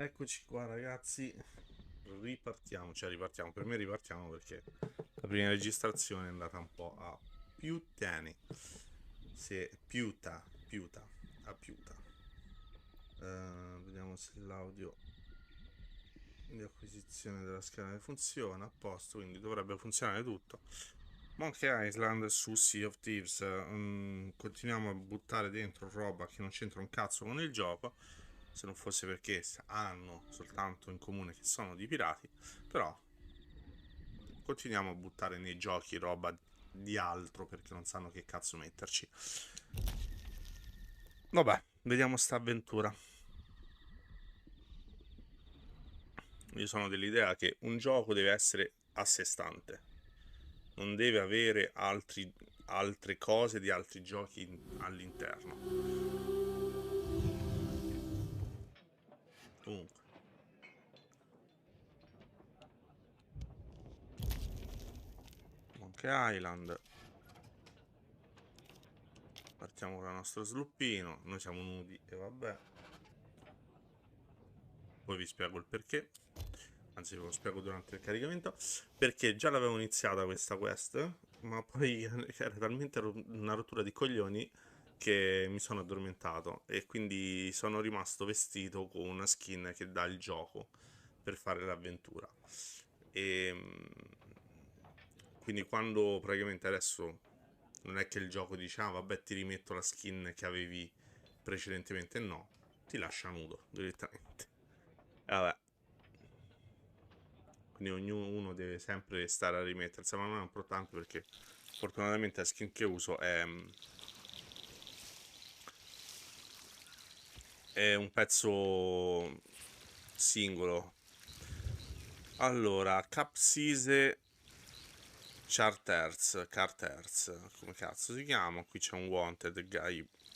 Eccoci qua ragazzi, ripartiamo, cioè ripartiamo, per me ripartiamo perché la prima registrazione è andata un po' a piutani, se a piuta. Vediamo se l'audio di acquisizione della scheda funziona, a posto, quindi dovrebbe funzionare tutto. Monkey Island su Sea of Thieves, continuiamo a buttare dentro roba che non c'entra un cazzo con il gioco, se non fosse perché hanno soltanto in comune che sono di pirati, però continuiamo a buttare nei giochi roba di altro perché non sanno che cazzo metterci. Vabbè, vediamo sta avventura. Io sono dell'idea che un gioco deve essere a sé stante, non deve avere altre cose di altri giochi all'interno. Comunque, Monkey Island. Partiamo con il nostro sluppino. Noi siamo nudi e vabbè. Poi vi spiego il perché. Anzi, ve lo spiego durante il caricamento. Perché già l'avevo iniziata questa quest, ma poi era talmente una rottura di coglioni che mi sono addormentato e quindi sono rimasto vestito con una skin che dà il gioco per fare l'avventura. E quindi quando praticamente adesso non è che il gioco dice ah vabbè ti rimetto la skin che avevi precedentemente, no, ti lascia nudo direttamente. E vabbè, quindi ognuno deve sempre stare a rimettersi, ma non è importante perché fortunatamente la skin che uso è un pezzo singolo. Allora, Capsise Carters, come cazzo si chiama? Qui c'è un Wanted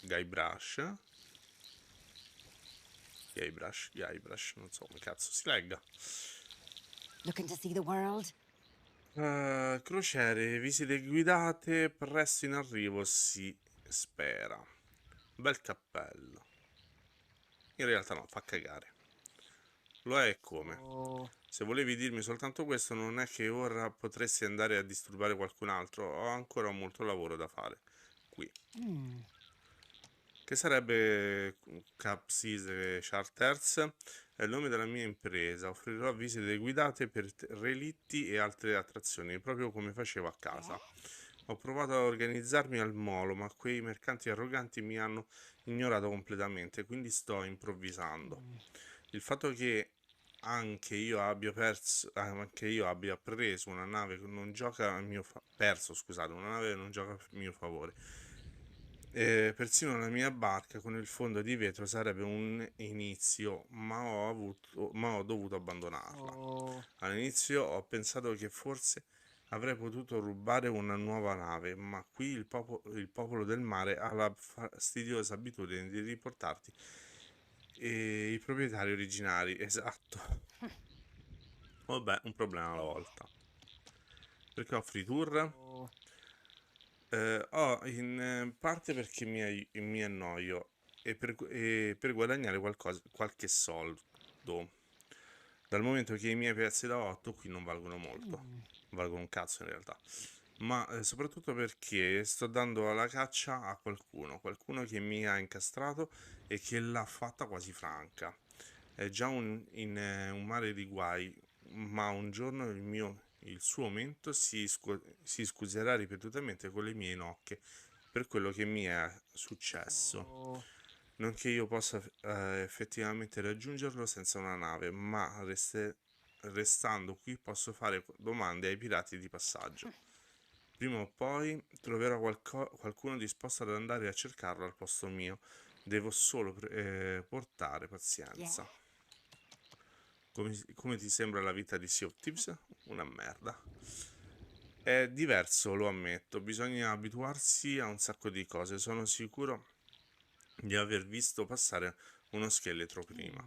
Guybrush, non so come cazzo si legga. Looking to see the world? Crociere, visite guidate, presto in arrivo, si spera. Bel cappello. In realtà no, fa cagare. Lo è come. Oh. Se volevi dirmi soltanto questo, non è che ora potresti andare a disturbare qualcun altro. Ho ancora molto lavoro da fare. Qui. Che sarebbe Capsise Charters? È il nome della mia impresa. Offrirò visite guidate per relitti e altre attrazioni, proprio come facevo a casa. Ho provato a organizzarmi al molo, ma quei mercanti arroganti mi hanno ignorato completamente, quindi sto improvvisando. Il fatto che anche io abbia preso una nave che non gioca a mio perso, scusate, una nave che non gioca a mio favore. Persino la mia barca con il fondo di vetro sarebbe un inizio, ma ho dovuto abbandonarla. Oh. All'inizio ho pensato che forse avrei potuto rubare una nuova nave, ma qui il popolo del mare ha la fastidiosa abitudine di riportarti i proprietari originari. Esatto. Vabbè, un problema alla volta. Perché offri tour? Oh. In parte perché mi annoio e per guadagnare qualche soldo. Dal momento che i miei pezzi da 8 qui non valgono molto, valgono un cazzo in realtà. Ma soprattutto perché sto dando alla caccia a qualcuno che mi ha incastrato e che l'ha fatta quasi franca. È già un mare di guai, ma un giorno il suo mento si scuserà ripetutamente con le mie nocche per quello che mi è successo. Oh. Non che io possa effettivamente raggiungerlo senza una nave, ma restando qui posso fare domande ai pirati di passaggio. Prima o poi troverò qualcuno disposto ad andare a cercarlo al posto mio. Devo solo portare Yeah. pazienza. Come ti sembra la vita di Sea of Thieves? Una merda. È diverso, lo ammetto, bisogna abituarsi a un sacco di cose. Sono sicuro di aver visto passare uno scheletro prima.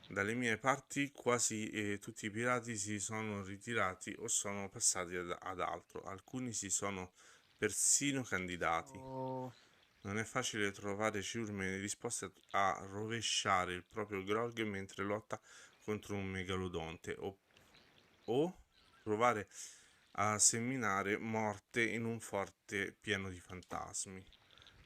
Dalle mie parti quasi tutti i pirati si sono ritirati o sono passati ad altro. Alcuni si sono persino candidati. Oh. Non è facile trovare ciurme disposte a rovesciare il proprio grog mentre lotta contro un megalodonte o provare a seminare morte in un forte pieno di fantasmi.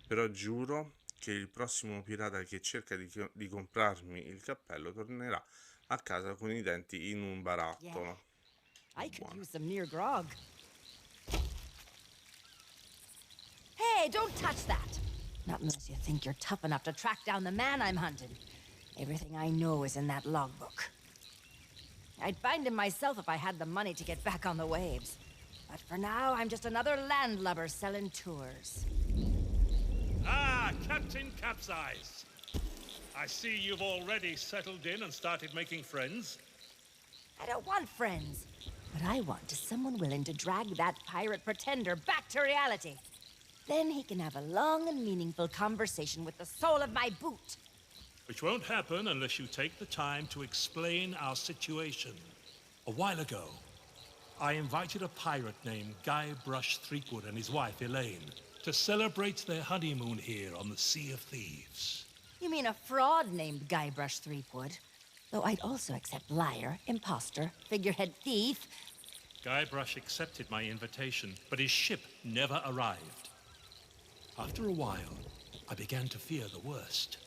Però giuro che il prossimo pirata che cerca di comprarmi il cappello tornerà a casa con i denti in un Yeah, barattolo. I could Buono. use some near grog. Hey, don't touch that! Not unless you think you're tough enough to track down the man I'm hunting. Everything I know is in that logbook. I'd find him myself if I had the money to get back on the waves. But for now, I'm just another landlubber selling tours. Ah, Captain Capsize. I see you've already settled in and started making friends. I don't want friends. What I want is someone willing to drag that pirate pretender back to reality. Then he can have a long and meaningful conversation with the sole of my boot. Which won't happen unless you take the time to explain our situation. A while ago, I invited a pirate named Guybrush Threepwood and his wife, Elaine, to celebrate their honeymoon here on the Sea of Thieves. You mean a fraud named Guybrush Threepwood? Though I'd also accept liar, imposter, figurehead thief. Guybrush accepted my invitation, but his ship never arrived. After a while, I began to fear the worst.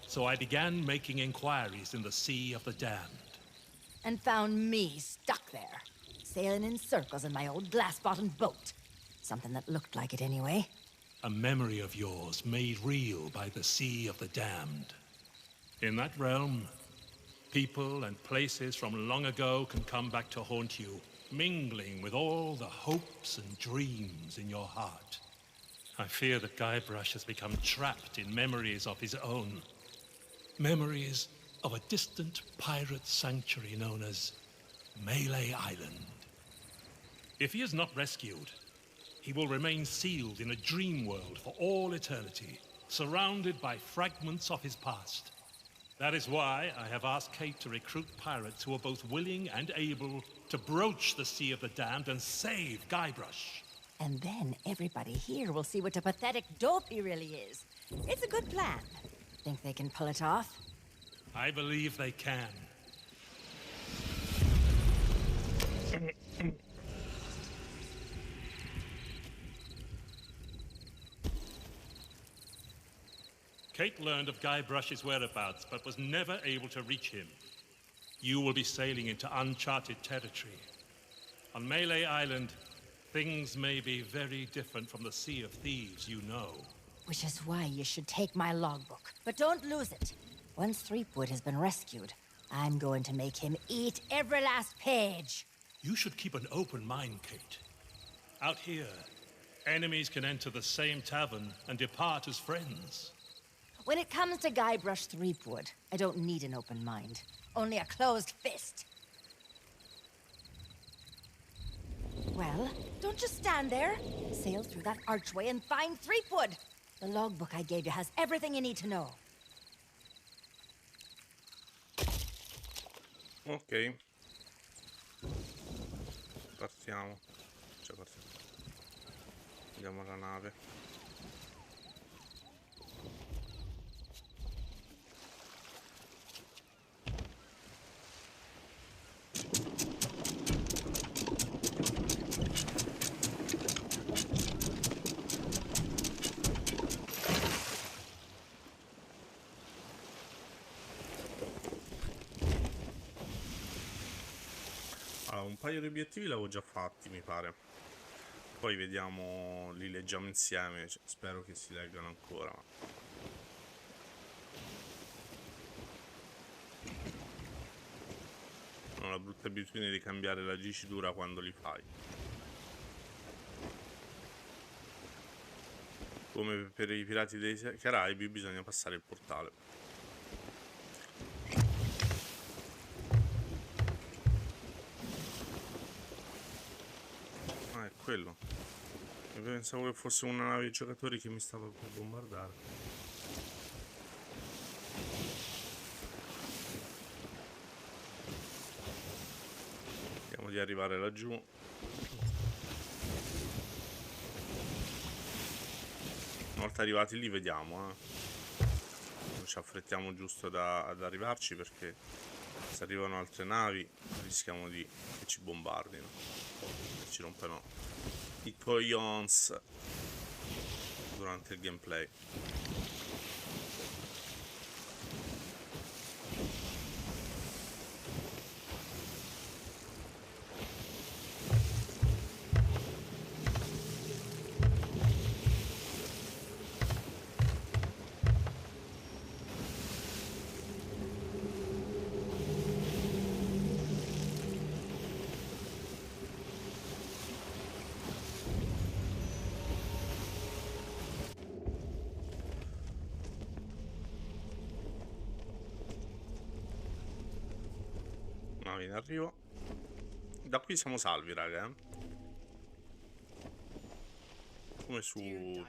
So I began making inquiries in the Sea of the Damned. And found me stuck there, sailing in circles in my old glass-bottomed boat. Something that looked like it anyway. A memory of yours made real by the Sea of the Damned. In that realm, people and places from long ago can come back to haunt you, mingling with all the hopes and dreams in your heart. I fear that Guybrush has become trapped in memories of his own. Memories of a distant pirate sanctuary known as Melee Island. If he is not rescued, he will remain sealed in a dream world for all eternity, surrounded by fragments of his past. That is why I have asked Kate to recruit pirates who are both willing and able to broach the Sea of the Damned and save Guybrush. And then everybody here will see what a pathetic dope he really is. It's a good plan. Think they can pull it off? I believe they can. Kate learned of Guybrush's whereabouts, but was never able to reach him. You will be sailing into uncharted territory. On Melee Island, things may be very different from the Sea of Thieves you know. Which is why you should take my logbook. But don't lose it. Once Threepwood has been rescued, I'm going to make him eat every last page. You should keep an open mind, Kate. Out here, enemies can enter the same tavern and depart as friends. When it comes to Guybrush Threepwood, I don't need an open mind. Only a closed fist. Well, don't just stand there. Sail through that archway and find Threepwood. The logbook I gave you has everything you need to know. Ok. Partiamo. Cioè partiamo. Andiamo alla nave. Allora, un paio di obiettivi l'avevo già fatti, mi pare. Poi vediamo, li leggiamo insieme. Spero che si leggano ancora. Ho la brutta abitudine di cambiare la dicitura quando li fai. Come per i pirati dei Caraibi bisogna passare il portale. Ah, è quello. Io pensavo che fosse una nave di giocatori che mi stava per bombardare. Vediamo di arrivare laggiù. Una volta arrivati lì vediamo, non ci affrettiamo giusto ad arrivarci, perché se arrivano altre navi rischiamo che ci bombardino, che ci rompano i coglions durante il gameplay. Navi in arrivo. Da qui siamo salvi, raga, come su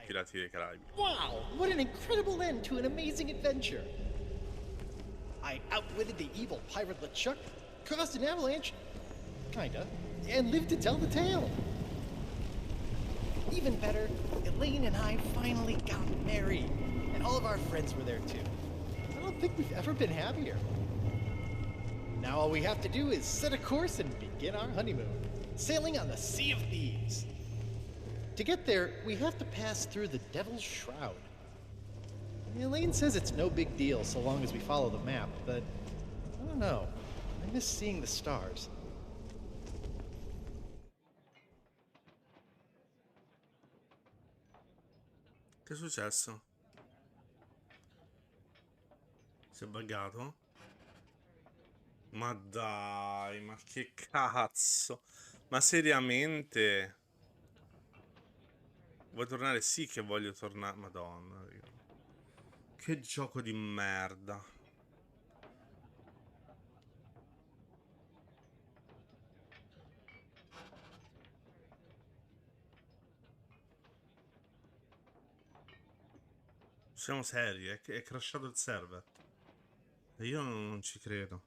Pirati dei Caraibi. Wow, what an incredible end to an amazing adventure. I outwitted the evil pirate LeChuck, caused an avalanche, kinda, and lived to tell the tale. Even better, Elaine and I finally got married, and all of our friends were there too. I don't think we've ever been happier. Now all we have to do is set a course and begin our honeymoon, sailing on the Sea of Thieves. To get there, we have to pass through the Devil's Shroud. Elaine says it's no big deal so long as we follow the map, but I don't know. I miss seeing the stars. Che è successo? Si è buggato? Ma dai, ma che cazzo? Ma seriamente? Vuoi tornare? Sì che voglio tornare. Madonna, raga. Che gioco di merda. Siamo seri, è crashato il server. E io non ci credo.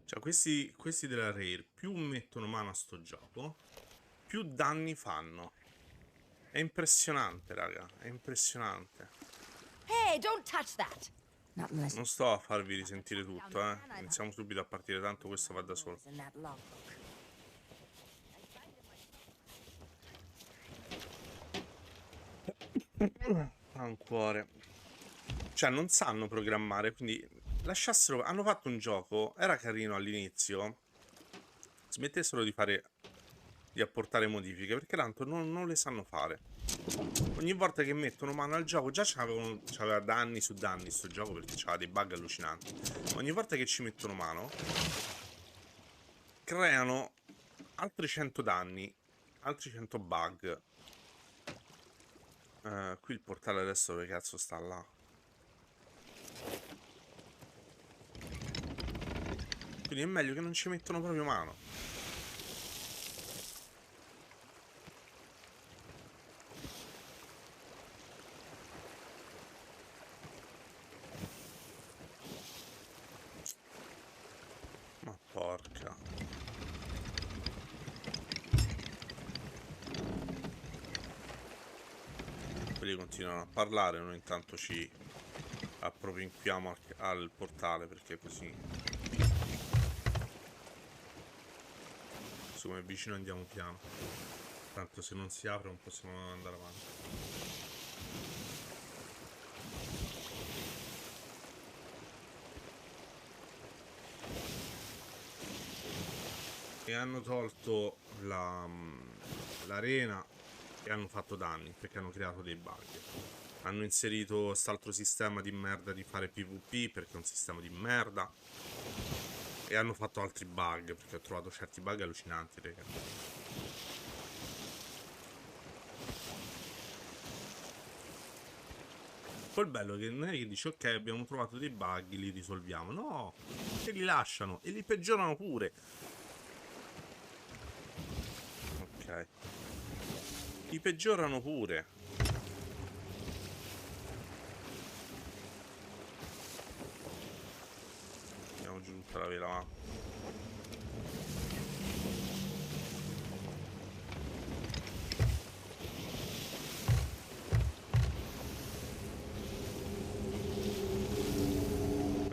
Cioè, questi della Rare più mettono mano a sto gioco, più danni fanno. È impressionante, raga. È impressionante. Hey, don't touch that. Not unless Non sto a farvi risentire tutto, Iniziamo subito a partire, tanto questo va da solo. in that logbook. Ha un cuore. Cioè, non sanno programmare, quindi lasciassero. Hanno fatto un gioco, era carino all'inizio. Smettessero di apportare modifiche, perché tanto non le sanno fare. Ogni volta che mettono mano al gioco, già c'aveva danni su danni sto gioco, perché c'aveva dei bug allucinanti. Ogni volta che ci mettono mano, creano altri 100 danni, altri 100 bug. Qui il portale adesso dove cazzo sta là? Quindi è meglio che non ci mettono proprio mano. Ma porca. Quelli continuano a parlare, noi intanto ci appropinquiamo al portale, perché così siccome è vicino andiamo piano. Tanto se non si apre non possiamo andare avanti. E hanno tolto l'arena e hanno fatto danni, perché hanno creato dei bug. Hanno inserito quest'altro sistema di merda di fare PvP, perché è un sistema di merda. E hanno fatto altri bug, perché ho trovato certi bug allucinanti, raga. Poi il bello è che non è che dici ok, abbiamo trovato dei bug, li risolviamo. No, e li lasciano e li peggiorano pure. Ok. Li peggiorano pure. tutta la vela, va.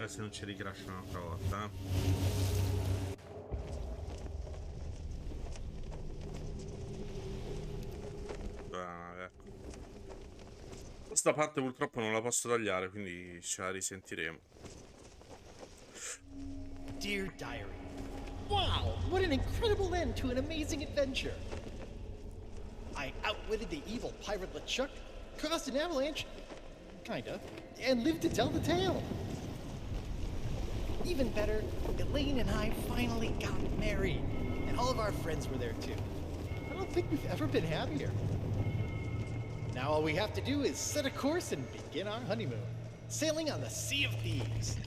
Se non ci ricrascia un'altra volta, ecco. Questa parte purtroppo non la posso tagliare, quindi ce la risentiremo. Dear Diary, wow, what an incredible end to an amazing adventure. I outwitted the evil pirate LeChuck, caused an avalanche, kinda, and lived to tell the tale. Even better, Elaine and I finally got married, and all of our friends were there too. I don't think we've ever been happier. Now all we have to do is set a course and begin our honeymoon, sailing on the Sea of Thieves.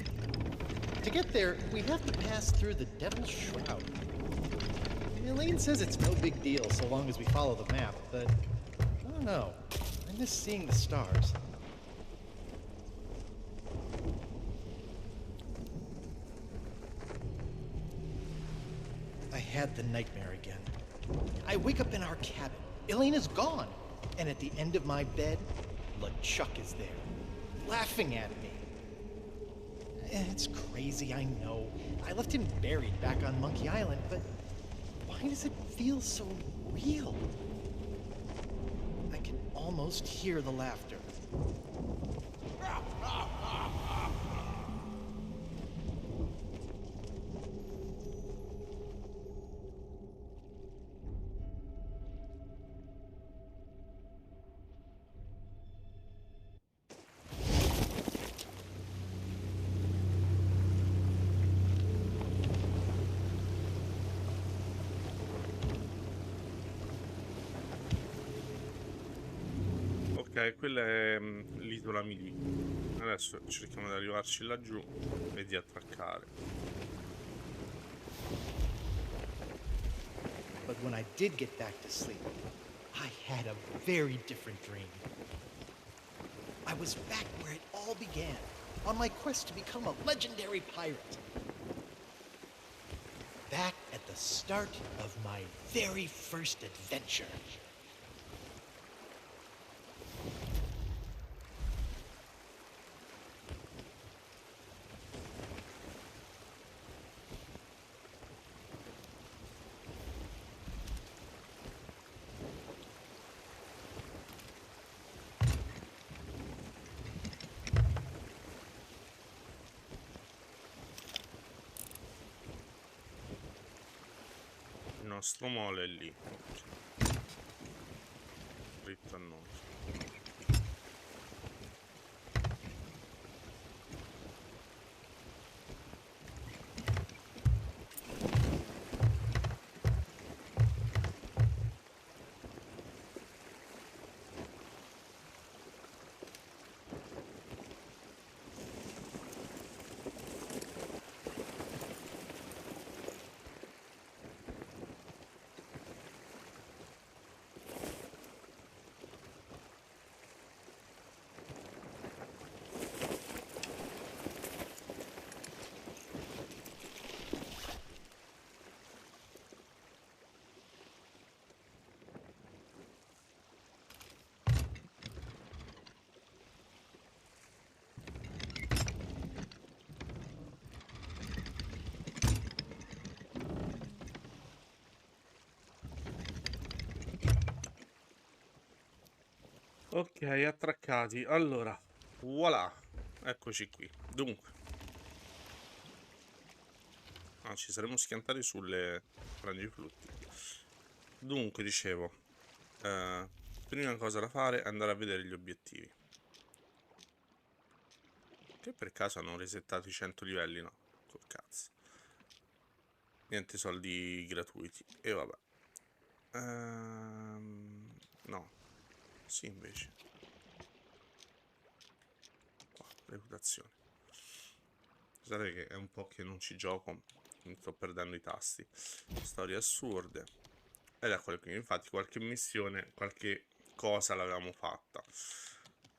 To get there, we have to pass through the Devil's Shroud. Elaine says it's no big deal so long as we follow the map, but I don't know. I miss seeing the stars. I had the nightmare again. I wake up in our cabin. Elaine is gone. And at the end of my bed, LeChuck is there, laughing at me. It's crazy, I know. I left him buried back on Monkey Island, but why does it feel so real? I can almost hear the laughter. Ok, quella è l'isola Mili. Adesso cerchiamo di arrivarci laggiù e di attraccare. But when I did get back to sleep, I had a very different dream. I was back where it all began, on my quest to become a legendary pirate. Back at the start of my very first adventure. Il nostro mole è lì, dritto a noi. Ok, attraccati. Allora, voilà, eccoci qui. Dunque, ci saremo schiantati sulle frangiflutti. Dunque, dicevo, prima cosa da fare è andare a vedere gli obiettivi. Che per caso hanno resettato i 100 livelli, no? Col cazzo. Niente soldi gratuiti. E vabbè. No. Sì, invece. Qua, reputazione. Scusate che è un po' che non ci gioco. Mi sto perdendo i tasti. Storie assurde. Ed eccole qui. Infatti qualche missione, qualche cosa l'avevamo fatta.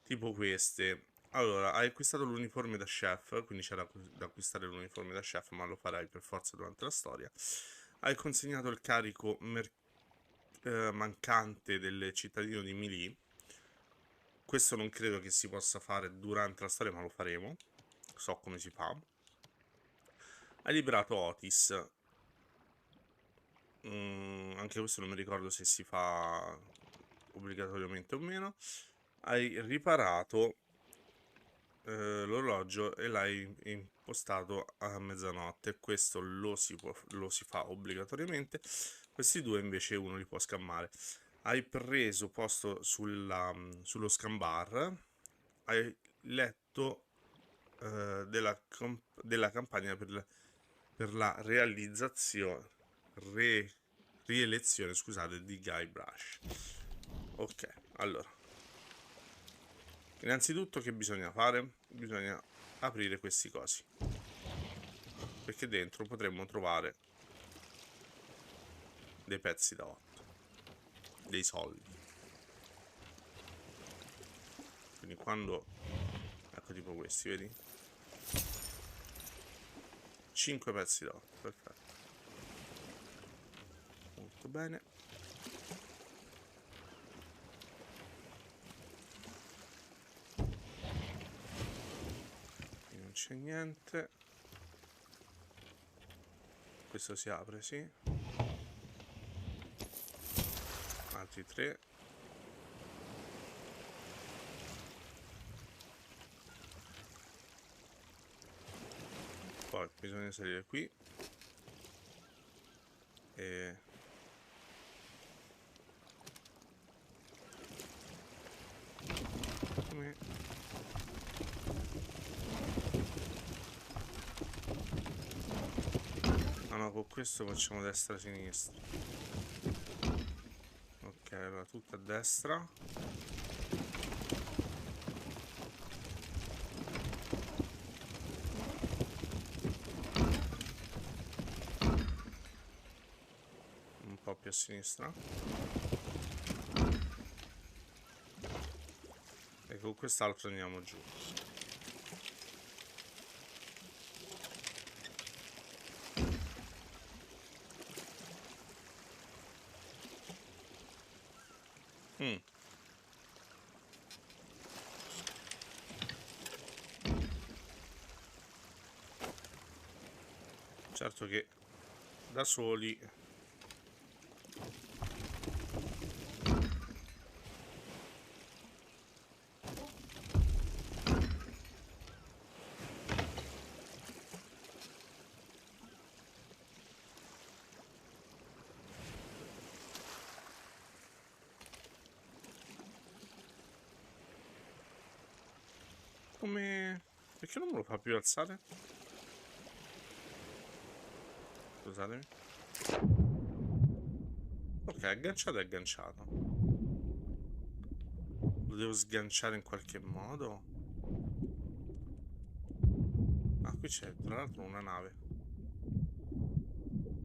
Tipo queste. Allora, hai acquistato l'uniforme da chef, quindi c'era da acquistare l'uniforme da chef, ma lo farai per forza durante la storia. Hai consegnato il carico mancante del cittadino di Melee. Questo non credo che si possa fare durante la storia, ma lo faremo. So come si fa. Hai liberato Otis. Anche questo non mi ricordo se si fa obbligatoriamente o meno. Hai riparato l'orologio e l'hai impostato a mezzanotte. Questo lo si fa obbligatoriamente. Questi due invece uno li può scammare. Hai preso posto sullo scambar. Hai letto della campagna per la realizzazione rielezione, scusate, di Guybrush. Ok, allora, innanzitutto che bisogna fare? Bisogna aprire questi cosi, perché dentro potremmo trovare dei pezzi da 8, dei soldi. Quindi quando, ecco, tipo questi, vedi? 5 pezzi da 8, perfetto. Molto bene. Qui non c'è niente. Questo si apre, sì. Altri 3. Poi bisogna salire qui. E... come... Ah no, con questo facciamo destra-sinistra. Ok, allora tutto a destra. Un po' più a sinistra. E con quest'altro andiamo giù. Certo che da soli come... Perché non me lo fa più alzare? Scusatemi. Ok, agganciato è agganciato. Lo devo sganciare in qualche modo? Ah, qui c'è tra l'altro una nave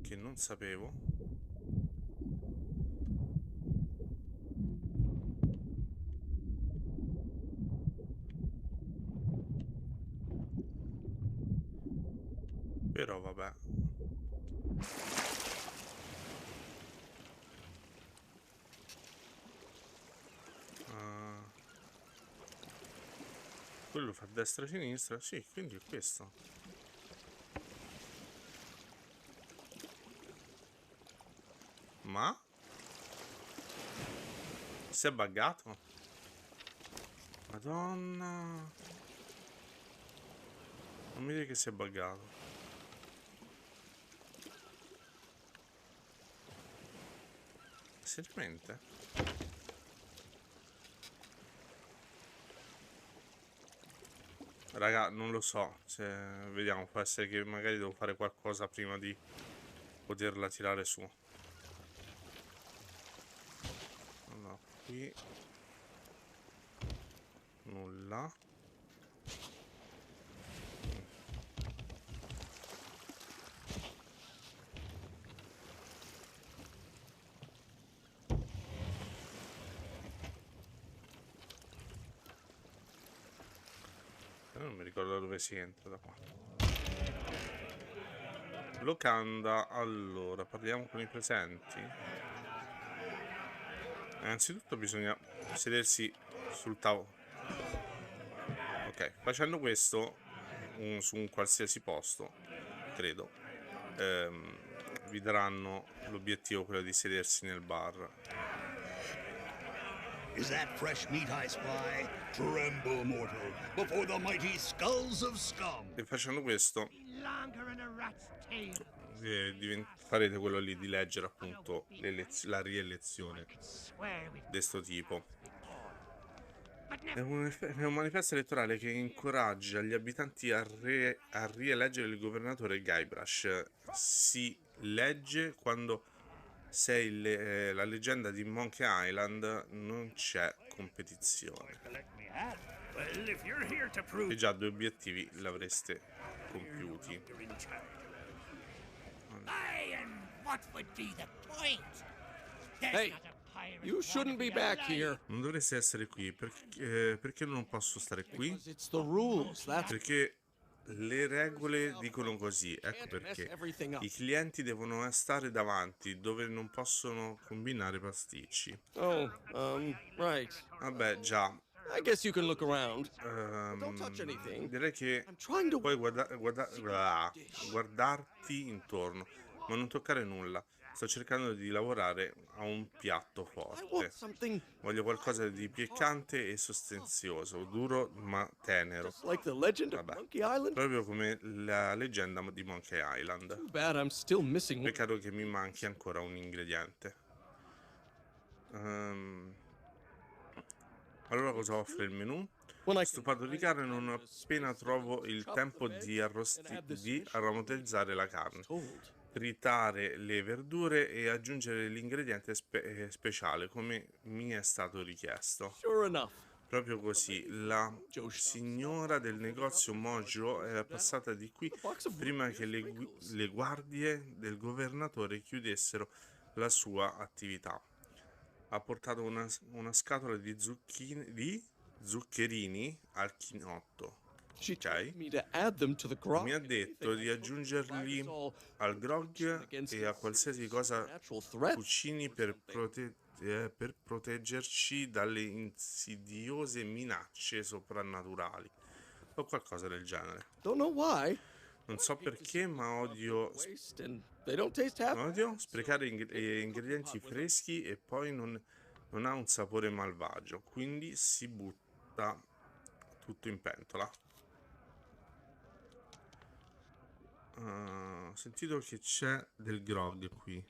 che non sapevo. Però vabbè. Ah, quello fa destra e sinistra. Sì, quindi è questo. Ma? Si è buggato? Madonna. Non mi dire che si è buggato. Seriamente? Raga, non lo so. Se... Vediamo, può essere che magari devo fare qualcosa prima di poterla tirare su. Allora, qui nulla. ricordo dove si entra da qua. Locanda, allora, parliamo con i presenti. Innanzitutto bisogna sedersi sul tavolo. Ok, facendo questo su un qualsiasi posto, credo, vi daranno l'obiettivo, quello di sedersi nel bar. Is that fresh meat I spy? Tremble, mortal, before the mighty skulls of scum. E facendo questo farete quello lì di leggere appunto la rielezione di sto tipo. È un manifesto elettorale che incoraggia gli abitanti a rieleggere il governatore Guybrush. Si legge quando sei la leggenda di Monkey Island, non c'è competizione. E già 2 obiettivi l'avreste compiuti. Hey, you shouldn't be back here. Non dovreste essere qui, perché non posso stare qui? Because it's the rules, that's Perché le regole dicono così, ecco perché. I clienti devono stare davanti, dove non possono combinare pasticci. Oh, right. Vabbè, già. I guess you can look around. Don't touch anything. Direi che I'm trying to puoi guardarti intorno, ma non toccare nulla. Sto cercando di lavorare a un piatto I forte. want something Voglio qualcosa di piccante e sostanzioso, duro ma tenero. just like the legend of Vabbè, Monkey Island. proprio come la leggenda di Monkey Island. Too bad I'm still missing one. Peccato che mi manchi ancora un ingrediente. Allora cosa offre il menù? When I Stufato di carne non appena trovo il tempo di aromatizare la carne, told. tritare le verdure e aggiungere l'ingrediente speciale come mi è stato richiesto. Sure enough. Proprio così, la signora del negozio Mojo è passata di qui prima che le guardie del governatore chiudessero la sua attività. Ha portato una scatola di zuccherini al chinotto. She Ok? told me to add them to the grog. Mi ha detto di aggiungerli al grog e a qualsiasi cosa Natural threat. cucini per proteggerci dalle insidiose minacce soprannaturali o qualcosa del genere. Don't know why. Non so perché, ma odio Waste and they don't taste half. sprecare ingredienti freschi e poi non ha un sapore malvagio, quindi si butta tutto in pentola. Ho sentito che c'è del grog qui.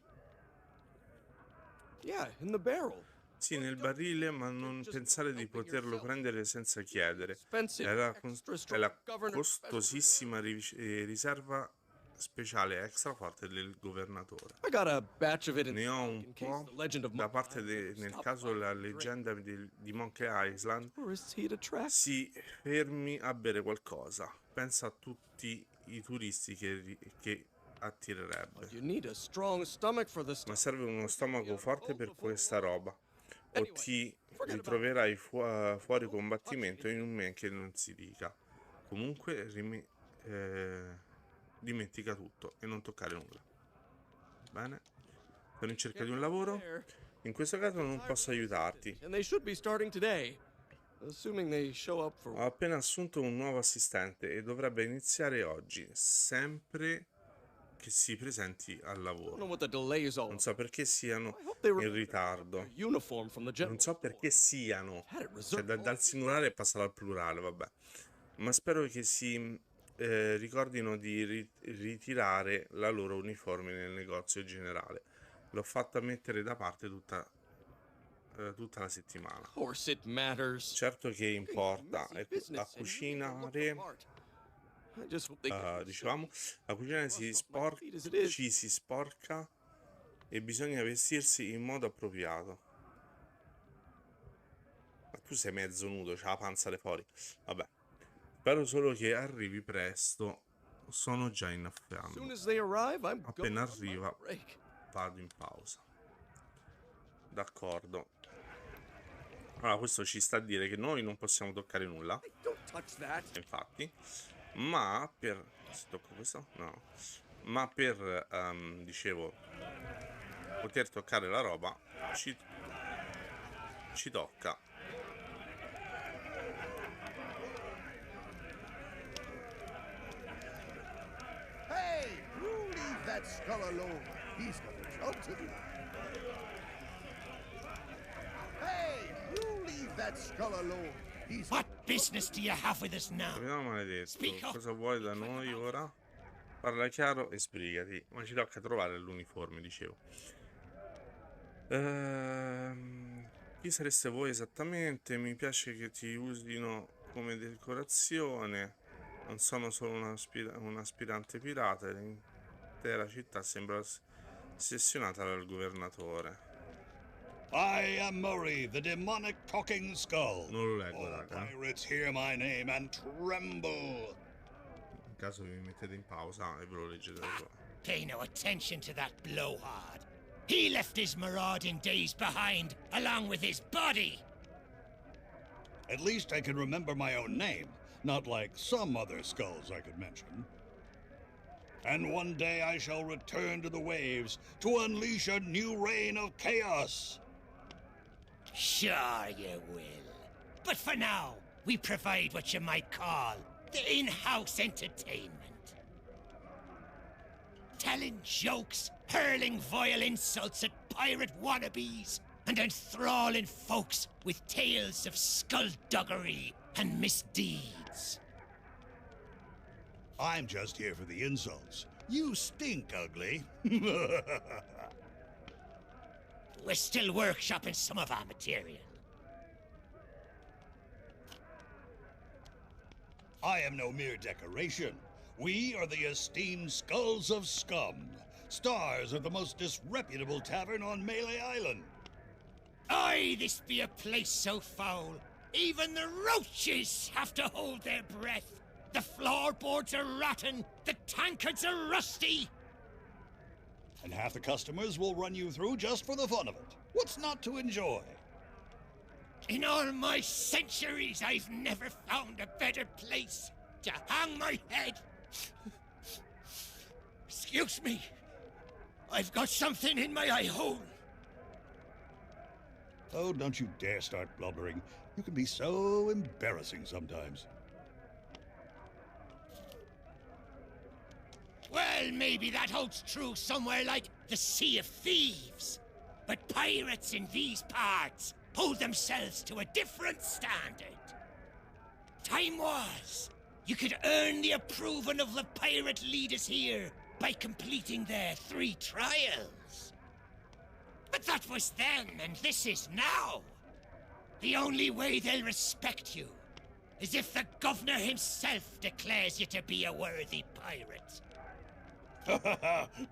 Yeah, in the barrel. Sì, nel barile, ma non pensare di poterlo prendere senza chiedere. Expensive, È extra è strong la governor costosissima riserva speciale extra forte del governatore. I got a batch of it in Ne ho stock un in case po' the legend of da Monkey parte Island nel stops caso by la to drink. leggenda di Monkey Island Tourists he'd attract. si fermi a bere qualcosa. Pensa a tutti i turisti che attirerebbe. You need a strong stomach for this Ma stuff. serve uno stomaco forte per questa roba. O ti ritroverai fuori combattimento in un men che non si dica. Comunque dimentica tutto e non toccare nulla. Bene? Sono in cerca di un lavoro? In questo caso non posso aiutarti. And they should be starting today, assuming they show up for. Ho appena assunto un nuovo assistente e dovrebbe iniziare oggi, sempre che si presenti al I don't know lavoro. what the delay is all. Non so perché siano I hope they in remember ritardo. their uniform from the general. Non so perché siano. Had it Cioè, reserved. dal singolare è passato al plurale, vabbè. Ma spero che si ricordino di ritirare la loro uniforme nel negozio generale. L'ho fatta mettere da parte tutta la settimana. Of course it matters. Certo che importa. Messy A business, and you make them look the cucinare, part. I just hope they get themselves dicevamo, a cucinare ci si sporca e bisogna vestirsi in modo appropriato. Ma tu sei mezzo nudo, c'ha la panza le fuori. Vabbè. Spero solo che arrivi presto. Sono già in As soon affanno. as they arrive, I'm Appena going on my arriva, break. vado in pausa. D'accordo. Allora, questo ci sta a dire che noi non possiamo toccare nulla. I don't touch that. infatti, ma per... se tocco questo? No. Ma per, dicevo, poter toccare la roba, ci tocca. Hey, you leave that skull alone. He's got a job to do. Hey, you leave that skull alone. He's What business do you have with us now? Capitano maledetto, Speak up. cosa vuoi da noi ora? Parla chiaro e sbrigati. Ma ci tocca trovare l'uniforme, dicevo. Chi sareste voi esattamente? Mi piace che ti usino come decorazione. Non sono solo un aspirante pirata. L'intera città sembra ossessionata dal governatore. I am Murray, the demonic talking skull. Non lo leggo, All raga. pirates hear my name and tremble. In caso vi mettete in pausa e ve lo leggete da solo. Pay no attention to that blowhard. He left his marauding days behind, along with his body. At least I can remember my own name, not like some other skulls I could mention. And one day I shall return to the waves to unleash a new reign of chaos. Sure you will. But for now, we provide what you might call the in-house entertainment. Telling jokes, hurling vile insults at pirate wannabes, and enthralling folks with tales of skullduggery and misdeeds. I'm just here for the insults. You stink, ugly. We're still workshopping some of our material. I am no mere decoration. We are the esteemed Skulls of Scum, stars of the most disreputable tavern on Melee Island. Aye, this be a place so foul, even the roaches have to hold their breath. The floorboards are rotten, the tankards are rusty. And half the customers will run you through just for the fun of it. What's not to enjoy? In all my centuries, I've never found a better place to hang my head. Excuse me. I've got something in my eye hole. Oh, don't you dare start blubbering. You can be so embarrassing sometimes. Well, maybe that holds true somewhere like the Sea of Thieves. But pirates in these parts hold themselves to a different standard. Time was, you could earn the approval of the pirate leaders here by completing their 3 trials. But that was then, and this is now. The only way they'll respect you is if the governor himself declares you to be a worthy pirate.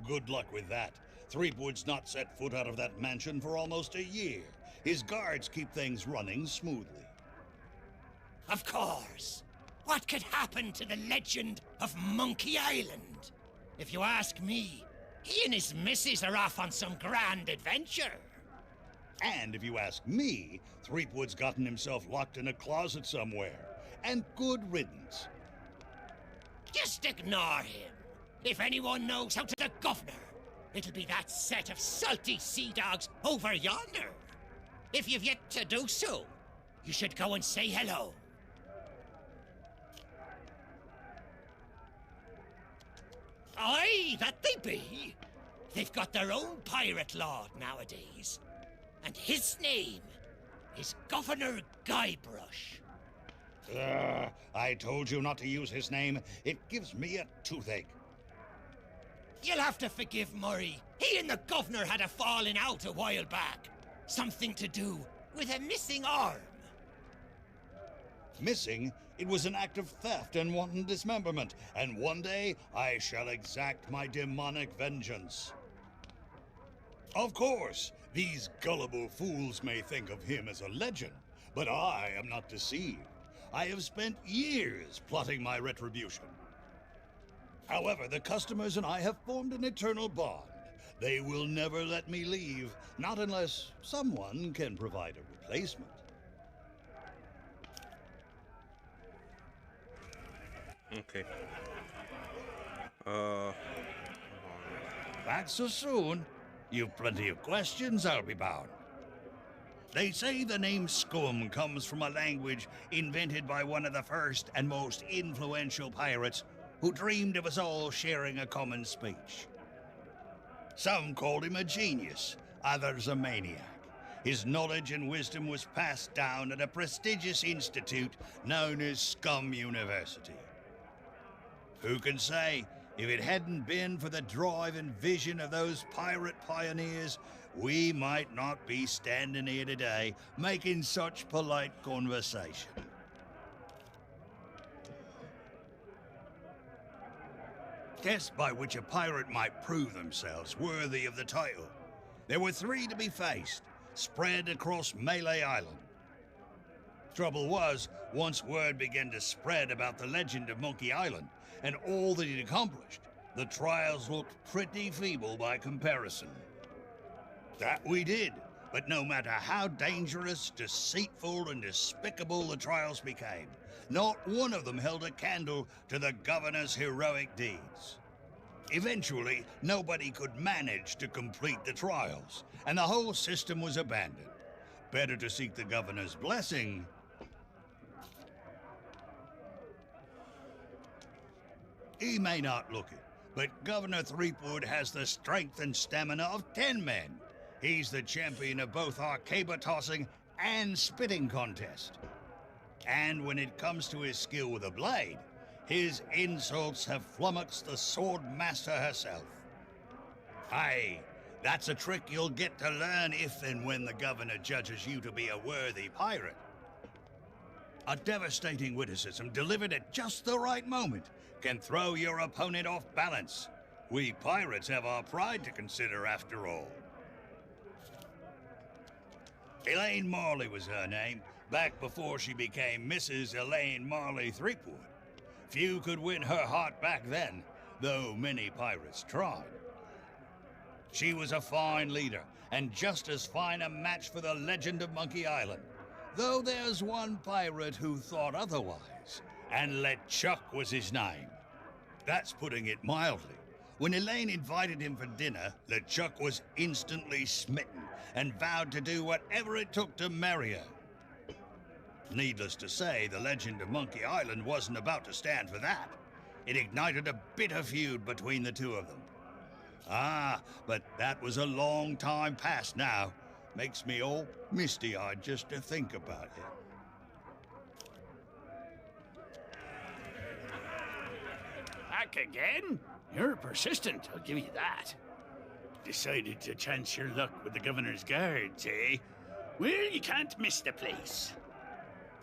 Good luck with that. Threepwood's not set foot out of that mansion for almost a year. His guards keep things running smoothly. Of course. What could happen to the legend of Monkey Island? If you ask me, he and his missus are off on some grand adventure. And if you ask me, Threepwood's gotten himself locked in a closet somewhere. And good riddance. Just ignore him. If anyone knows how to the governor, it'll be that set of salty sea dogs over yonder. If you've yet to do so, you should go and say hello. Aye, that they be. They've got their own pirate lord nowadays. And his name is Governor Guybrush. I told you not to use his name. It gives me a toothache. You'll have to forgive Murray. He and the governor had a falling out a while back. Something to do with a missing arm. Missing? It was an act of theft and wanton dismemberment, and one day I shall exact my demonic vengeance. Of course, these gullible fools may think of him as a legend, but I am not deceived. I have spent years plotting my retribution. However, the customers and I have formed an eternal bond. They will never let me leave, not unless someone can provide a replacement. Ok. Uh, Back so soon? You've plenty of questions, I'll be bound. They say the name Scum comes from a language invented by one of the first and most influential pirates who dreamed of us all sharing a common speech. Some called him a genius, others a maniac. His knowledge and wisdom was passed down at a prestigious institute known as Scum University. Who can say, if it hadn't been for the drive and vision of those pirate pioneers, we might not be standing here today making such polite conversation. Tests by which a pirate might prove themselves worthy of the title. There were 3 to be faced, spread across Malay Island. Trouble was, once word began to spread about the legend of Monkey Island and all that he'd accomplished, the trials looked pretty feeble by comparison. That we did, but no matter how dangerous, deceitful, and despicable the trials became, not one of them held a candle to the governor's heroic deeds. Eventually, nobody could manage to complete the trials, and the whole system was abandoned. Better to seek the governor's blessing. He may not look it, but Governor Threepwood has the strength and stamina of 10 men. He's the champion of both our caber tossing and spitting contest. And when it comes to his skill with a blade, his insults have flummoxed the sword master herself. Aye, that's a trick you'll get to learn if and when the governor judges you to be a worthy pirate. A devastating witticism delivered at just the right moment can throw your opponent off balance. We pirates have our pride to consider after all. Elaine Marley was her name, back before she became Mrs. Elaine Marley Threepwood. Few could win her heart back then, though many pirates tried. She was a fine leader, and just as fine a match for the legend of Monkey Island. Though there's one pirate who thought otherwise, and LeChuck was his name. That's putting it mildly. When Elaine invited him for dinner, LeChuck was instantly smitten and vowed to do whatever it took to marry her. Needless to say, the legend of Monkey Island wasn't about to stand for that. It ignited a bitter feud between the two of them. Ah, but that was a long time past now. Makes me all misty-eyed just to think about it. Back again? You're persistent, I'll give you that. Decided to chance your luck with the governor's guards, eh? Well, you can't miss the place.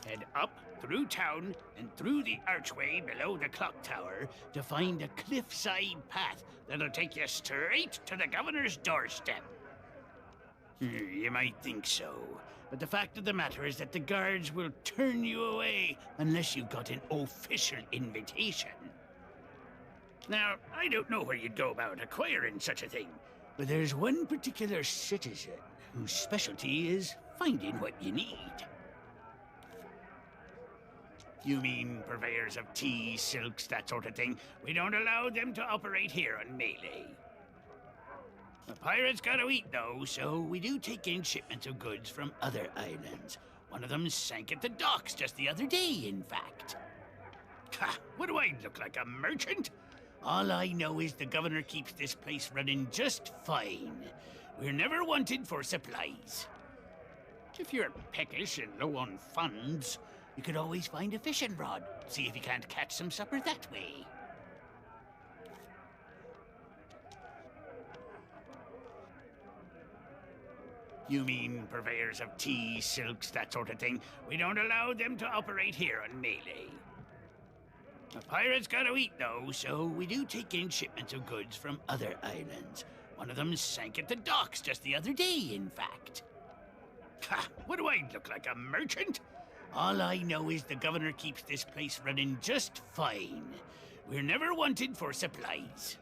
Head up, through town, and through the archway below the clock tower to find a cliffside path that'll take you straight to the governor's doorstep. You might think so, but the fact of the matter is that the guards will turn you away unless you've got an official invitation. Now, I don't know where you'd go about acquiring such a thing, but there's one particular citizen whose specialty is finding what you need. You mean purveyors of tea, silks, that sort of thing? We don't allow them to operate here on Melee. The pirates gotta eat, though, so we do take in shipments of goods from other islands. One of them sank at the docks just the other day, in fact. Ha! What do I look like, a merchant? All I know is the governor keeps this place running just fine. We're never wanted for supplies. If you're peckish and low on funds, you could always find a fishing rod. See if you can't catch some supper that way. You mean purveyors of tea, silks, that sort of thing? We don't allow them to operate here on Melee. The pirates gotta eat, though, so we do take in shipments of goods from other islands. One of them sank at the docks just the other day, in fact. Ha! What do I look like, a merchant? All I know is the governor keeps this place running just fine. We're never wanted for supplies.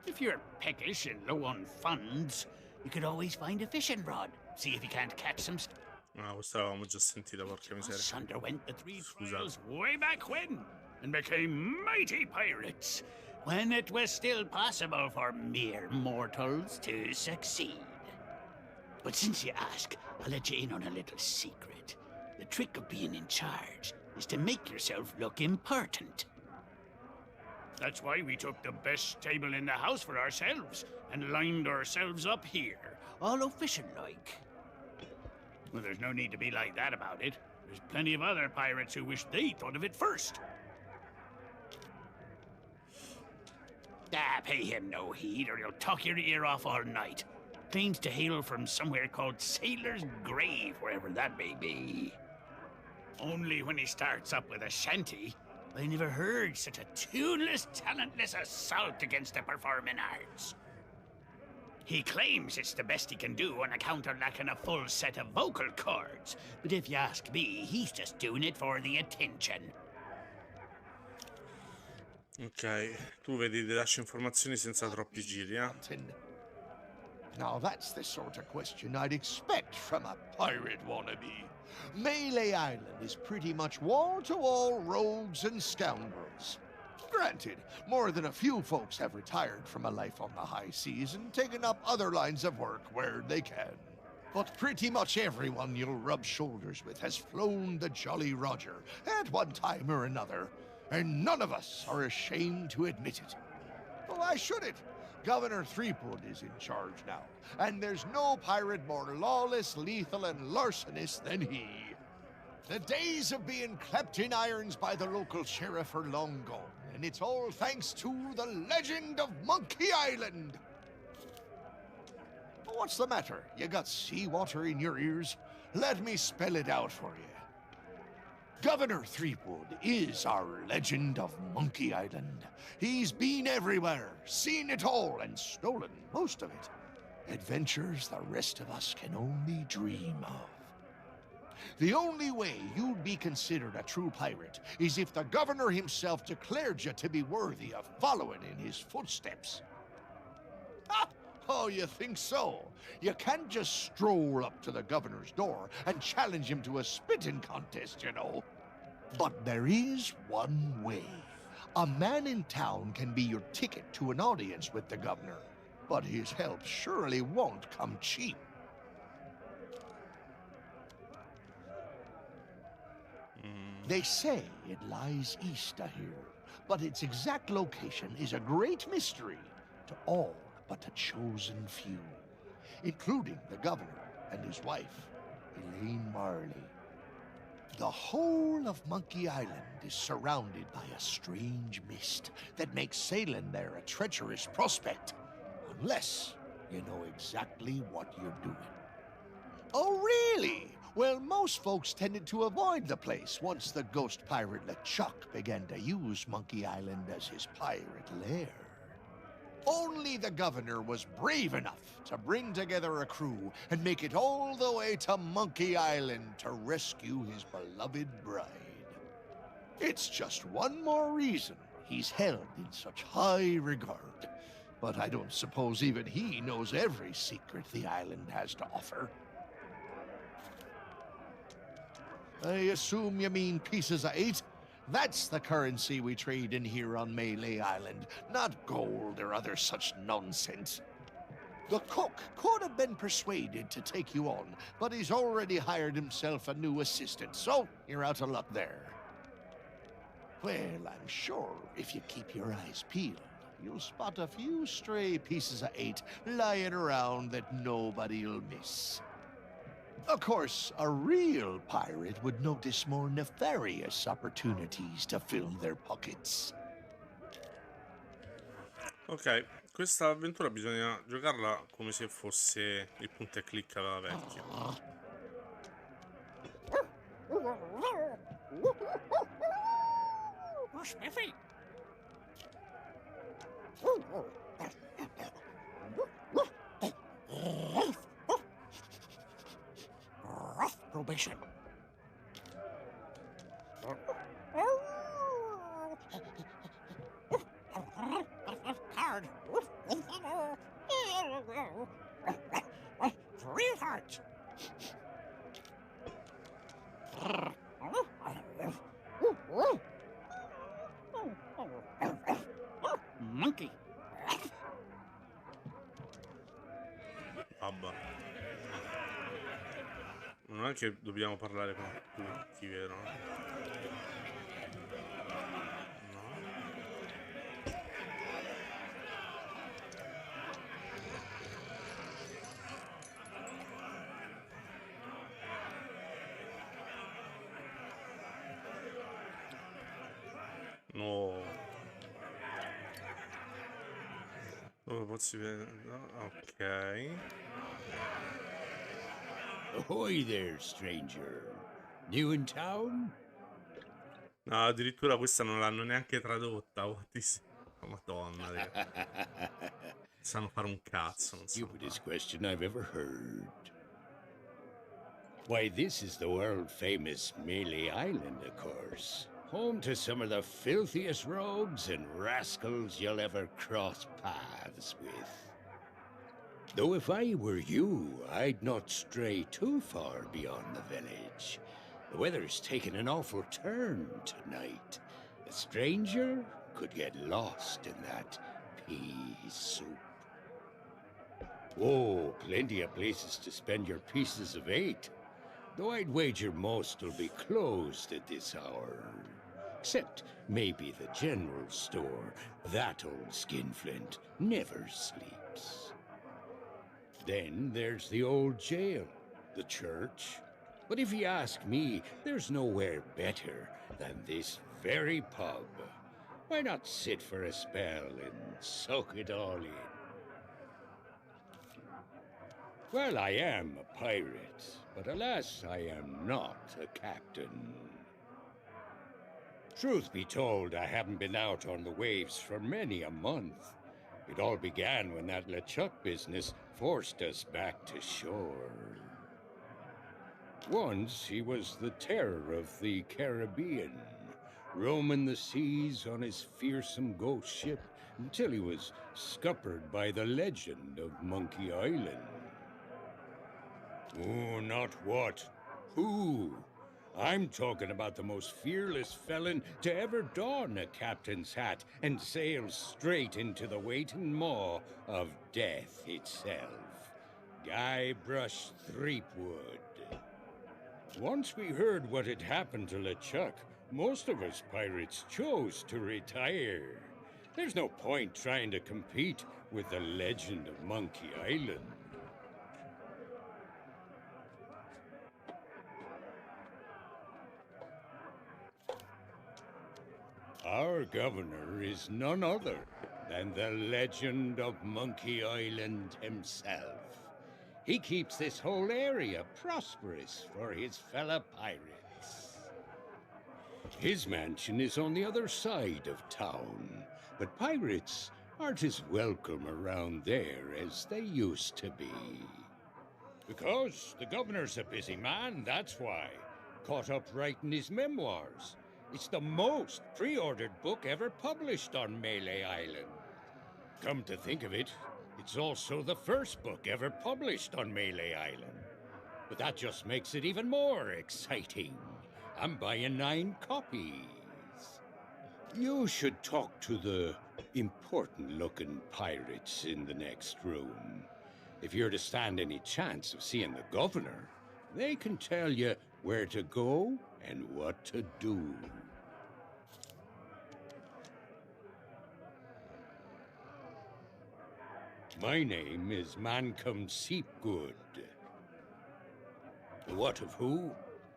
If you're peckish and low on funds, you could always find a fishing rod. See if you can't catch some... No, questa l'avevamo già sentita, porca miseria. Us underwent the 3 Scusate. trials way back when. and became mighty pirates when it was still possible for mere mortals to succeed. But since you ask, I'll let you in on a little secret. The trick of being in charge is to make yourself look important. That's why we took the best table in the house for ourselves and lined ourselves up here, all official-like. Well, there's no need to be like that about it. There's plenty of other pirates who wish they thought of it first. Pay him no heed, or he'll talk your ear off all night. Claims to hail from somewhere called Sailor's Grave, wherever that may be. Only when he starts up with a shanty, I never heard such a tuneless, talentless assault against the performing arts. He claims it's the best he can do on account of lacking a full set of vocal cords, but if you ask me, he's just doing it for the attention. Ok, tu vedi, ti lascio informazioni senza troppi giri, eh? Now that's the sort of question I'd expect from a pirate wannabe. Melee Island is pretty much wall-to-wall rogues and scoundrels. Granted, more than a few folks have retired from a life on the high seas and taken up other lines of work where they can. But pretty much everyone you'll rub shoulders with has flown the Jolly Roger at one time or another, and none of us are ashamed to admit it. Why should it? Governor Threepwood is in charge now, and there's no pirate more lawless, lethal, and larcenous than he. The days of being clapped in irons by the local sheriff are long gone, and it's all thanks to the legend of Monkey Island. What's the matter? You got seawater in your ears? Let me spell it out for you. Governor Threepwood is our legend of Monkey Island. He's been everywhere, seen it all, and stolen most of it. Adventures the rest of us can only dream of. The only way you'd be considered a true pirate is if the governor himself declared you to be worthy of following in his footsteps. Ah! Oh, you think so? You can't just stroll up to the governor's door and challenge him to a spitting contest, you know. But there is one way. A man in town can be your ticket to an audience with the governor, but his help surely won't come cheap. They say it lies east of here, but its exact location is a great mystery to all but a chosen few, including the governor and his wife, Elaine Marley. The whole of Monkey Island is surrounded by a strange mist that makes sailing there a treacherous prospect, unless you know exactly what you're doing. Oh, really? Well, most folks tended to avoid the place once the ghost pirate LeChuck began to use Monkey Island as his pirate lair. Only the governor was brave enough to bring together a crew and make it all the way to Monkey Island to rescue his beloved bride. It's just one more reason he's held in such high regard. But I don't suppose even he knows every secret the island has to offer. I assume you mean pieces of 8? That's the currency we trade in here on Melee Island, not gold or other such nonsense. The cook could have been persuaded to take you on, but he's already hired himself a new assistant, so you're out of luck there. Well, I'm sure if you keep your eyes peeled, you'll spot a few stray pieces of 8 lying around that nobody'll miss. Of course, a real pirate would notice more nefarious opportunities to fill their pockets. Ok, questa avventura bisogna giocarla come se fosse il punta e clicca alla vecchia. Spiffy. Rough probation. Card. Real heart. pub. Non è che dobbiamo parlare con tutti, vero? No. Dove posso vedere? Ok. Ahoy there, stranger. New in town? No, addirittura questa non l'hanno neanche tradotta. Madonna, sanno fare un cazzo, non sanno Stupidest fare. question I've ever heard. Why, this is the world-famous Melee Island, of course. Home to some of the filthiest rogues and rascals you'll ever cross paths with. Though if I were you, I'd not stray too far beyond the village. The weather's taken an awful turn tonight. A stranger could get lost in that pea soup. Oh, plenty of places to spend your pieces of 8. Though I'd wager most will be closed at this hour. Except maybe the general store. That old skinflint never sleeps. Then there's the old jail, the church. But if you ask me, there's nowhere better than this very pub. Why not sit for a spell and soak it all in? Well, I am a pirate, but alas, I am not a captain. Truth be told, I haven't been out on the waves for many a month. It all began when that LeChuck business forced us back to shore. Once he was the terror of the Caribbean, roaming the seas on his fearsome ghost ship until he was scuppered by the legend of Monkey Island. Oh, not what. Who? I'm talking about the most fearless felon to ever don a captain's hat and sail straight into the waiting maw of death itself. Guybrush Threepwood. Once we heard what had happened to LeChuck, most of us pirates chose to retire. There's no point trying to compete with the legend of Monkey Island. Our governor is none other than the legend of Monkey Island himself. He keeps this whole area prosperous for his fellow pirates. His mansion is on the other side of town, but pirates aren't as welcome around there as they used to be. Because the governor's a busy man, that's why. Caught up writing his memoirs. It's the most pre-ordered book ever published on Melee Island. Come to think of it, it's also the first book ever published on Melee Island. But that just makes it even more exciting. I'm buying 9 copies. You should talk to the important-looking pirates in the next room. If you're to stand any chance of seeing the governor, they can tell you where to go and what to do. My name is Mancom Seepgood. What of who?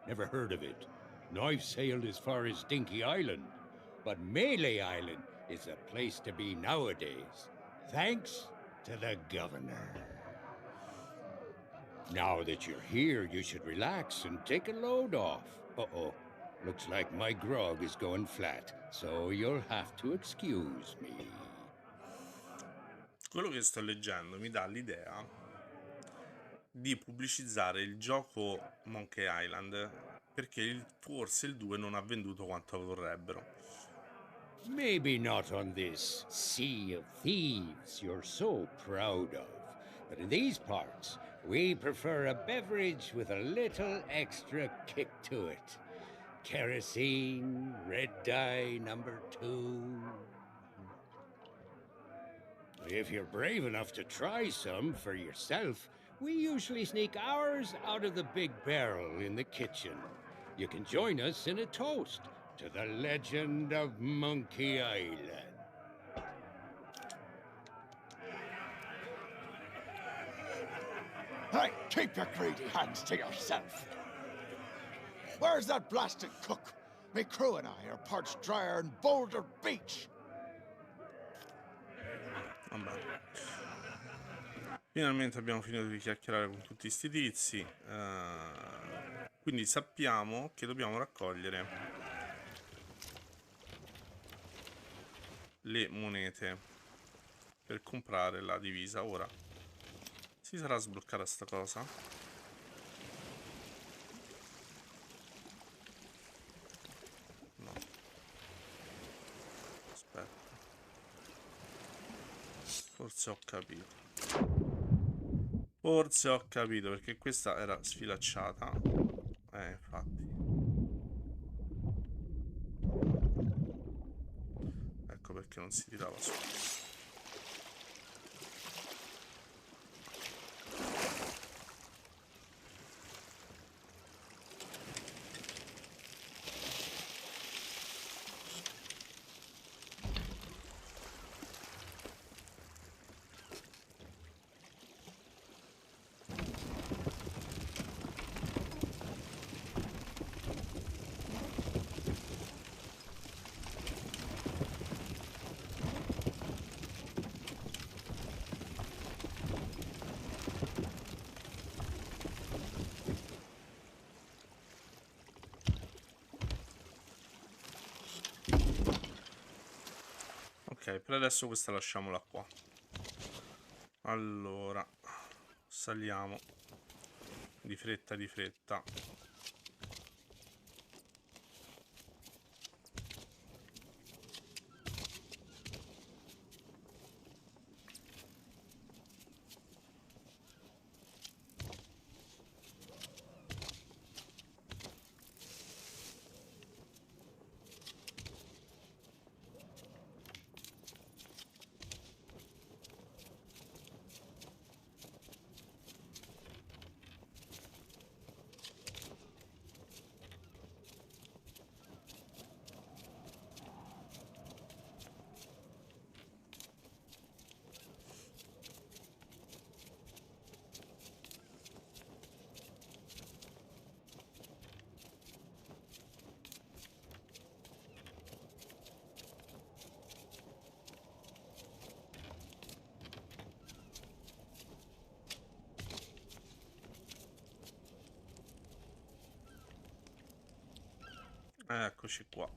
Never heard of it. Now I've sailed as far as Dinky Island, but Melee Island is the place to be nowadays, thanks to the governor. Now that you're here, you should relax and take a load off. Uh-oh, looks like my grog is going flat, so you'll have to excuse me. Quello che sto leggendo mi dà l'idea di pubblicizzare il gioco Monkey Island perché forse il 2 non ha venduto quanto vorrebbero. Maybe not on this sea of thieves you're so proud of, but in these parts, we prefer a beverage with a little extra kick to it. Kerosene, red dye number 2. If you're brave enough to try some for yourself, We usually sneak ours out of the big barrel in the kitchen. You can join us in a toast to the legend of Monkey Island. Hey, keep your greedy hands to yourself. Where's that blasted cook? Me crew and I are parched drier in Boulder Beach. Vabbè. Finalmente abbiamo finito di chiacchierare con tutti sti tizi. Quindi sappiamo che dobbiamo raccogliere le monete per comprare la divisa. Ora si sarà sbloccata sta cosa? No. Aspetta. Forse ho capito. Forse ho capito, perché questa era sfilacciata. Infatti. Ecco perché non si tirava su. Ok, per adesso questa lasciamola qua. Allora, saliamo di fretta di fretta. Eccoci qua.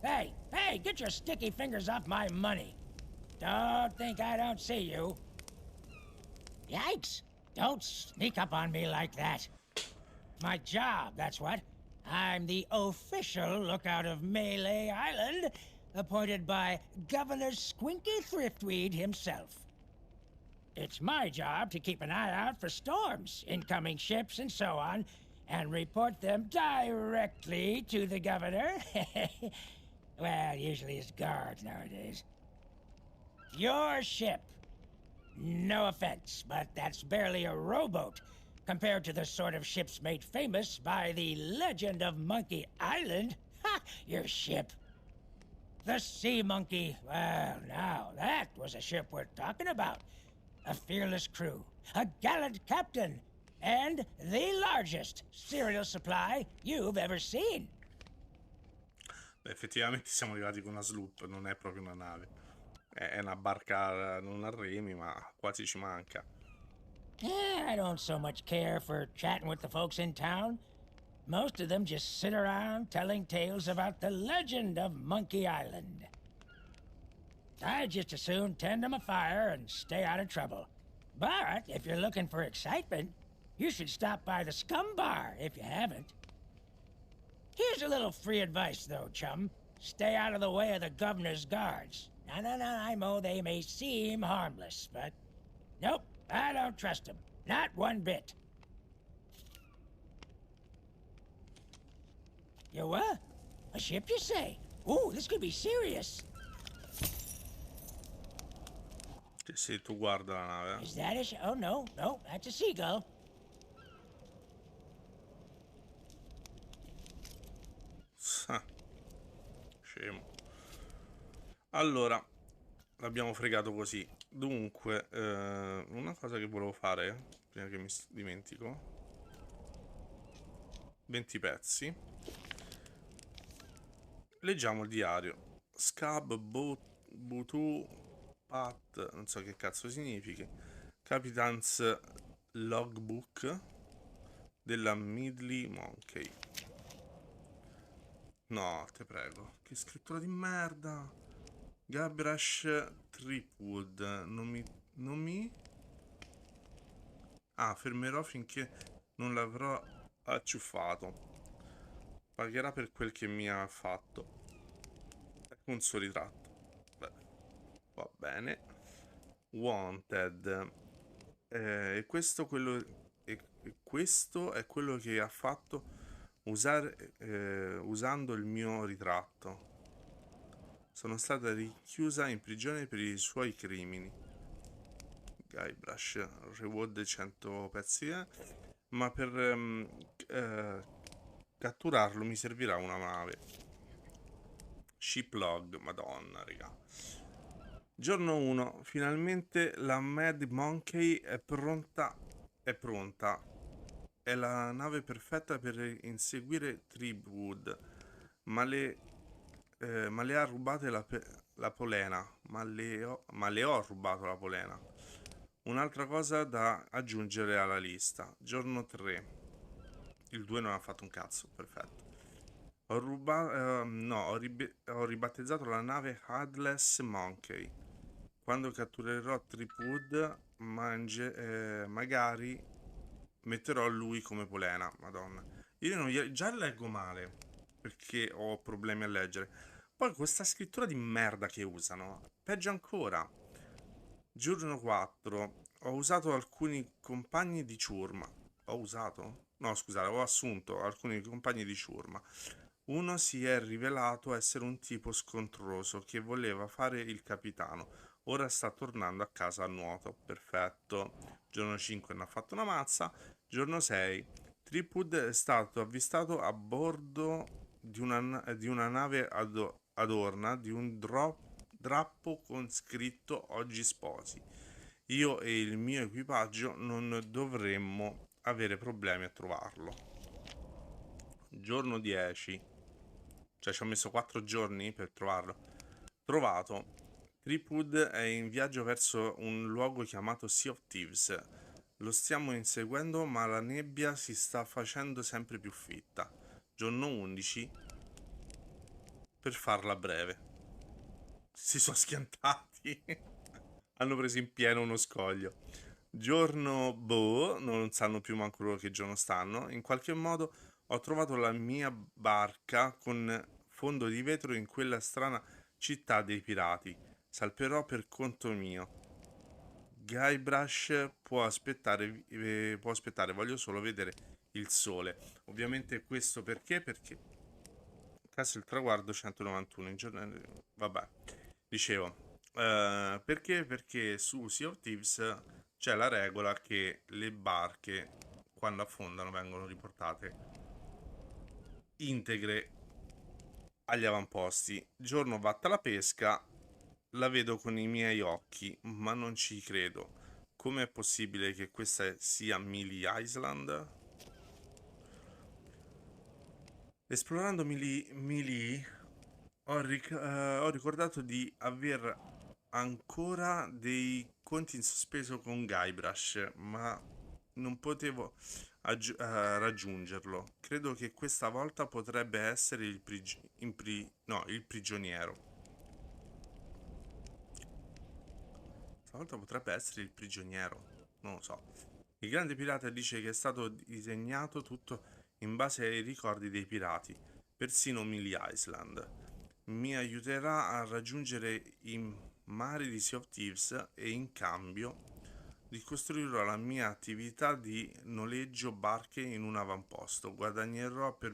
Hey, get your sticky fingers off my money. Don't think I don't see you. Yikes! Don't sneak up on me like that. My job, that's what. I'm the official lookout of Melee Island, appointed by Governor Squinky Thriftweed himself. It's my job to keep an eye out for storms, incoming ships, and so on, and report them directly to the governor. Well, usually his guards nowadays. Your ship. No offense, but that's barely a rowboat compared to the sort of ships made famous by the legend of Monkey Island. Ha! Your ship. The Sea Monkey. Well, now, that was a ship worth talking about. A fearless crew, a gallant captain, and the largest cereal supply you've ever seen. Beh, effettivamente siamo arrivati con una sloop, non è proprio una nave. È una barca non a remi, ma quasi ci manca. I don't so much care for chatting with the folks in town. Most of them just sit around telling tales about the legend of Monkey Island. I'd just as soon tend them a fire and stay out of trouble. But if you're looking for excitement, you should stop by the Scum Bar if you haven't. Here's a little free advice, though, chum. Stay out of the way of the governor's guards. No, I know they may seem harmless, but... Nope, I don't trust them. Not one bit. You what? A ship, you say? Ooh, this could be serious. Se tu guarda la nave. Is that a ship? Oh, no, no, that's a seagull. Scemo. Allora, l'abbiamo fregato così. Dunque, una cosa che volevo fare, prima che mi dimentico. 20 pezzi. Leggiamo il diario. Scab, Butu, Pat, non so che cazzo significhi. Capitan's Logbook della Midley Monkey. No, te prego. Che scrittura di merda. Gabrash Tripwood. Non mi... Ah, fermerò finché non l'avrò acciuffato. Pagherà per quel che mi ha fatto. Ecco un suo ritratto. Beh, va bene. Wanted. E questo è quello che ha fatto usando il mio ritratto. Sono stata rinchiusa in prigione per i suoi crimini. Guybrush, reward 100 pezzi, ma per catturarlo mi servirà una nave. Shiplog, madonna, raga. Giorno 1, finalmente la Mad Monkey è pronta. È la nave perfetta per inseguire Tripwood, ma le ha rubate la polena. Ma le ho rubato la polena. Un'altra cosa da aggiungere alla lista. Giorno 3. Il 2 non ha fatto un cazzo, perfetto. Ho ribattezzato la nave Headless Monkey. Quando catturerò Tripwood, magari metterò lui come polena. Madonna. Io non già leggo male, perché ho problemi a leggere. Poi questa scrittura di merda che usano. Peggio ancora. Giorno 4. Ho usato alcuni compagni di ciurma. Ho usato? No, scusate, ho assunto alcuni compagni di ciurma. Uno si è rivelato essere un tipo scontroso che voleva fare il capitano. Ora sta tornando a casa a nuoto. Perfetto. Giorno 5 ne ha fatto una mazza. Giorno 6. Tripwood è stato avvistato a bordo di una nave adorna di un drappo con scritto oggi sposi. Io e il mio equipaggio non dovremmo avere problemi a trovarlo. Giorno 10. Cioè ci ho messo 4 giorni per trovarlo. Trovato. Tripwood è in viaggio verso un luogo chiamato Sea of Thieves. Lo stiamo inseguendo, ma la nebbia si sta facendo sempre più fitta. Giorno 11. Per farla breve. Si sono schiantati. Hanno preso in pieno uno scoglio. Giorno non sanno più manco loro che giorno stanno. In qualche modo ho trovato la mia barca con fondo di vetro in quella strana città dei pirati. Salperò per conto mio. Guybrush può aspettare, voglio solo vedere il sole. Ovviamente questo perché? Perché caso il traguardo 191 in giornale. Vabbè, dicevo, perché? Perché su Sea of Thieves c'è la regola che le barche quando affondano vengono riportate integre agli avamposti. Giorno vatta la pesca, la vedo con i miei occhi, ma non ci credo. Com'è possibile che questa sia Mealy Island? Esplorando Mealy ho ricordato di aver ancora dei conti in sospeso con Guybrush, ma non potevo raggiungerlo. Credo che questa volta potrebbe essere il prigioniero. Stavolta potrebbe essere il prigioniero, non lo so. Il grande pirata dice che è stato disegnato tutto in base ai ricordi dei pirati, persino Mealy Island. Mi aiuterà a raggiungere i mari di Sea of Thieves e in cambio ricostruirò la mia attività di noleggio barche in un avamposto. Guadagnerò per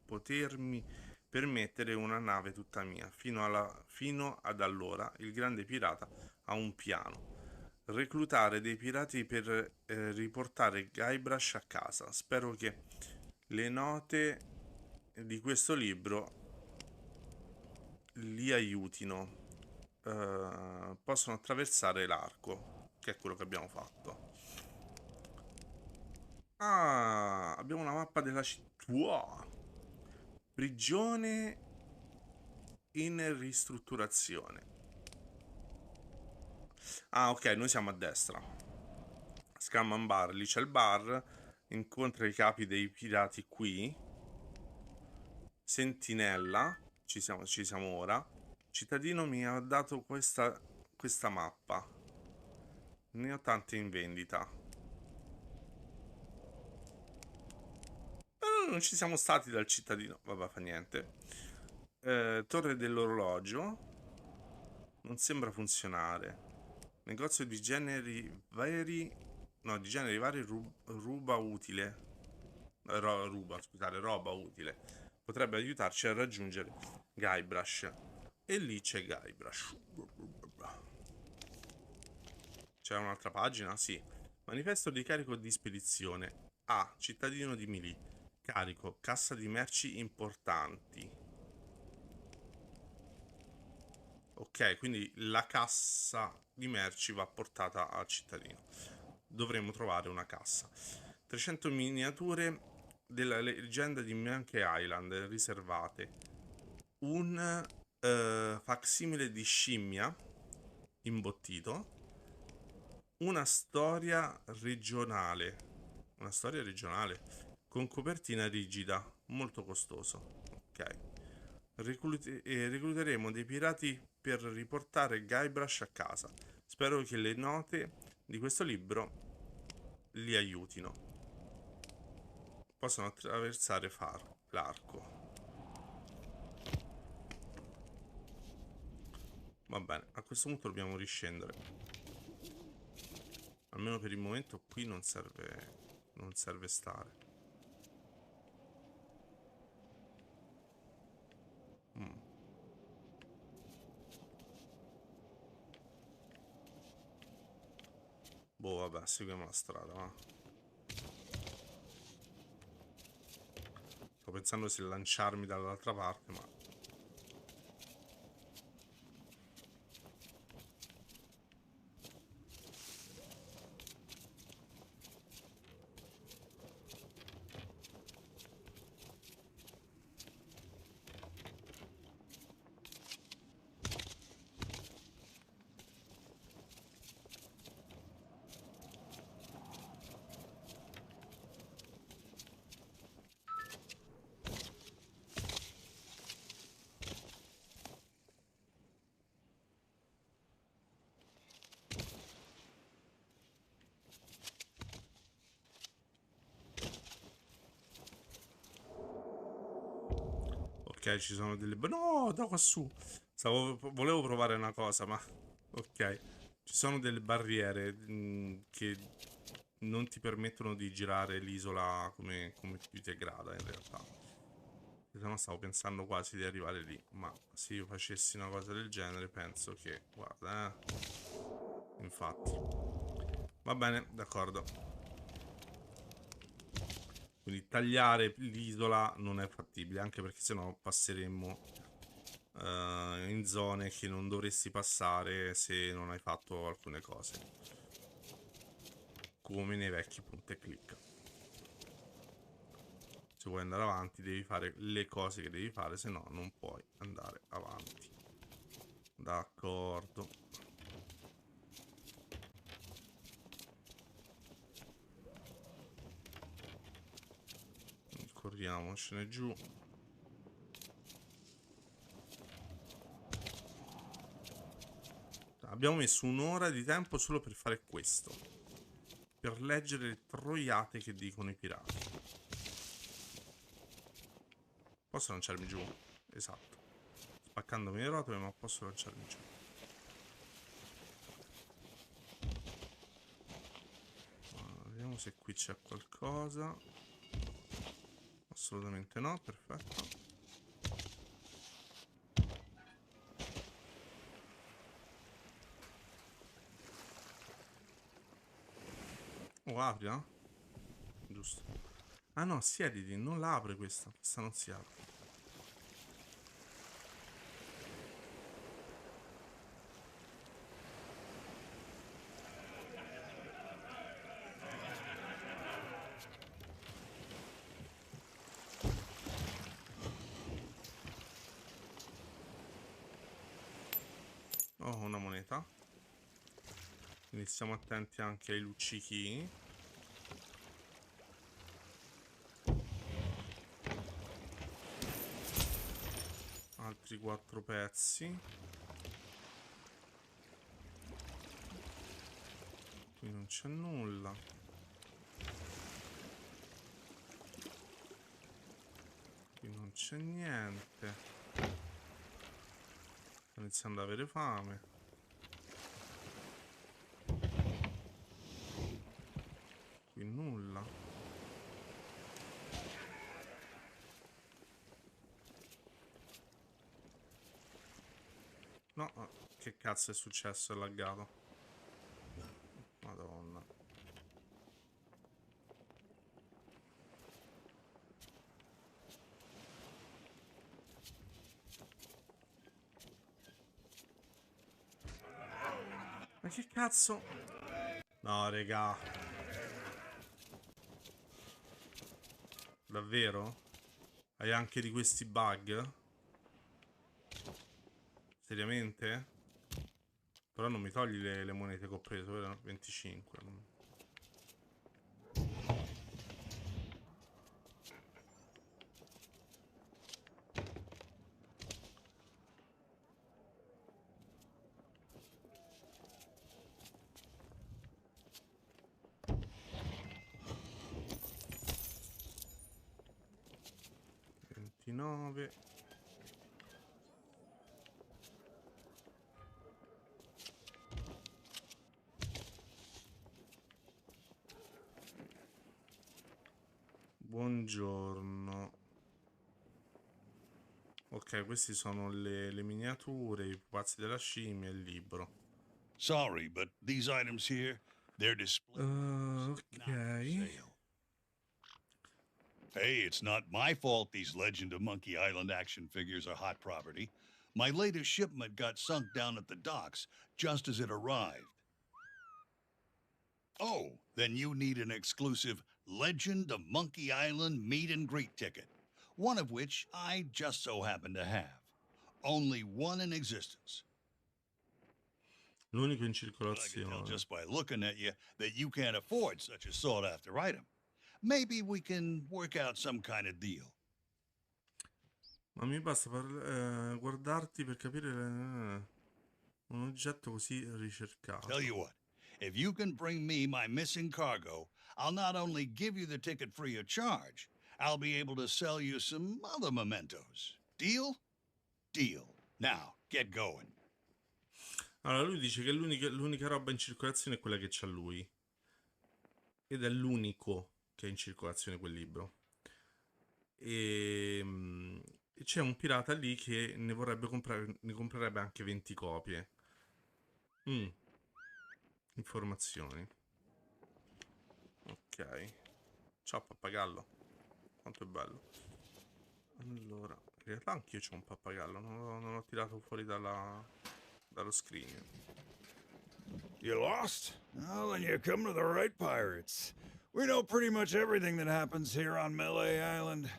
potermi permettere una nave tutta mia. Fino ad allora il grande pirata ha un piano. Reclutare dei pirati per riportare Guybrush a casa. Spero che le note di questo libro li aiutino. Possono attraversare l'arco, che è quello che abbiamo fatto. Ah, abbiamo una mappa della città. Wow. Prigione in ristrutturazione. Ah, ok, noi siamo a destra. Scamman Bar, lì c'è il bar. Incontra i capi dei pirati qui. Sentinella, ci siamo ora. Cittadino mi ha dato questa mappa. Ne ho tante in vendita. Non ci siamo stati dal cittadino. Vabbè, fa niente. Torre dell'orologio. Non sembra funzionare. Negozio di generi vari. No, di generi vari ruba utile. Scusate, roba utile. Potrebbe aiutarci a raggiungere Guybrush. E lì c'è Guybrush. C'è un'altra pagina? Sì. Manifesto di carico di spedizione. A. Cittadino di Milì. Carico. Cassa di merci importanti. Ok, quindi la cassa di merci va portata al cittadino. Dovremmo trovare una cassa. 300 miniature della leggenda di Monkey Island riservate. Un facsimile di scimmia imbottito. Una storia regionale con copertina rigida, molto costoso. Ok. Recluteremo dei pirati per riportare Guybrush a casa. Spero che le note di questo libro li aiutino. Possono attraversare l'arco. Va bene, a questo punto dobbiamo riscendere. Almeno per il momento qui non serve stare. Boh, vabbè, seguiamo la strada, va. Sto pensando se lanciarmi dall'altra parte, ma... Ok, ci sono delle... No, da quassù! Volevo provare una cosa, ma... Ok. Ci sono delle barriere che non ti permettono di girare l'isola come più ti aggrada, in realtà. Se no stavo pensando quasi di arrivare lì. Ma se io facessi una cosa del genere, penso che... Guarda, Infatti. Va bene, d'accordo. Quindi tagliare l'isola non è fattibile, anche perché sennò passeremmo in zone che non dovresti passare se non hai fatto alcune cose, come nei vecchi punta e clicca. Se vuoi andare avanti devi fare le cose che devi fare, se no non puoi andare avanti. D'accordo. Corriamocene giù. Abbiamo messo un'ora di tempo solo per fare questo, per leggere le troiate che dicono i pirati. Posso lanciarmi giù? Esatto. Spaccandomi le rotole, ma posso lanciarmi giù. se qui c'è qualcosa. Assolutamente no, perfetto. Oh, apri, no? Giusto. Ah no, siediti, non la apre questa. Questa non si apre. Oh, una moneta. Quindi stiamo attenti anche ai luccichini. Altri 4 pezzi. Qui non c'è nulla. Qui non c'è niente. Sto iniziando ad avere fame. Qui nulla. No, che cazzo è successo? È laggato. Madonna. Ma che cazzo? No, regà. Davvero? Hai anche di questi bug? Seriamente? Però non mi togli le monete che ho preso, vero? 25. 29. Buongiorno. Ok, questi sono le miniature, i pupazzi della scimmia e il libro. Sorry, but these items here, they're displayed. Not for Ok. sale. Hey, it's not my fault these Legend of Monkey Island action figures are hot property. My latest shipment got sunk down at the docks just as it arrived. Oh, then you need an exclusive Legend of Monkey Island meet and greet ticket, one of which I just so happen to have. Only one in existence. L'unico in But I can tell circolazione. just by looking at you that you can't afford such a sought-after item. Maybe we can work out some kind of deal. Ma mi basta guardarti per capire un oggetto così ricercato. Tell you what, if you can bring me my missing cargo, I'll not only give you the ticket free of charge, I'll be able to sell you some other mementos. Deal? Deal. Now, get going. Allora, lui dice che l'unica roba in circolazione è quella che c'ha lui. Ed è l'unico che è in circolazione quel libro. E c'è un pirata lì che ne vorrebbe comprare, ne comprerebbe anche 20 copie. Informazioni. Ok. Ciao pappagallo. Quanto è bello. Allora, in realtà anch'io c'ho un pappagallo, non l'ho tirato fuori dallo scrigno. You lost? Well, then you come to the right pirates. We know pretty much everything that happens here on Melee Island.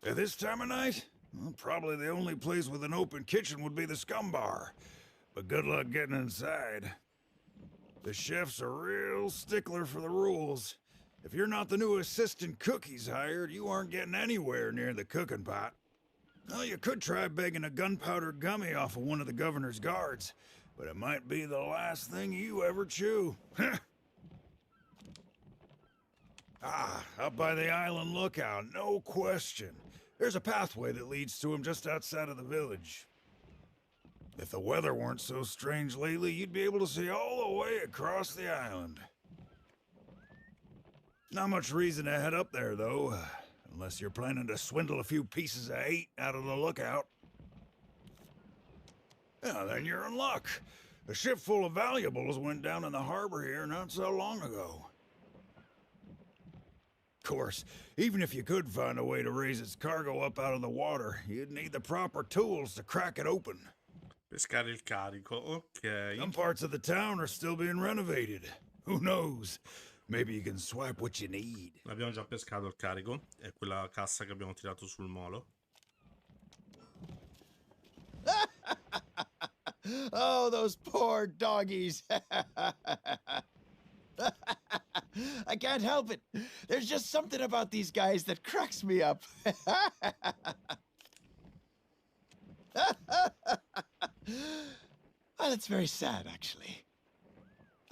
At this time of night, well, probably the only place with an open kitchen would be the Scum Bar. But good luck getting inside. The chef's a real stickler for the rules. If you're not the new assistant cook he's hired, you aren't getting anywhere near the cooking pot. Well, you could try begging a gunpowder gummy off of one of the governor's guards, but it might be the last thing you ever chew. Up by the island lookout, no question. There's a pathway that leads to him just outside of the village. If the weather weren't so strange lately, you'd be able to see all the way across the island. Not much reason to head up there, though. Unless you're planning to swindle a few pieces of 8 out of the lookout. Yeah, then you're in luck. A ship full of valuables went down in the harbor here not so long ago. Of course, even if you could find a way to raise its cargo up out of the water, you'd need the proper tools to crack it open. Pescare il carico, ok. Some parts of the town are still being renovated. Who knows? Maybe you can swipe what you need. L'abbiamo già pescato il carico. È quella cassa che abbiamo tirato sul molo. Oh, those poor doggies. I can't help it. There's just something about these guys that cracks me up. Well, it's very sad, actually.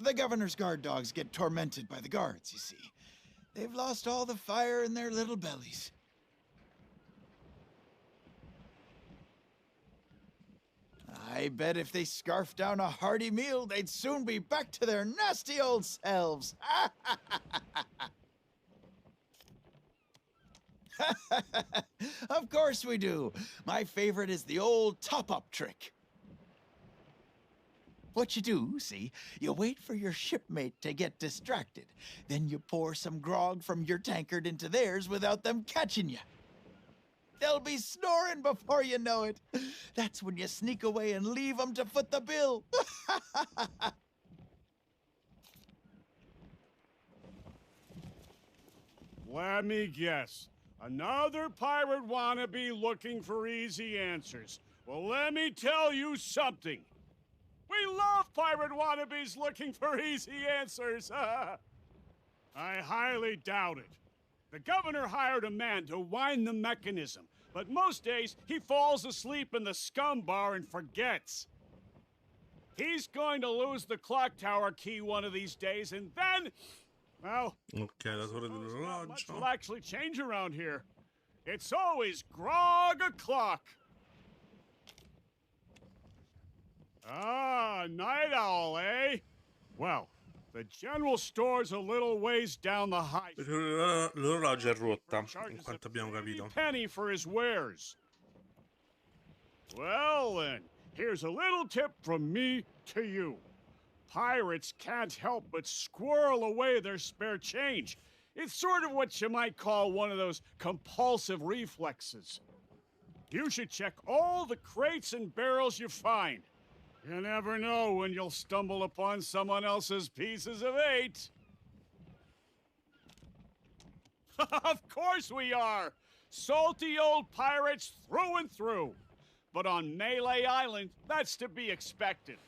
The governor's guard dogs get tormented by the guards, you see. They've lost all the fire in their little bellies. I bet if they scarfed down a hearty meal, they'd soon be back to their nasty old selves. Of course we do. My favorite is the old top-up trick. What you do, see, you wait for your shipmate to get distracted. Then you pour some grog from your tankard into theirs without them catching you. They'll be snoring before you know it. That's when you sneak away and leave them to foot the bill. Let me guess. Another pirate wannabe looking for easy answers. Well, let me tell you something. We love pirate wannabes looking for easy answers. I highly doubt it. The governor hired a man to wind the mechanism, but most days he falls asleep in the scum bar and forgets. He's going to lose the clock tower key one of these days, and then, well, Ok, la torre not much will dell'orologio. actually change around here. It's always grog o'clock. Ah, night owl, eh? Well, the general store's a little ways down the high. L'orologio è rotta, in Charges quanto a abbiamo pretty capito. penny for his wares. Well then, here's a little tip from me to you. Pirates can't help but squirrel away their spare change. It's sort of what you might call one of those compulsive reflexes. You should check all the crates and barrels you find. You never know when you'll stumble upon someone else's pieces of 8. Of course we are! Salty old pirates through and through. But on Melee Island, that's to be expected.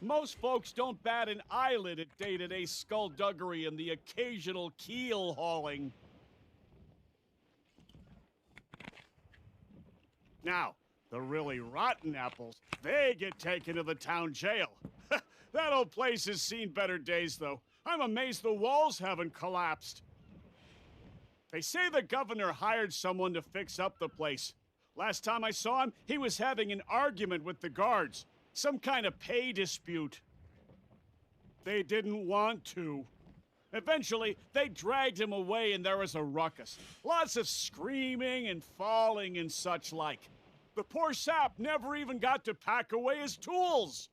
Most folks don't bat an eyelid at day-to-day skullduggery and the occasional keel hauling. Now, the really rotten apples, they get taken to the town jail. That old place has seen better days, though. I'm amazed the walls haven't collapsed. They say the governor hired someone to fix up the place. Last time I saw him, he was having an argument with the guards. Some kind of pay dispute. They didn't want to. Eventually, they dragged him away and there was a ruckus. Lots of screaming and falling and such like. The poor sap never even got to pack away his tools.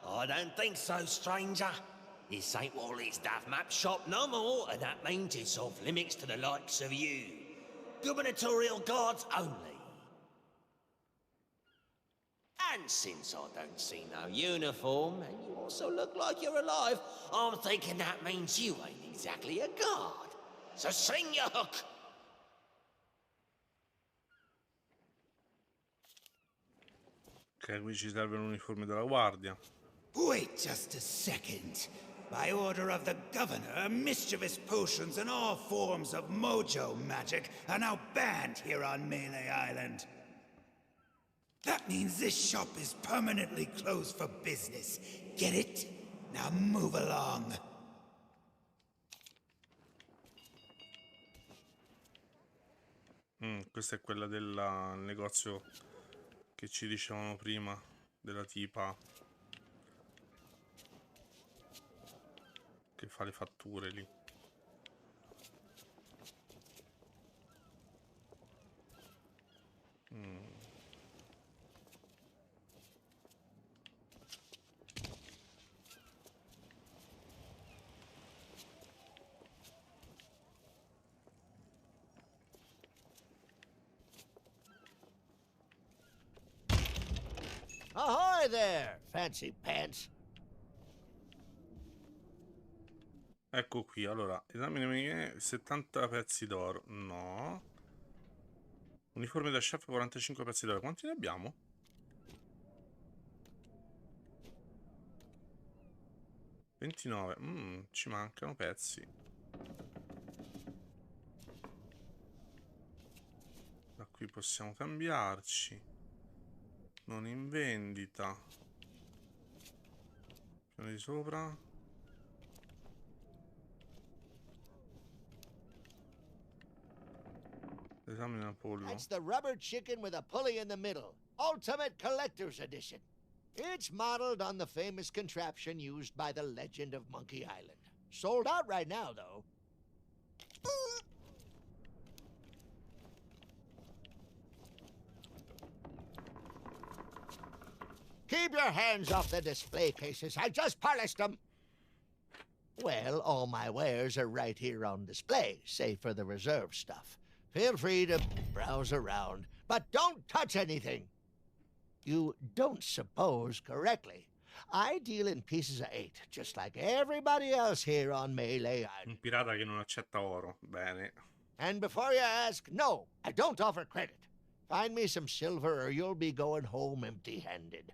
I don't think so, stranger. This ain't Wally's Duff Map shop no more, and that means it's off limits to the likes of you. Gubernatorial guards only. And since I don't see no uniform, and you also look like you're alive, I'm thinking that means you ain't exactly a guard. So sing your hook. Ok, qui ci serve l'uniforme della guardia. Wait just a second. By order of the governor, mischievous potions and all forms of mojo magic are now banned here on Melee Island. That means this shop is permanently closed for business. Get it? Now move along. questa è quella del negozio che ci dicevano prima, della tipa che fa le fatture lì. Ahoy there, fancy pants. Ecco qui, allora, esamine 70 pezzi d'oro. No. Uniforme da chef 45 pezzi d'oro. Quanti ne abbiamo? 29. Ci mancano pezzi. Da qui possiamo cambiarci. Non in vendita. Piano di sopra. Esamina pollo. That's the rubber chicken with a pulley in the middle. Ultimate Collector's Edition. It's modeled on the famous contraption used by the legend of Monkey Island. Sold out right now, though. Keep your hands off the display cases. I just polished them. Well, all my wares are right here on display, save for the reserve stuff. Feel free to browse around, but don't touch anything. You don't suppose correctly. I deal in pieces of 8, just like everybody else here on Melee Island. Un pirata che non accetta oro. Bene. And before you ask, no, I don't offer credit. Find me some silver or you'll be going home empty-handed.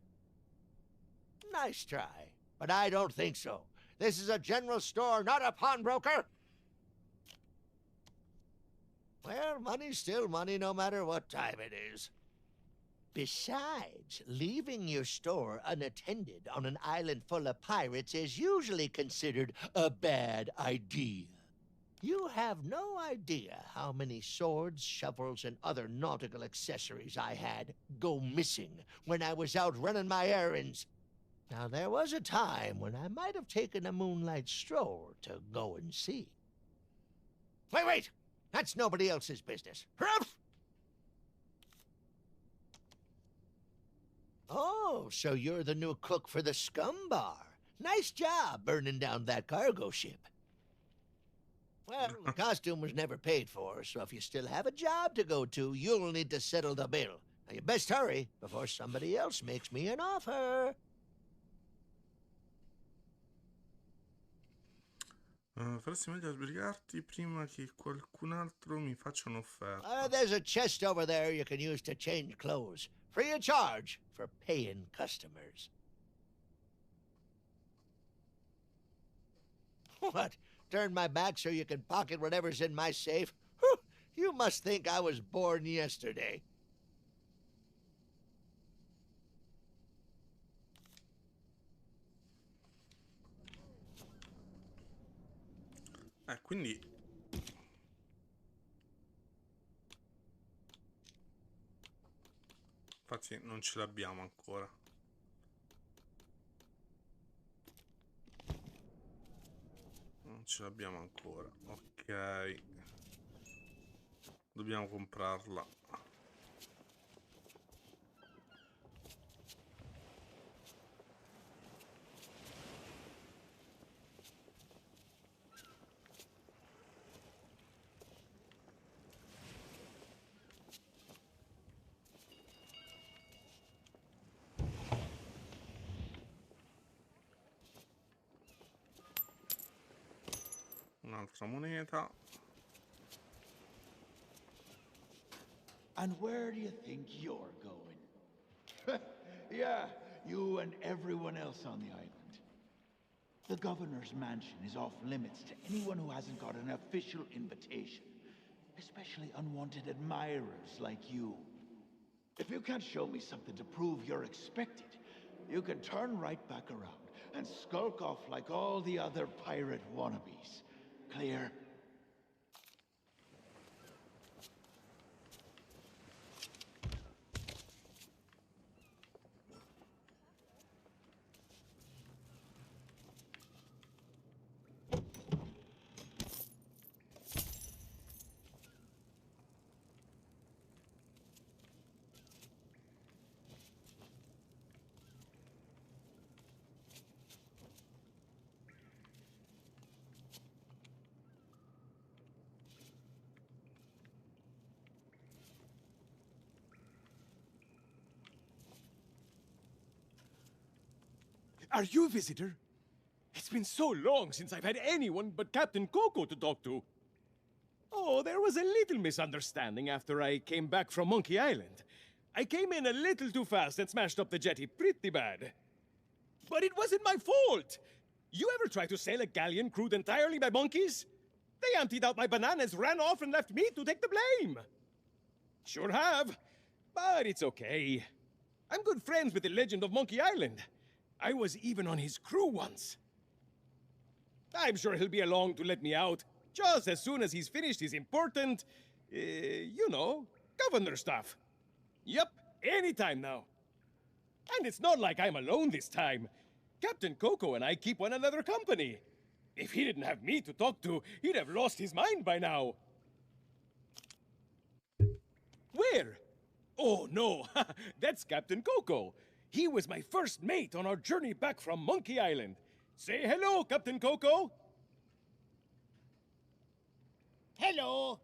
Nice try, but I don't think so. This is a general store, not a pawnbroker. Well, money's still money no matter what time it is. Besides, leaving your store unattended on an island full of pirates is usually considered a bad idea. You have no idea how many swords, shovels, and other nautical accessories I had go missing when I was out running my errands. Now, there was a time when I might have taken a moonlight stroll to go and see. Wait! That's nobody else's business. Ruff! Oh, so you're the new cook for the Scum Bar. Nice job burning down that cargo ship. Well, the costume was never paid for, so if you still have a job to go to, you'll need to settle the bill. Now, you best hurry before somebody else makes me an offer. Faresti meglio a sbrigarti prima che qualcun altro mi faccia un'offerta. There's a chest over there you can use to change clothes. Free of charge for paying customers. What? Turn my back so you can pocket whatever's in my safe? Whew, you must think I was born yesterday. Quindi infatti non ce l'abbiamo ancora. Non ce l'abbiamo ancora. Ok. Dobbiamo comprarla. Un'altra moneta. And where do you think you're going? Yeah, you and everyone else on the island. The governor's mansion is off limits to anyone who hasn't got an official invitation, especially unwanted admirers like you. If you can't show me something to prove you're expected, you can turn right back around and skulk off like all the other pirate wannabes. Clear? Are you a visitor? It's been so long since I've had anyone but Captain Coco to talk to. Oh, there was a little misunderstanding after I came back from Monkey Island. I came in a little too fast and smashed up the jetty pretty bad. But it wasn't my fault! You ever try to sail a galleon crewed entirely by monkeys? They emptied out my bananas, ran off, and left me to take the blame! Sure have. But it's okay. I'm good friends with the legend of Monkey Island. I was even on his crew once. I'm sure he'll be along to let me out, just as soon as he's finished his important, you know, governor stuff. Yep, anytime now. And it's not like I'm alone this time. Captain Coco and I keep one another company. If he didn't have me to talk to, he'd have lost his mind by now. Where? Oh, no. That's Captain Coco. He was my first mate on our journey back from Monkey Island. Say hello, Captain Coco. Hello.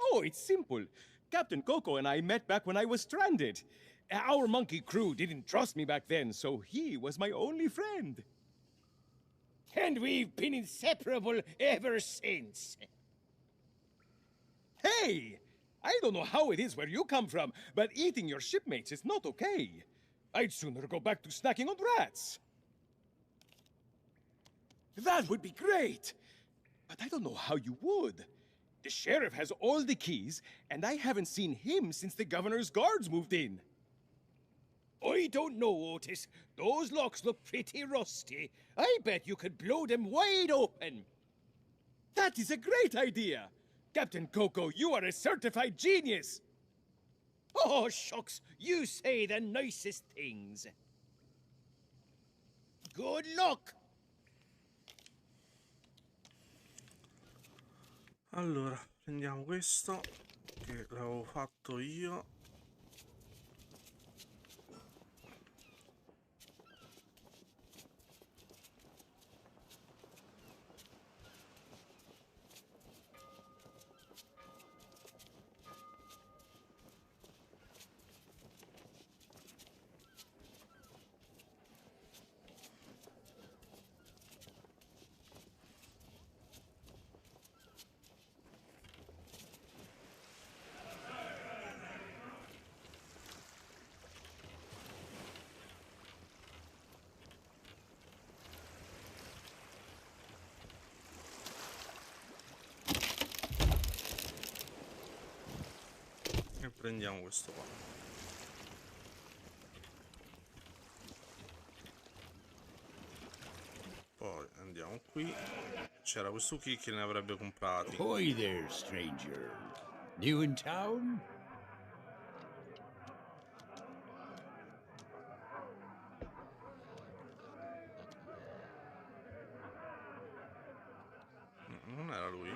Oh, it's simple. Captain Coco and I met back when I was stranded. Our monkey crew didn't trust me back then, so he was my only friend. And we've been inseparable ever since. Hey! I don't know how it is where you come from, but eating your shipmates is not okay. I'd sooner go back to snacking on rats. That would be great! But I don't know how you would. The sheriff has all the keys, and I haven't seen him since the governor's guards moved in. I don't know, Otis. Those locks look pretty rusty. I bet you could blow them wide open. That is a great idea! Captain Coco, you are a certified genius! Oh, shucks, you say the nicest things. Good luck! Allora, prendiamo questo, che l'avevo fatto io. E prendiamo questo qua. Poi andiamo qui. C'era questo qui che ne avrebbe comprati. Ahoy there, stranger. New in town? Non era lui.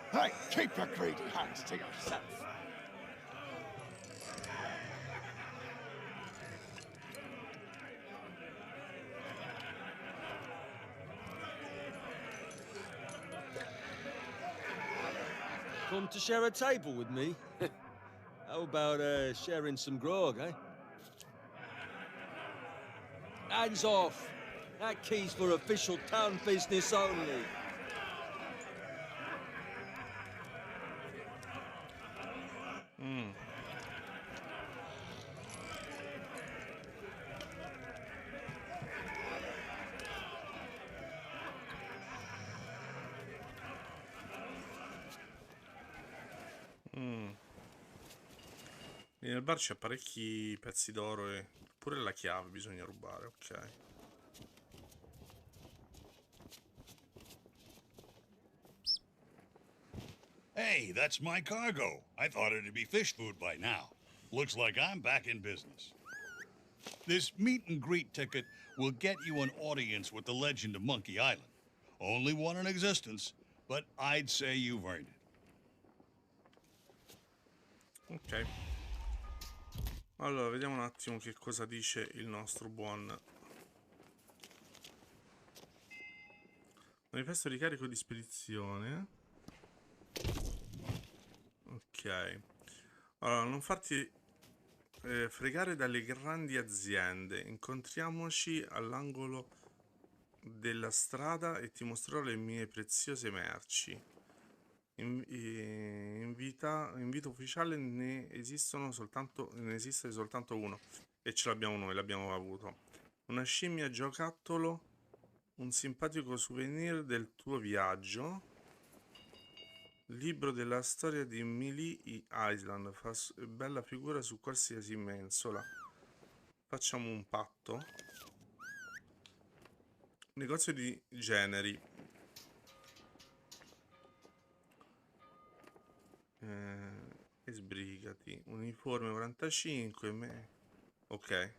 Hey, keep your greedy hands to yourself. Come to share a table with me? How about sharing some grog, eh? Hands off! That key's for official town business only. Nel bar c'è parecchi pezzi d'oro e pure la chiave bisogna rubare, ok. Hey, that's my cargo. I thought it'd be fish food by now. Looks like I'm back in business. This meet and greet ticket will get you an audience with the legend of Monkey Island. Only one in existence, but I'd say you've earned it. Ok. Allora, vediamo un attimo che cosa dice il nostro buon manifesto di carico di spedizione. Ok. Allora, non farti fregare dalle grandi aziende. Incontriamoci all'angolo della strada e ti mostrerò le mie preziose merci. Invito ufficiale ne esiste soltanto uno e ce l'abbiamo noi, l'abbiamo avuto. Una scimmia giocattolo, un simpatico souvenir del tuo viaggio. Libro della storia di Melee Island, fa bella figura su qualsiasi mensola. Facciamo un patto. Negozio di generi. E sbrigati. Uniforme 45. Ok.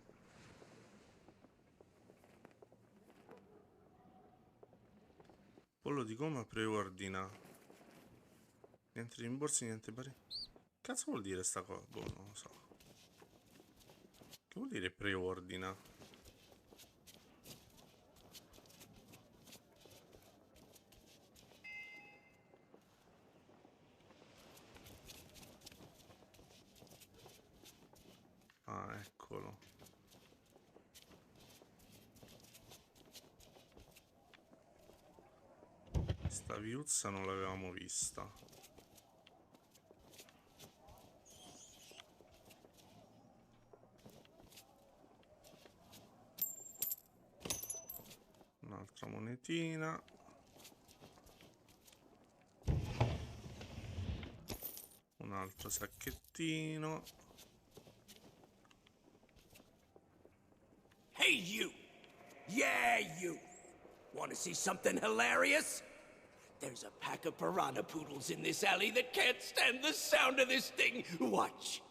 Pollo di gomma preordina. Niente rimborsi, niente pari. Cazzo vuol dire sta cosa? Boh, non lo so. Che vuol dire preordina? Ah, eccolo. Sta viuzza non l'avevamo vista. Un'altra monetina. Un altro sacchettino. Hey, you! Yeah, you! Want to see something hilarious? There's a pack of piranha poodles in this alley that can't stand the sound of this thing. Watch.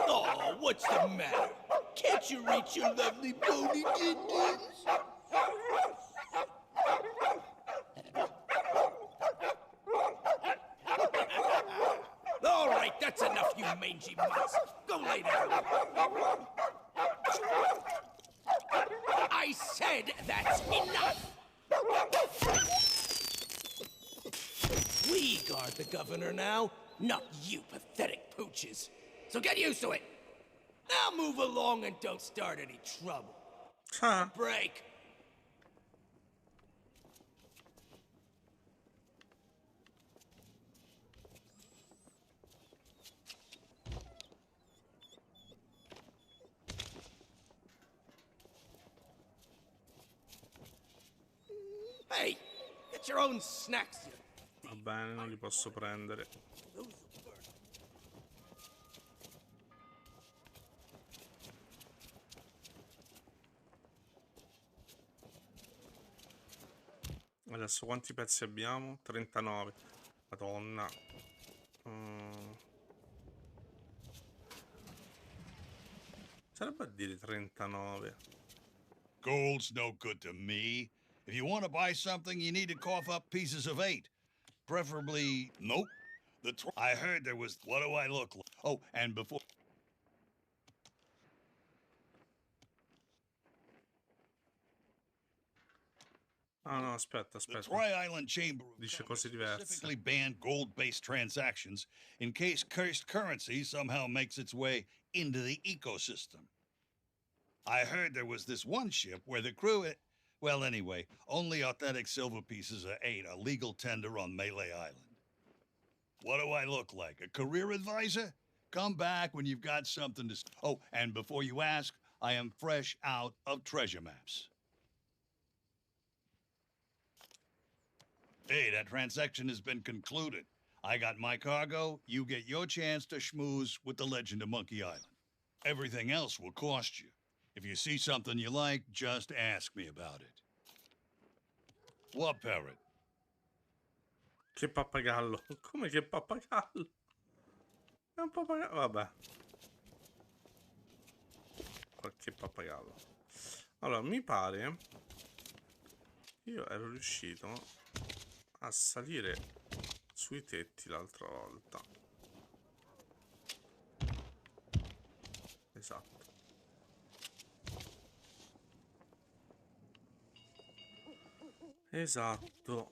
Oh, what's the matter? Can't you reach your lovely bony dindins? All right, that's enough, you mangy mutts. Go lay down. I said that's enough! We guard the governor now, not you pathetic pooches. So get used to it. Now move along and don't start any trouble. Break. Hey, get your own snacks. Va bene, non li posso prendere. Adesso quanti pezzi abbiamo? 39. Madonna. Sarebbe a dire 39. Gold's no good to me. If you want to buy something, you need to cough up pieces of 8. Preferably, nope. I heard there was, what do I look like? Oh, and before... Ah no, aspetta. The Tri-Island Chamber of Dice Commerce cose diverse. specifically banned gold-based transactions in case cursed currency somehow makes its way into the ecosystem. I heard there was this one ship where the crew... Well, anyway, only authentic silver pieces of 8 are legal tender on Melee Island. What do I look like, a career advisor? Come back when you've got something to... Oh, and before you ask, I am fresh out of treasure maps. Hey, that transaction has been concluded. I got my cargo, you get your chance to schmooze with the Legend of Monkey Island. Everything else will cost you. If you see something you like, just ask me about it. What parrot? Che pappagallo? Come che pappagallo? È un pappagallo. Vabbè. Qualche pappagallo. Allora, mi pare... Io ero riuscito a salire sui tetti l'altra volta. Esatto. Esatto.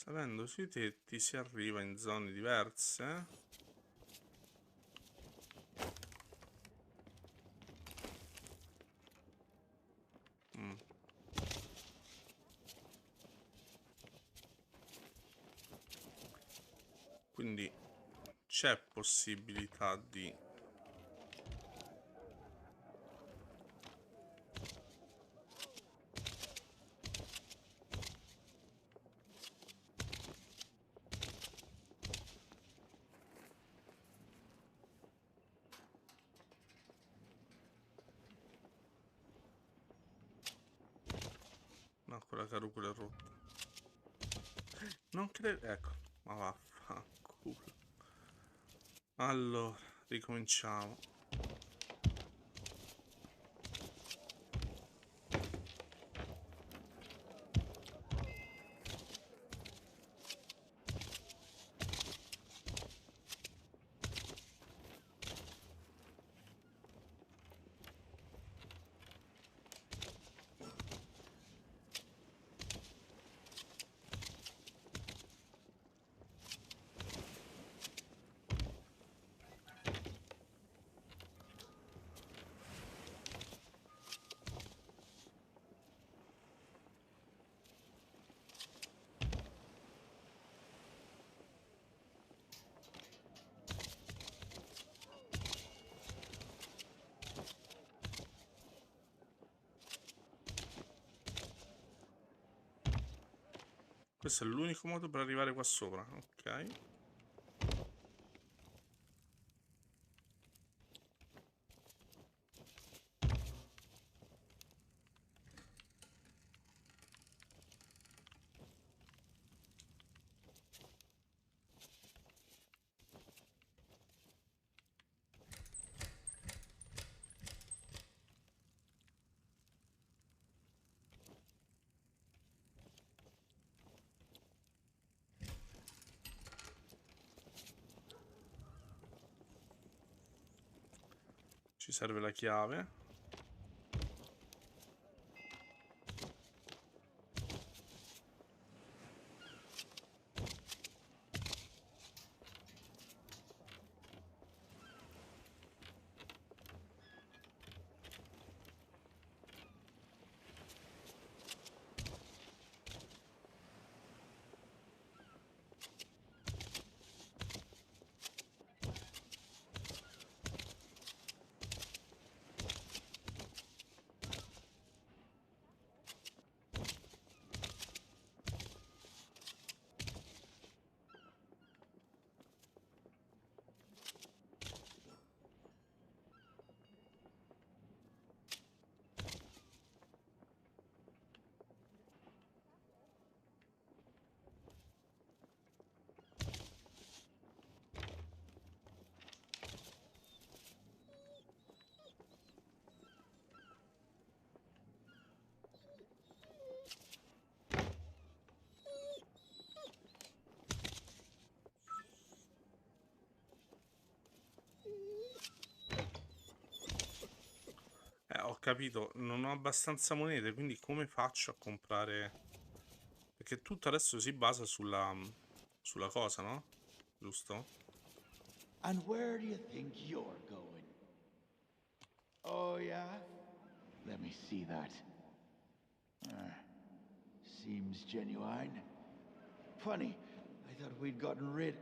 Salendo sui tetti si arriva in zone diverse. Quindi c'è possibilità di... No, quella carucola è rotta. Non credo... Ecco, ma vaffanculo. Allora, ricominciamo. Questo è l'unico modo per arrivare qua sopra, ok. Ci serve la chiave. Ho capito, non ho abbastanza monete, quindi come faccio a comprare? Perché tutto adesso si basa sulla cosa, no? Giusto? And where do you think you're going? Oh, yeah? Let me see that. Seems genuine. Funny, I thought we'd gotten rid...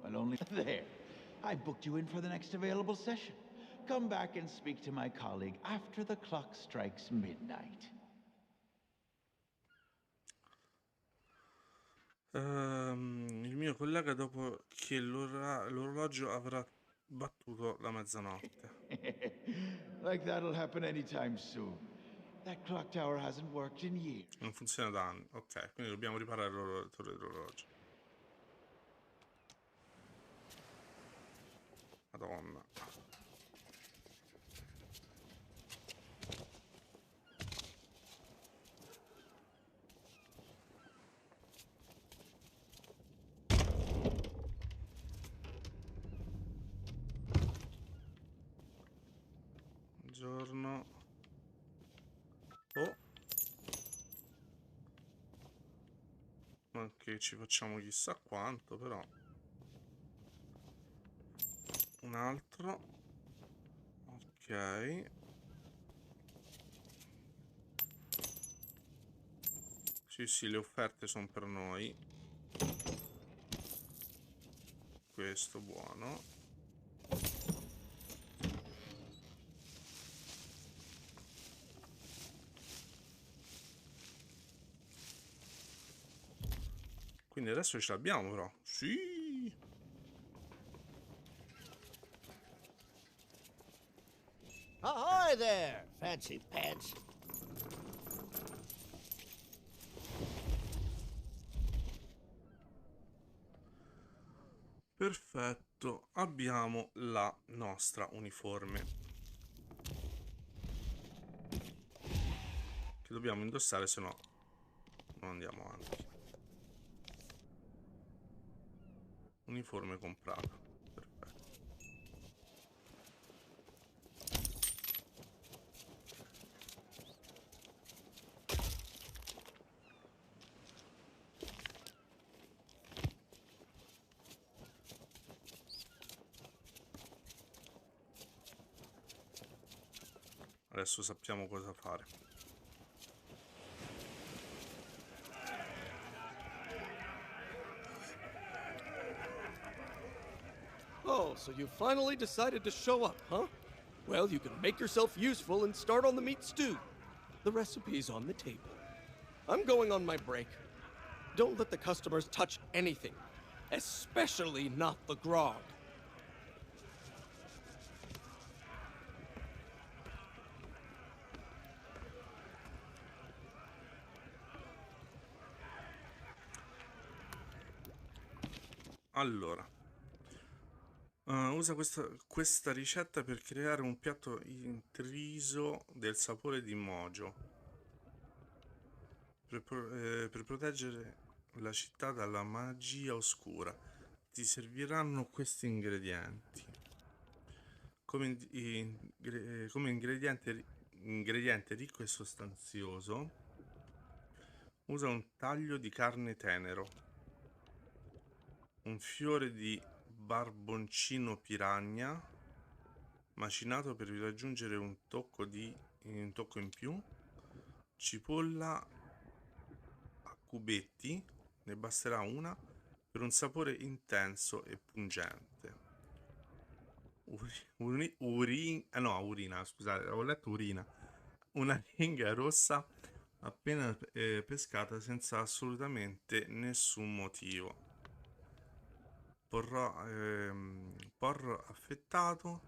Well, only... There. I booked you in for the next available session. Come back and speak to my colleague after the clock strikes midnight. Il mio collega dopo che l'orologio avrà battuto la mezzanotte. Like that'll happen anytime soon. That clock tower hasn't worked in years. Non funziona da anni. Ok, quindi dobbiamo riparare l'orologio. Madonna. Buongiorno. Oh. che ci facciamo chissà quanto, però. Un altro. Ok. Sì, le offerte sono per noi. Questo buono. Quindi adesso ce l'abbiamo però. Sì. Ahoy there, fancy pants. Perfetto, abbiamo la nostra uniforme che dobbiamo indossare, se no non andiamo avanti. Uniforme comprata. Perfetto. Adesso sappiamo cosa fare. Oh, so you finally decided to show up, huh? Well, you can make yourself useful and start on the meat stew. The recipe's on the table. I'm going on my break. Don't let the customers touch anything, especially not the grog. Allora, usa questa ricetta per creare un piatto intriso del sapore di Mojo. Per proteggere la città dalla magia oscura ti serviranno questi ingredienti. Come ingrediente ricco e sostanzioso, usa un taglio di carne tenero, un fiore di barboncino piranha macinato per raggiungere un tocco in più, cipolla a cubetti, ne basterà una per un sapore intenso e pungente. Urina, scusate, avevo letto urina. Una riga rossa appena pescata senza assolutamente nessun motivo. Porro affettato,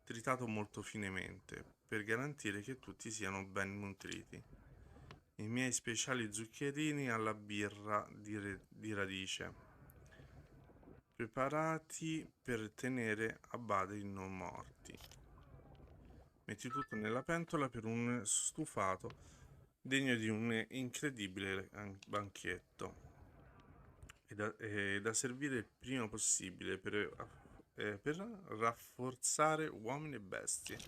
tritato molto finemente, per garantire che tutti siano ben nutriti. I miei speciali zuccherini alla birra di radice, preparati per tenere a bada i non morti. Metti tutto nella pentola per un stufato degno di un incredibile banchetto. Da servire il prima possibile per rafforzare uomini e bestie.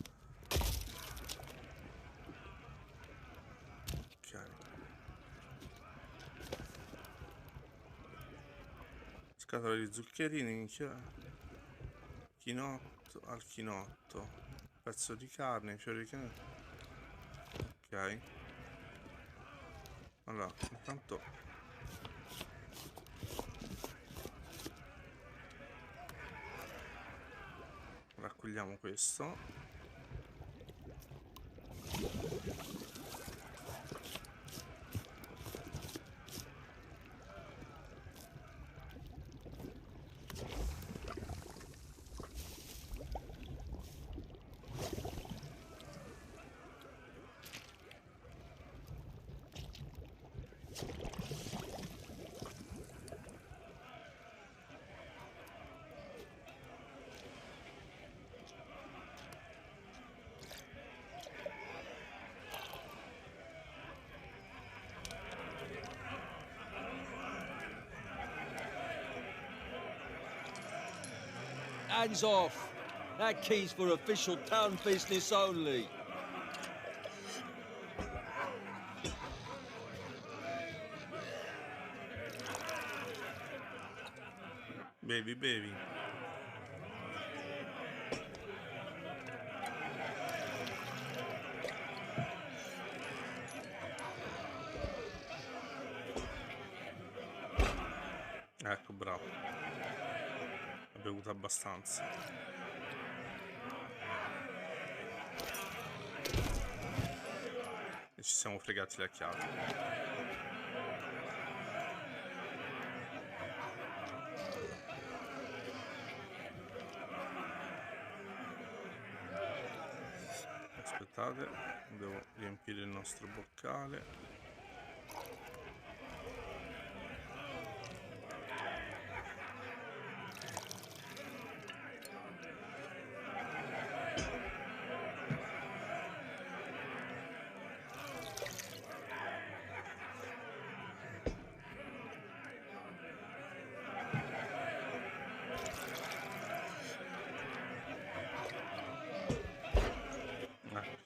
Ok. Scatola di zuccherini, chinotto al chinotto, pezzo di carne, fiori di canna. Ok. Allora, intanto raccogliamo questo. Hands off! That key's for official town business only. Bevi, bevi. Ecco, bravo. Ho bevuto abbastanza. E ci siamo fregati la chiave. Aspettate, devo riempire il nostro boccale.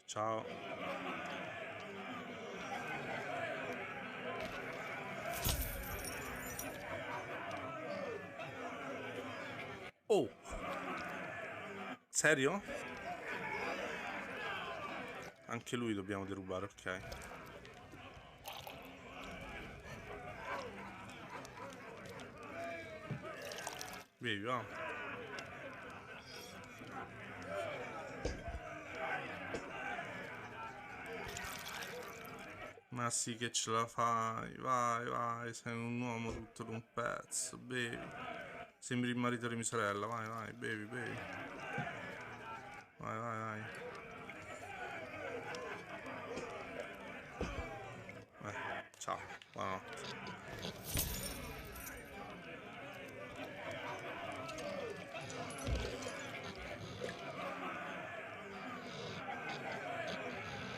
Ciao. Oh. Serio? Anche lui dobbiamo derubare, ok. Bevi, va. Ma sì che ce la fai, vai, vai, sei un uomo tutto d'un pezzo, bevi. Sembri il marito di mia sorella, vai, vai, bevi, bevi. Vai, vai, vai. Ciao, buonanotte.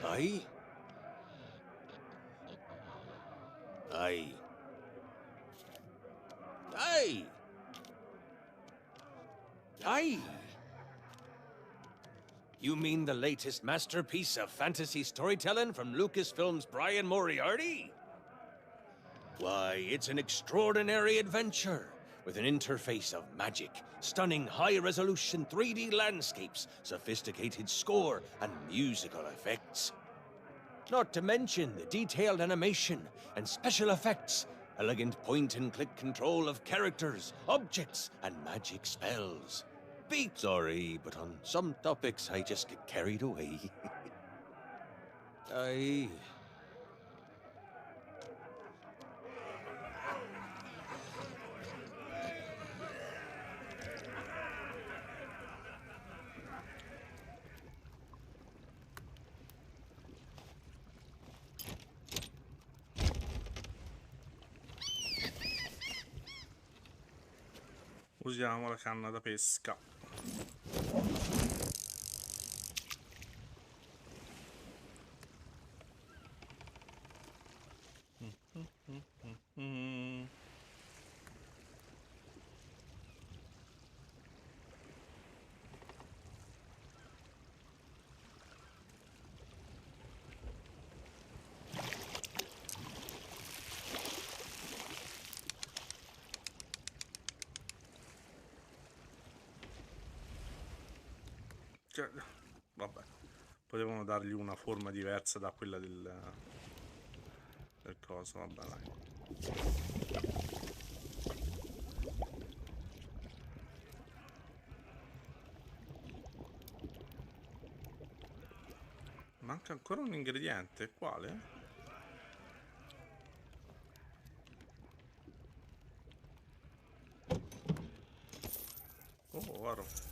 Ai? Ai. Ai! Ai! You mean the latest masterpiece of fantasy storytelling from Lucasfilm's Brian Moriarty? Why, it's an extraordinary adventure with an interface of magic, stunning high-resolution 3D landscapes, sophisticated score, and musical effects. Not to mention the detailed animation and special effects, elegant point-and-click control of characters, objects, and magic spells. Sorry, but on some topics I just get carried away. Aye. Usiamo la canna da pesca. Vabbè, potevano dargli una forma diversa da quella del coso, vabbè, dai. Manca ancora un ingrediente, quale? Oh, oro.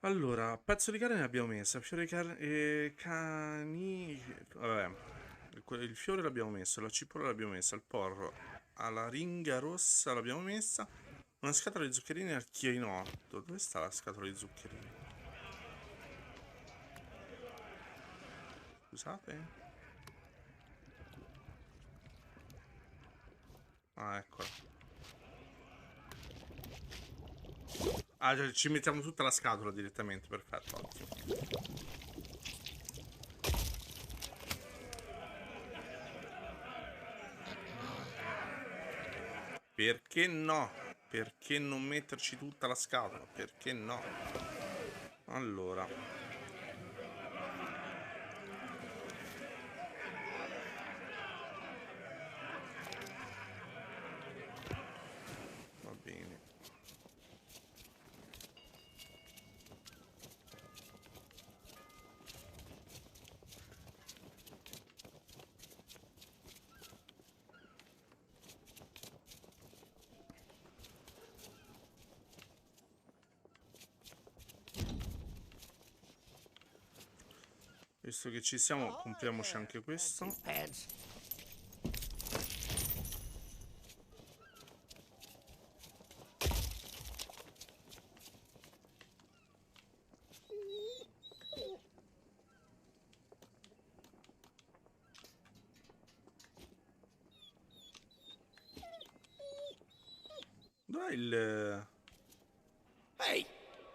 Allora, pezzo di carne ne abbiamo messa, fiore di carne e cani... Vabbè, il fiore l'abbiamo messo, la cipolla l'abbiamo messa, il porro alla ringa rossa l'abbiamo messa, una scatola di zuccherini al chiainotto. Dove sta la scatola di zuccherini? Scusate? Ah, eccola. Ah, cioè, ci mettiamo tutta la scatola direttamente, perfetto, ottimo. Perché no? Perché non metterci tutta la scatola? Perché no? Allora. Va bene. Visto che ci siamo, compriamoci anche questo. Dov'è il... Hey,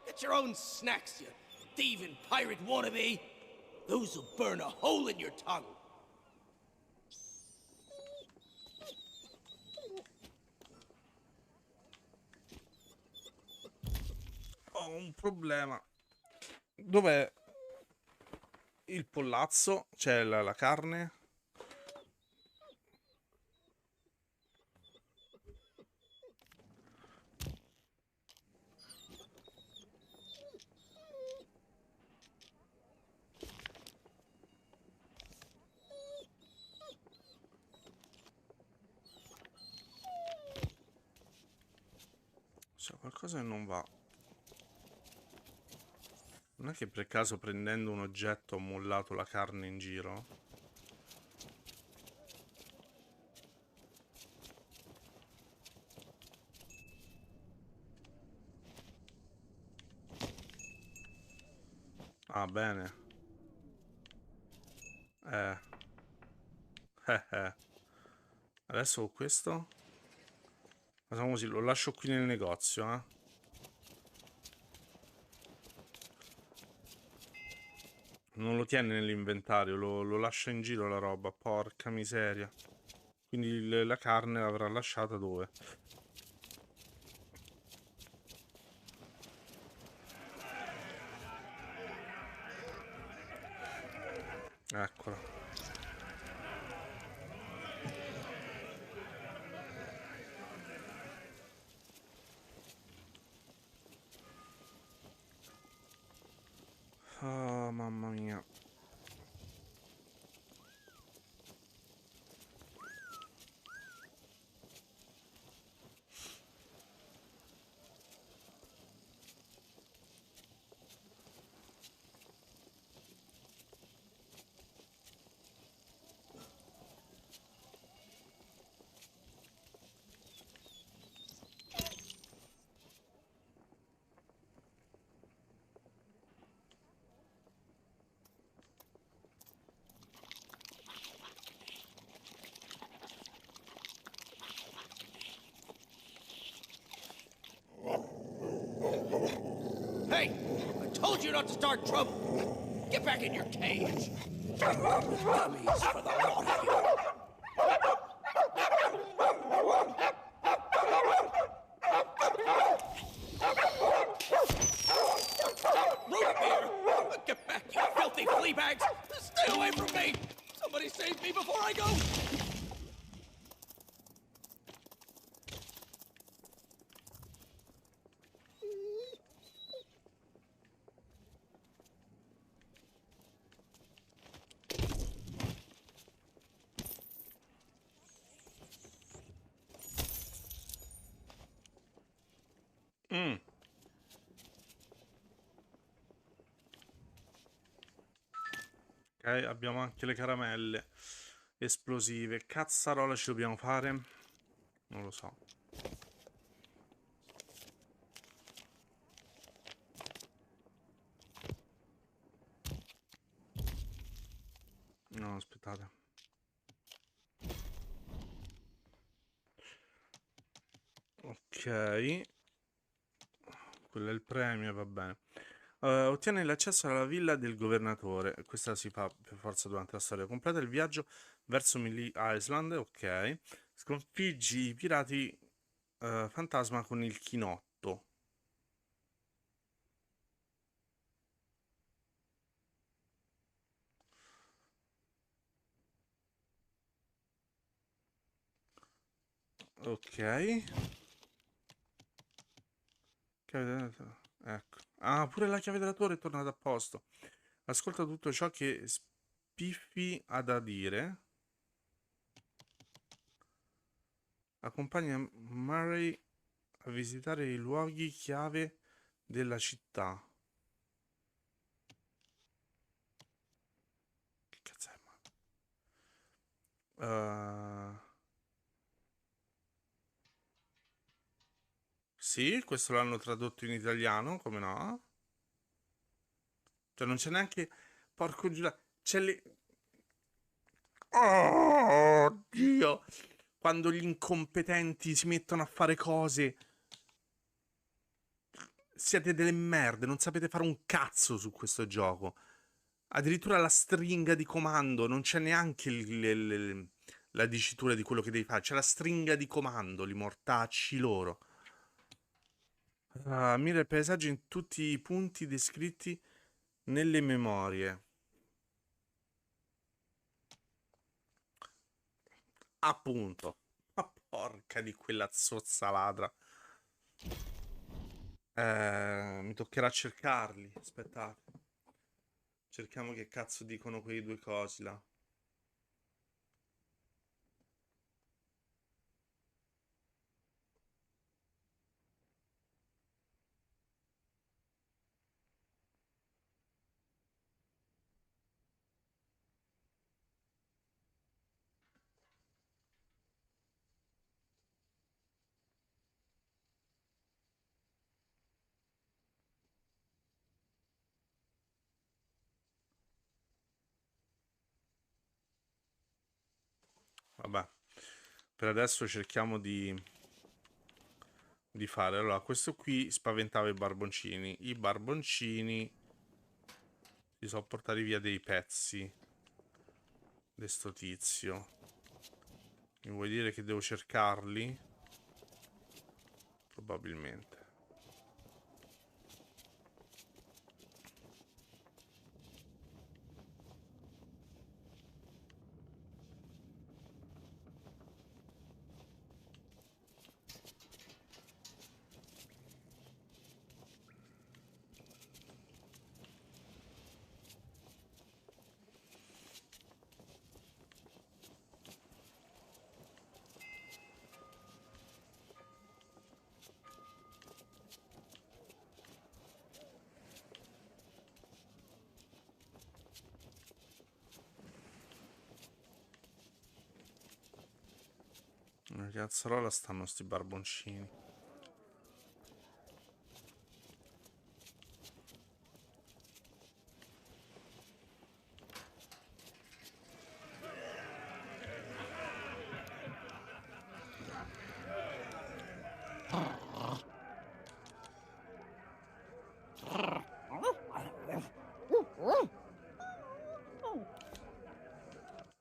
get your own snacks, you thieving pirate wannabe. Those will burn a hole in your tongue. Ho un problema. Dov'è il pollazzo? C'è la carne? C'è qualcosa che non va. Non è che per caso prendendo un oggetto ho mollato la carne in giro? Ah, bene. Eh. Eh. Adesso ho questo. Facciamo così, lo lascio qui nel negozio, eh. Non lo tiene nell'inventario, lo lascia in giro la roba, porca miseria. Quindi la carne l'avrà lasciata dove? Eccola. Oh, mamma mia. Hey, I told you not to start trouble. Get back in your cage. Dummies for the lot of you. Root beer! Get back, you filthy flea bags! Stay away from me! Somebody save me before I go! Ok, abbiamo anche le caramelle esplosive. Cazzarola ci dobbiamo fare? Non lo so. No, aspettate. Ok. quello è il premio, va bene. Ottiene l'accesso alla villa del governatore. Questa si fa per forza durante la storia. Completa il viaggio verso Millie Island. Ok. Sconfiggi i pirati fantasma con il chinotto. Ok. Ecco. Ah, pure la chiave della torre è tornata a posto. Ascolta tutto ciò che Spiffi ha da dire. Accompagna Murray a visitare i luoghi chiave della città. Che cazzo è? Sì, questo l'hanno tradotto in italiano, come no? Cioè non c'è neanche... Porco giuda... C'è le... Oh, Dio! Quando gli incompetenti si mettono a fare cose... Siete delle merde, non sapete fare un cazzo su questo gioco. Addirittura la stringa di comando, non c'è neanche la dicitura di quello che devi fare. C'è la stringa di comando, li mortacci loro. Mira il paesaggio in tutti i punti descritti nelle memorie. Appunto. Ma porca di quella zozza ladra. Mi toccherà cercarli. Aspettate. Cerchiamo che cazzo dicono quei due cosi là. Vabbè. Per adesso cerchiamo di fare. Allora, questo qui spaventava i barboncini. I barboncini si sono portati via dei pezzi di sto tizio. Mi vuoi dire che devo cercarli? Probabilmente. Una cazzarola stanno sti barboncini.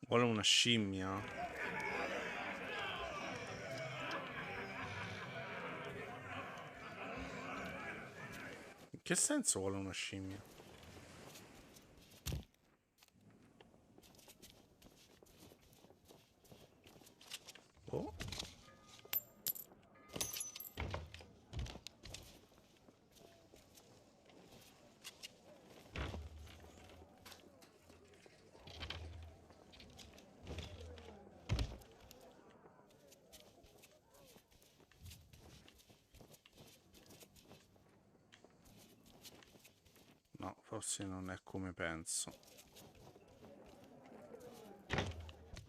Vuole una scimmia. In che senso vuole una scimmia? Oh. No, forse non è come penso.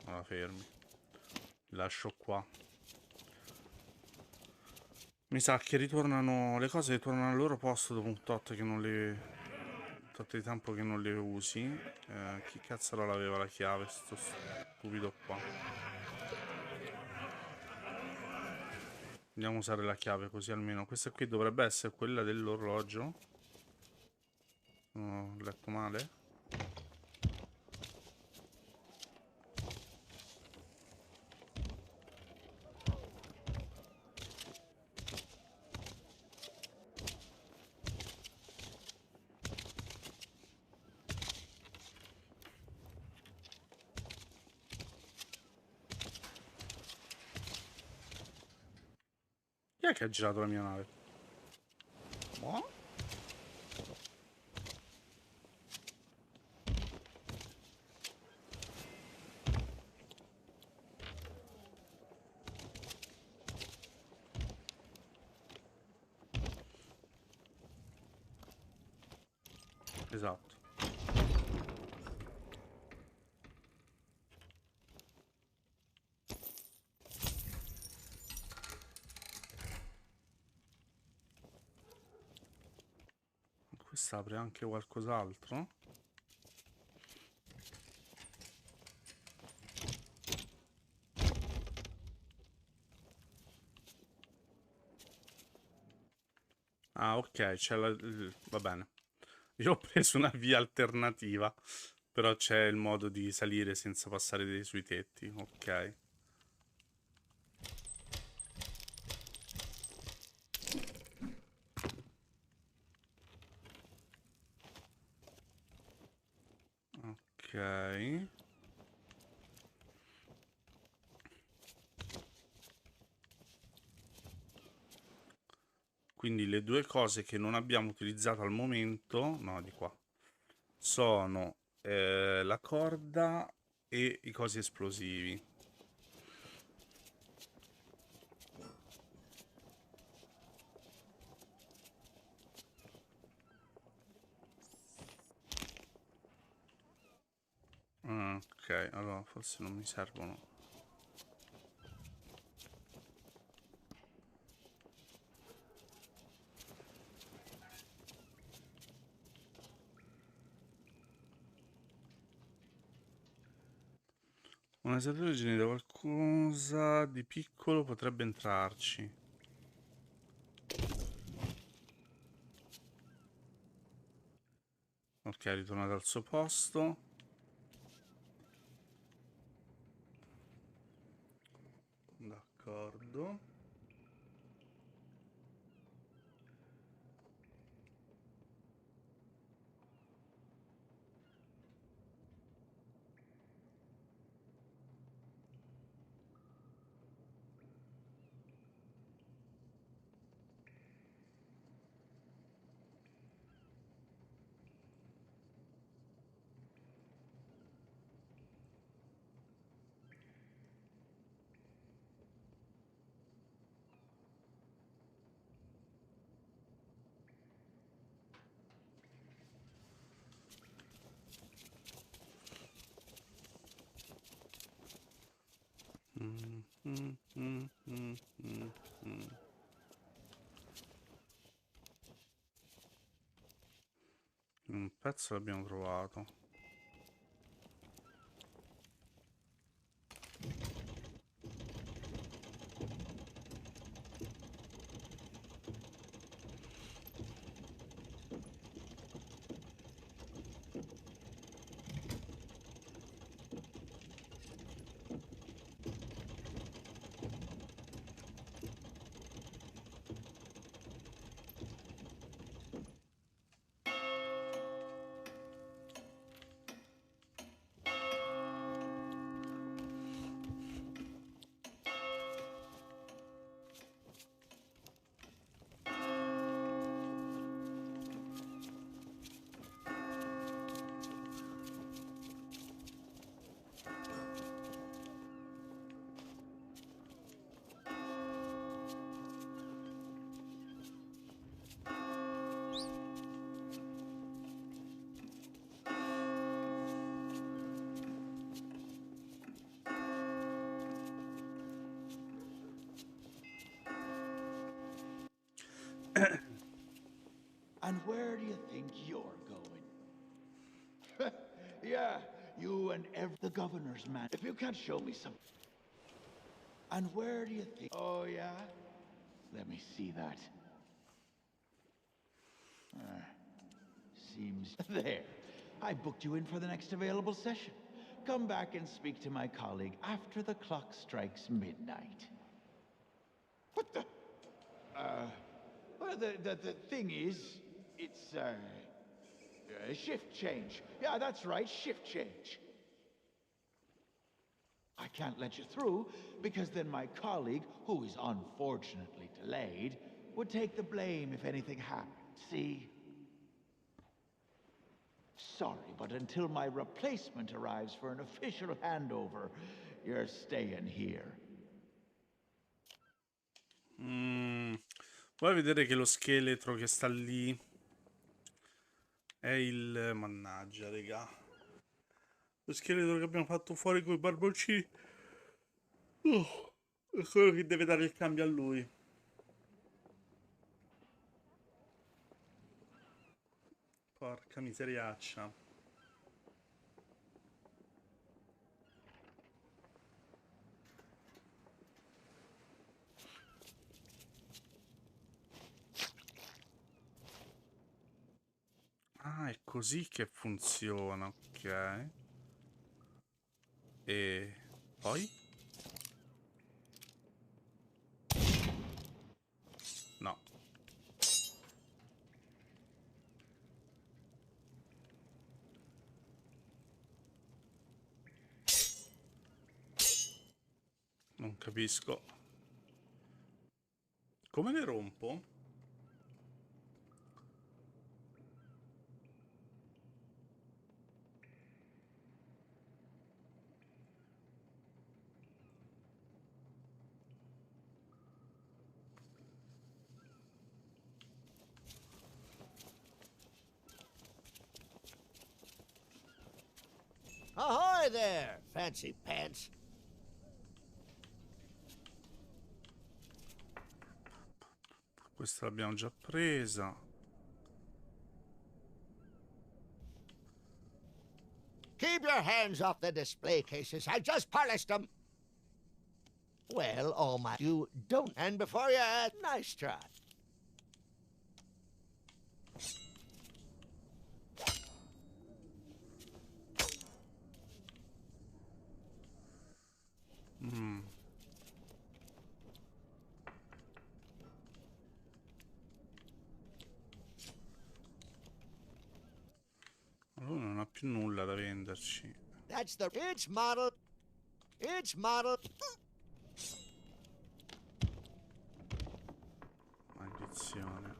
Ora fermi. Li lascio qua. Mi sa che ritornano. Le cose ritornano al loro posto dopo un tot che non le. Tot di tempo che non le usi. Chi cazzo l'aveva la chiave? Sto stupido qua. Andiamo a usare la chiave così almeno. Questa qui dovrebbe essere quella dell'orologio. Ho letto male? Chi è che ha girato la mia nave? Boh. Esatto. Questa apre anche qualcos'altro. Ah, ok, c'è va bene. Io ho preso una via alternativa, però c'è il modo di salire senza passare sui tetti, ok. Ok. Quindi le due cose che non abbiamo utilizzato al momento, no, di qua, sono la corda e i cosi esplosivi. Ok, allora forse non mi servono. Una serie genera qualcosa di piccolo potrebbe entrarci. Ok, ritornato al suo posto. D'accordo. Un pezzo l'abbiamo trovato. And where do you think you're going? Yeah, you and the governor's man. If you can't show me some... And where do you think... Oh, yeah? Let me see that. Seems... There. I booked you in for the next available session. Come back and speak to my colleague after the clock strikes midnight. What the... Well, the thing is, it's, shift change. Yeah, that's right, shift change. I can't let you through, because then my colleague, who is unfortunately delayed, would take the blame if anything happened, see? Sorry, but until my replacement arrives for an official handover, you're staying here. Vuoi vedere che lo scheletro che sta lì è il... Mannaggia, raga. Lo scheletro che abbiamo fatto fuori con i barboncini. È quello che deve dare il cambio a lui. Porca miseriaccia. Ah, è così che funziona, ok. E poi? No. Non capisco. Come le rompo? Ahoy there, fancy pants. Questa l'abbiamo già presa. Keep your hands off the display cases. I just polished them. Well, all my... You don't... And before you... nice try. Lui non ha più nulla da venderci. That's the... It's model. It's model. Maledizione.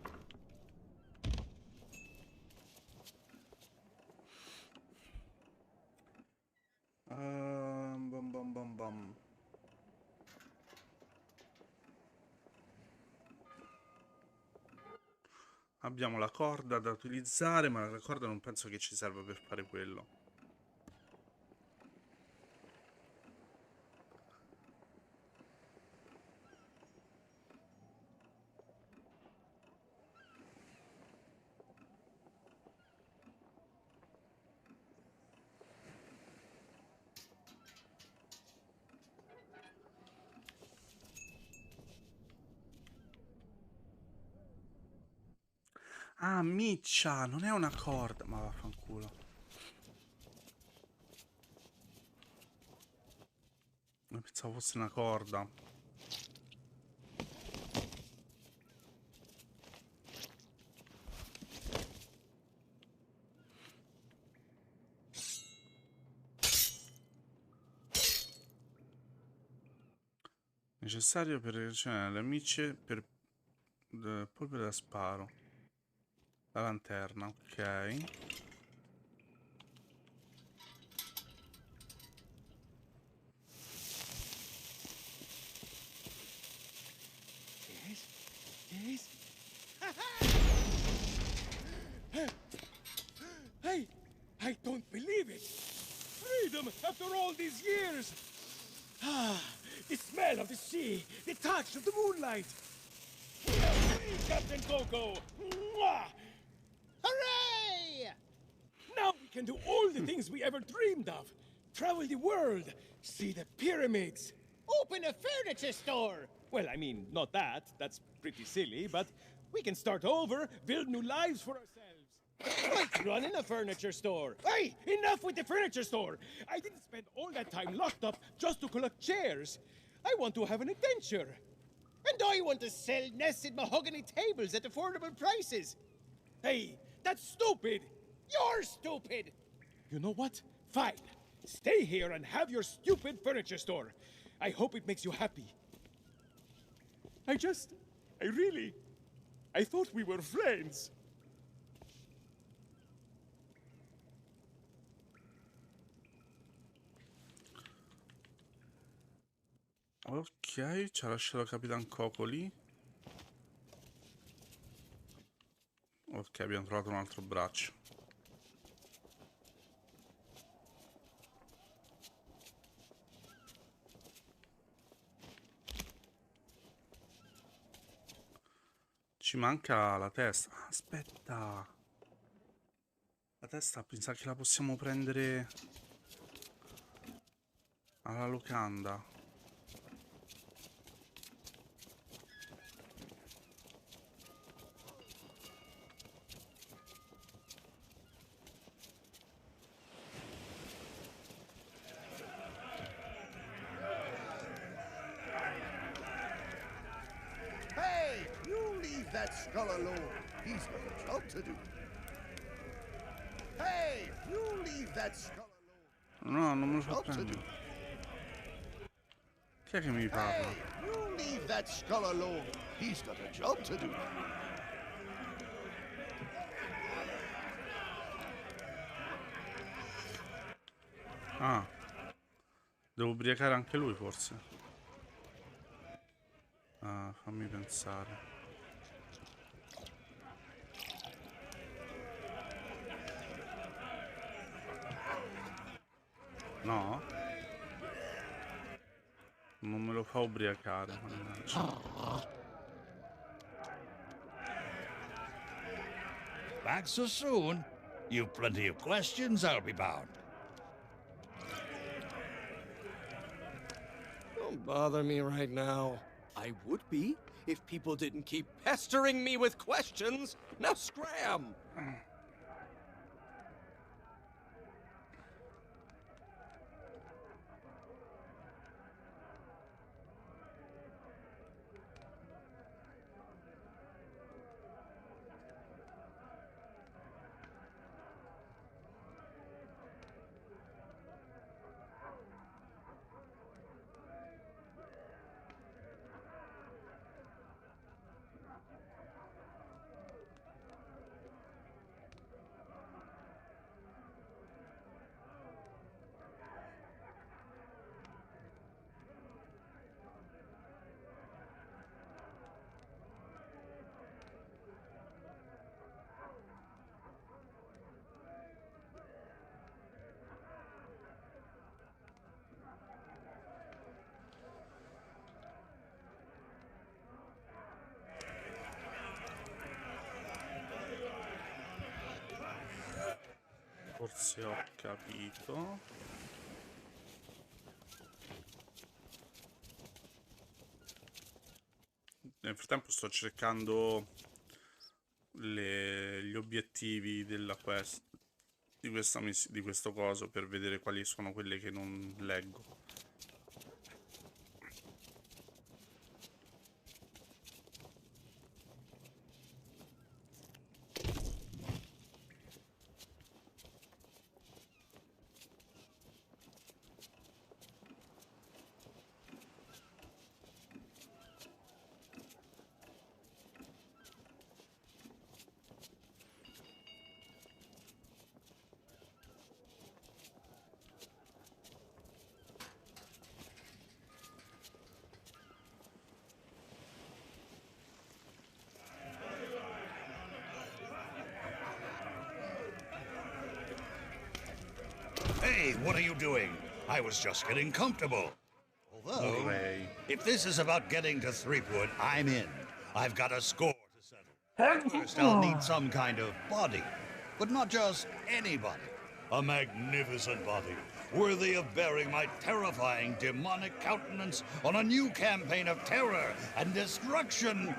Bam bam bam bam. Abbiamo la corda da utilizzare, ma la corda non penso che ci serva per fare quello. Ah, miccia, non è una corda. Ma vaffanculo. Io pensavo fosse una corda. Necessario per ricercare le amici per polvere da sparo. La lanterna, ok. Yes? Hey! I don't believe it! Freedom after all these years! Ah, the smell of the sea, the touch of the moonlight! We are free, Captain Coco! Mwah! Hooray! Now we can do all the things we ever dreamed of. Travel the world, see the pyramids. Open a furniture store. Well, I mean, not that. That's pretty silly, but we can start over, build new lives for ourselves. Like running a furniture store. Hey, enough with the furniture store! I didn't spend all that time locked up just to collect chairs. I want to have an adventure. And I want to sell nested mahogany tables at affordable prices. Hey, that's stupid! You're stupid! You know what? Fine. Stay here and have your stupid furniture store. I hope it makes you happy. I thought we were friends. Ok, ci ha lasciato Capitan Coco lì. Ok, abbiamo trovato un altro braccio. Ci manca la testa. Aspetta. La testa, pensa che la possiamo prendere alla locanda. Hey, you leave that skull alone. He's got a job to do. Hey, you leave that skull alone. No, non me lo fa prendere. Chi è che mi parla? Hey, you leave that skull alone. He's got a job to do. Ah, devo ubriacare anche lui forse. Ah, fammi pensare. No? Non me lo fa ubriacare. Mannaggia. Back so soon? You've plenty of questions, I'll be bound. Don't bother me right now. I would be if people didn't keep pestering me with questions. Now scram! Forse ho capito. Nel frattempo sto cercando gli obiettivi della quest di questo coso per vedere quali sono quelle che non leggo. Hey, what are you doing? I was just getting comfortable. Although, if this is about getting to Threepwood, I'm in. I've got a score to settle. First, I'll need some kind of body. But not just any body. A magnificent body. worthy of bearing my terrifying demonic countenance on a new campaign of terror and destruction.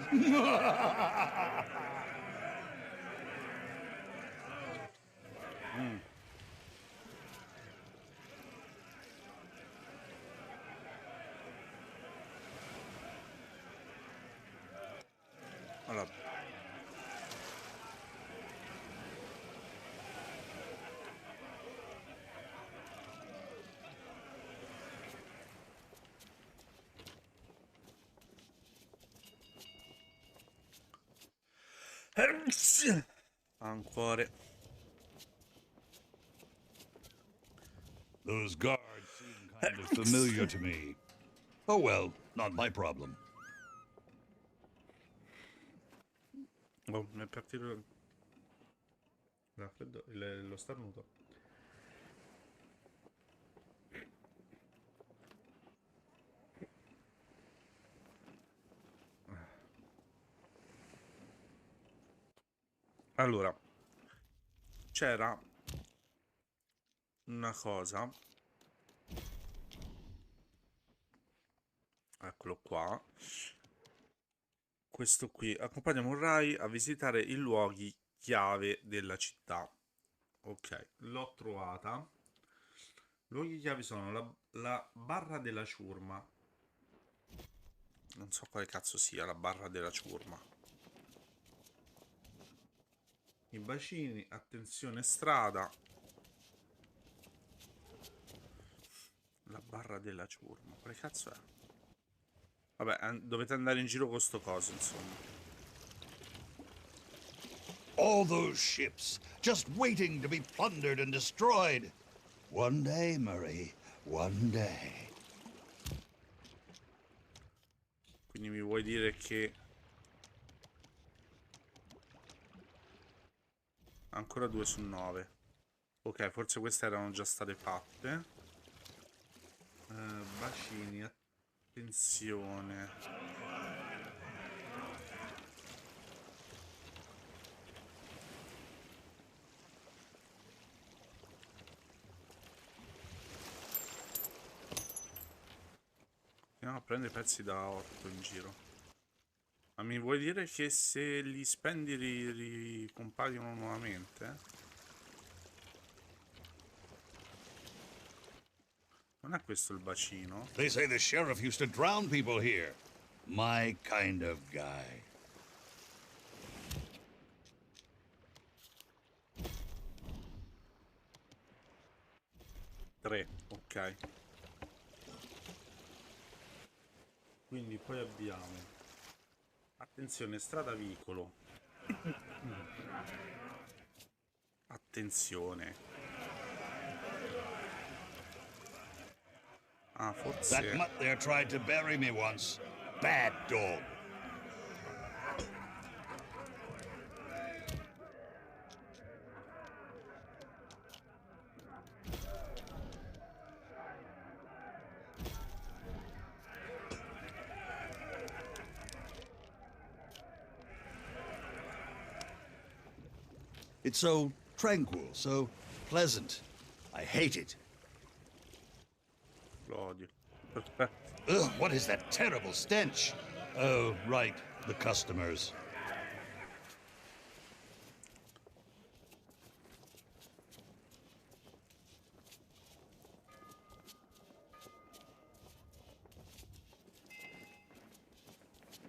Allora. Ancora. Those guards seem kind of familiar to me. Oh well, not my problem. Oh, mi è partito lo starnuto. Allora, c'era una cosa, eccolo qua, questo qui: accompagna Murray a visitare i luoghi chiave della città. Ok, l'ho trovata. Luoghi chiave sono la barra della ciurma, non so quale cazzo sia la barra della ciurma, i bacini, attenzione strada, la barra della ciurma, quale cazzo è? Vabbè, dovete andare in giro con sto coso, insomma. All those ships, just waiting to be plundered and destroyed. One day, Murray, one day. Quindi mi vuoi dire che ancora 2 su 9. Ok, forse queste erano già state fatte. Bacini, attenzione. Andiamo a prendere pezzi da 8 in giro. Ma mi vuoi dire che se li spendi ricompaiono nuovamente? Non è questo il bacino? They say the sheriff used to drown people here. My kind of guy. Tre, ok. Quindi poi abbiamo, attenzione, strada vicolo. Attenzione. Ah, forse... That mutt there tried to bury me once. Bad dog. It's so tranquil, so pleasant. I hate it. Lo odio. Ugh, what is that terrible stench? Oh, right, the customers.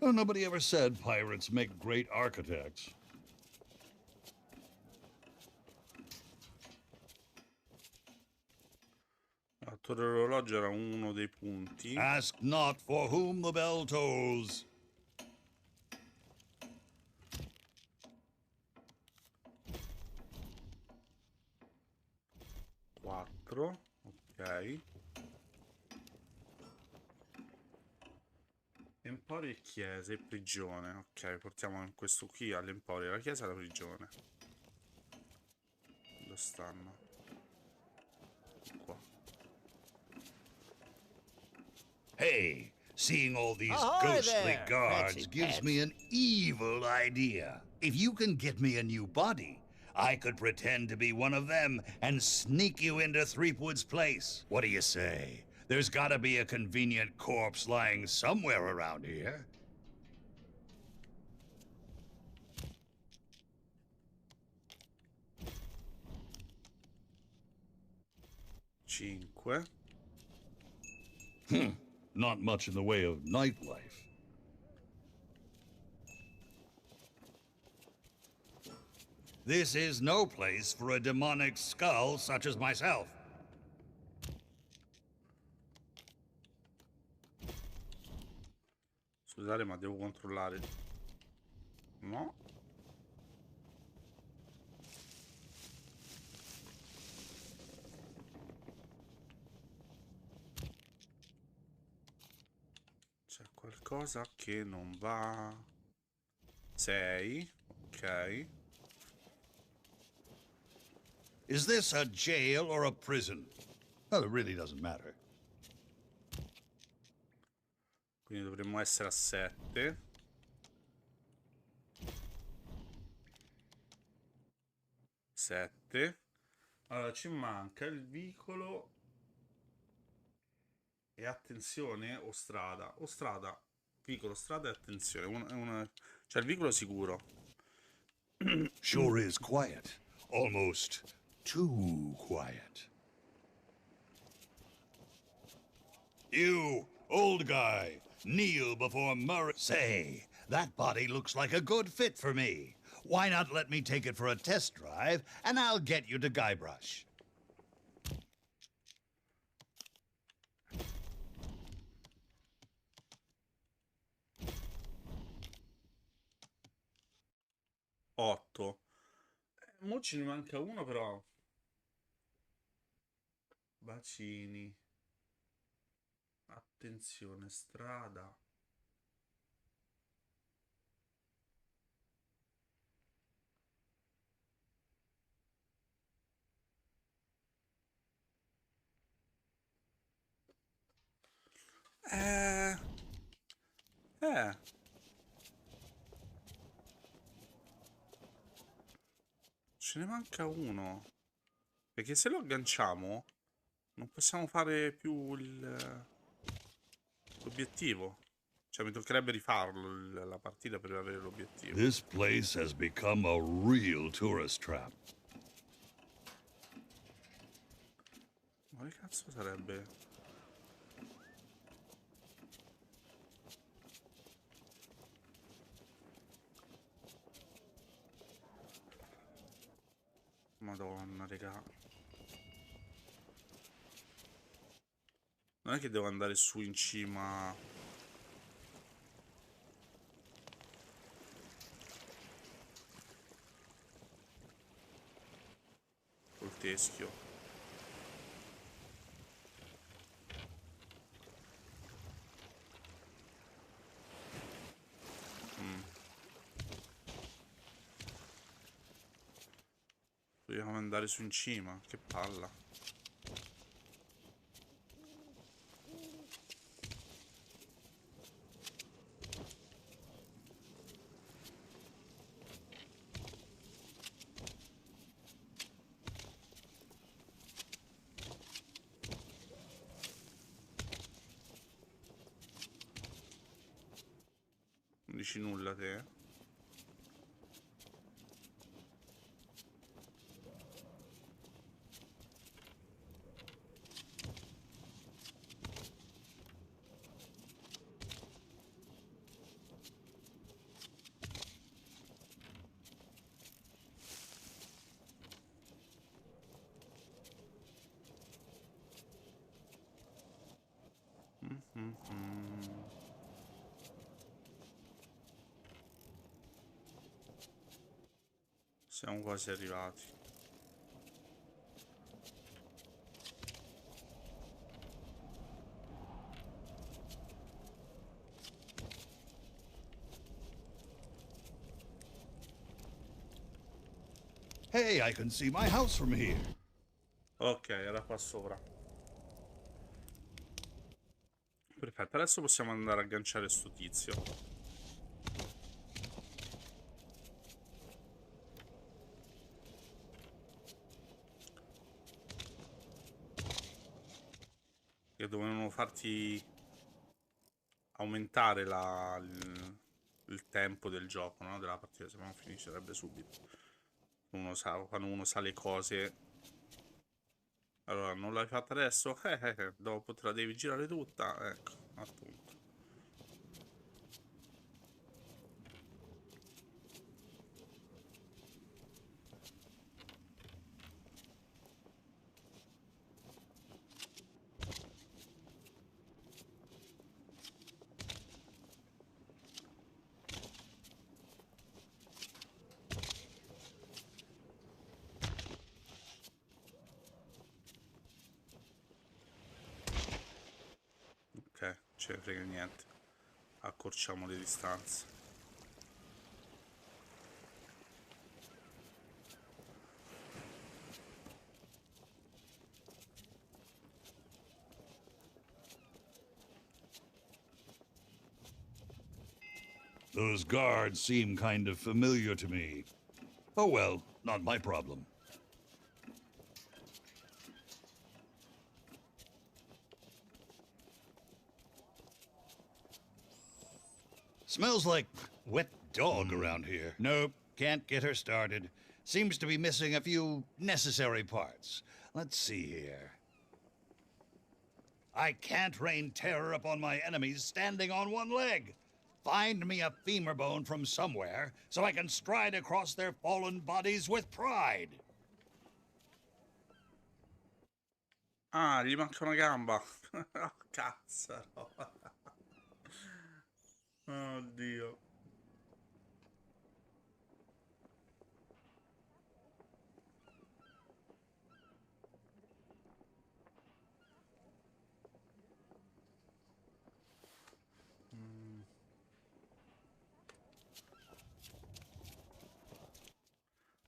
Oh, nobody ever said pirates make great architects. La torre orologio era uno dei punti. Ask not for whom the bell tolls. Quattro, ok. Emporio e chiese e prigione. Ok, portiamo in questo qui all'emporio, la chiesa e la prigione. Dove stanno? Qua. Hey, seeing all these Ahoy ghostly there, guards fancy gives pants. me an evil idea. If you can get me a new body, I could pretend to be one of them and sneak you into Threepwood's place. What do you say? There's gotta be a convenient corpse lying somewhere around here. Cinque. Not much in the way of nightlife. This is no place for a demonic skull such as myself. Scusate, ma devo controllare. No. C'è qualcosa che non va. 6. Ok. Is this a jail or a prison? Well, it really doesn't matter. Quindi dovremmo essere a 7. Allora ci manca il vicolo. E attenzione o strada? O strada. Vicolo, strada e attenzione. Cioè il vicolo sicuro. Sure is quiet. Almost too quiet. You, old guy, kneel before Murray. Say, that body looks like a good fit for me. Why not let me take it for a test drive, and I'll get you to Guybrush. Otto. Mo ce ne manca uno però. Bacini. Attenzione, strada. Eh. Ce ne manca uno. Perché se lo agganciamo non possiamo fare più l'obiettivo. Cioè mi toccherebbe rifarlo la partita per avere l'obiettivo. This place has become a real tourist trap. Ma che cazzo sarebbe? Madonna, raga. Non è che devo andare su in cima. Col teschio. Dobbiamo andare su in cima. Che palla. Non dici nulla te? Siamo quasi arrivati. Hey, I can see my house from here. Ok, era qua sopra. Perfetto, adesso possiamo andare a agganciare sto tizio. che dovevano farti aumentare il tempo del gioco, no? Della partita, se no finiscerebbe subito. Quando uno sa le cose. Allora, non l'hai fatta adesso? Dopo te la devi girare tutta. Ecco, appunto. Ok, ce ne frega niente. Accorciamo le distanze. Those guards seem kind of familiar to me. Oh well, not my problem. Smells like wet dog around here. Nope, can't get her started. Seems to be missing a few necessary parts. Let's see here. I can't rain terror upon my enemies standing on one leg. Find me a femur bone from somewhere so I can stride across their fallen bodies with pride. Ah, gli manca una gamba. Oh, cazzo. Oddio.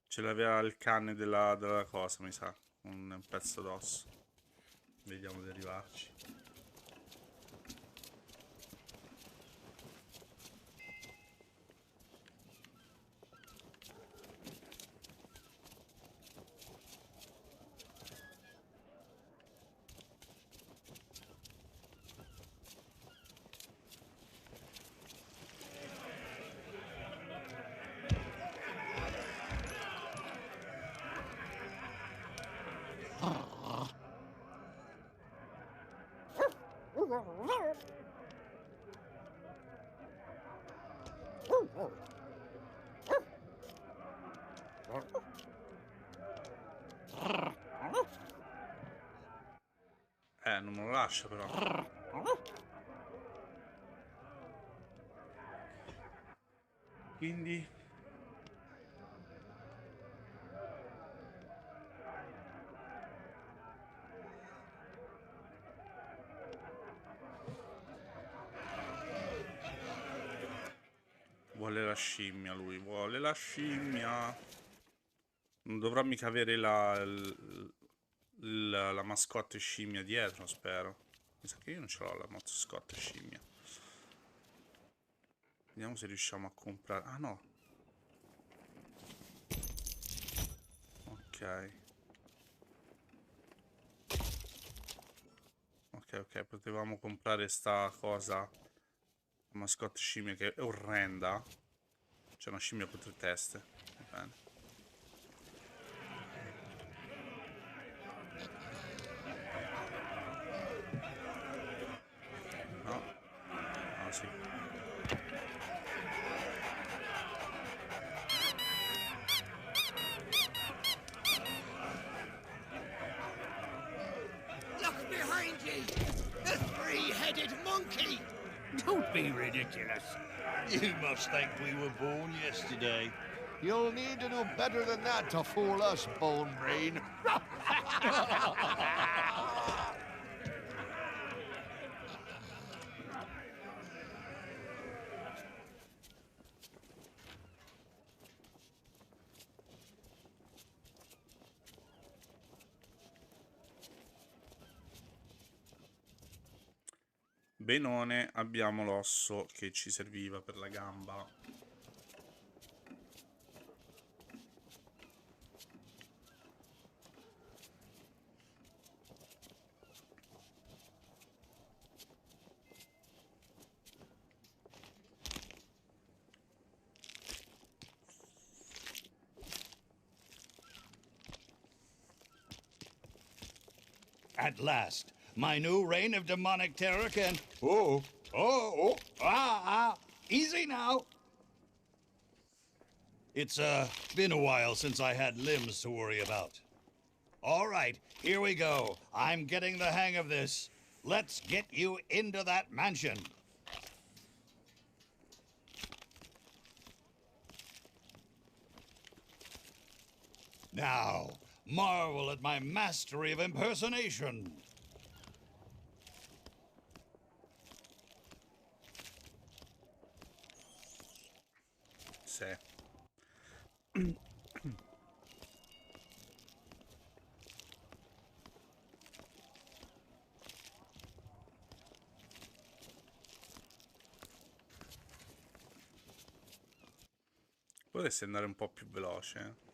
Ce l'aveva il cane della cosa, mi sa. Un pezzo d'osso. Vediamo di arrivarci. Non me lo lascia però. Quindi vuole la scimmia lui, vuole la scimmia. Non dovrà mica avere la mascotte scimmia dietro, spero. Mi sa che io non ce l'ho la mascotte scimmia. Vediamo se riusciamo a comprare. Ah no. Ok. Ok, potevamo comprare sta cosa. La mascotte scimmia che è orrenda. C'è una scimmia con 3 teste. Va bene. No. Ah sì. Look behind you! The three-headed monkey! Don't be ridiculous. You must think we were born yesterday. You'll need to do better than that to fool us, Bone Brain. Benone, abbiamo l'osso che ci serviva per la gamba. At last, my new reign of demonic terror can... Easy now. It's, been a while since I had limbs to worry about. All right, here we go. I'm getting the hang of this. Let's get you into that mansion. Now, marvel at my mastery of impersonation. Sì. Potresti andare un po' più veloce, eh?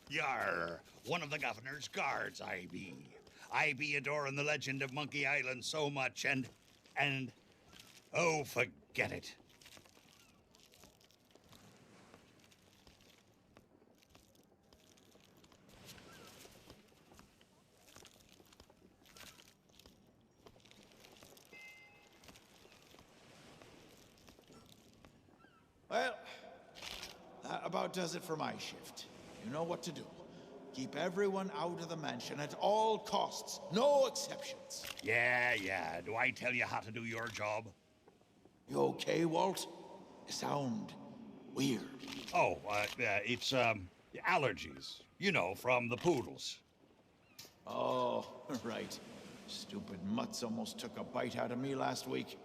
Yarr, one of the governor's guards I be. I be adoring the legend of Monkey Island so much and, oh, forget it. Well, that about does it for my shift. You know what to do. Keep everyone out of the mansion at all costs. No exceptions. Yeah. Do I tell you how to do your job? You okay, Walt? You sound weird. Oh, it's, allergies. You know, from the poodles. Oh, right. Stupid mutts almost took a bite out of me last week.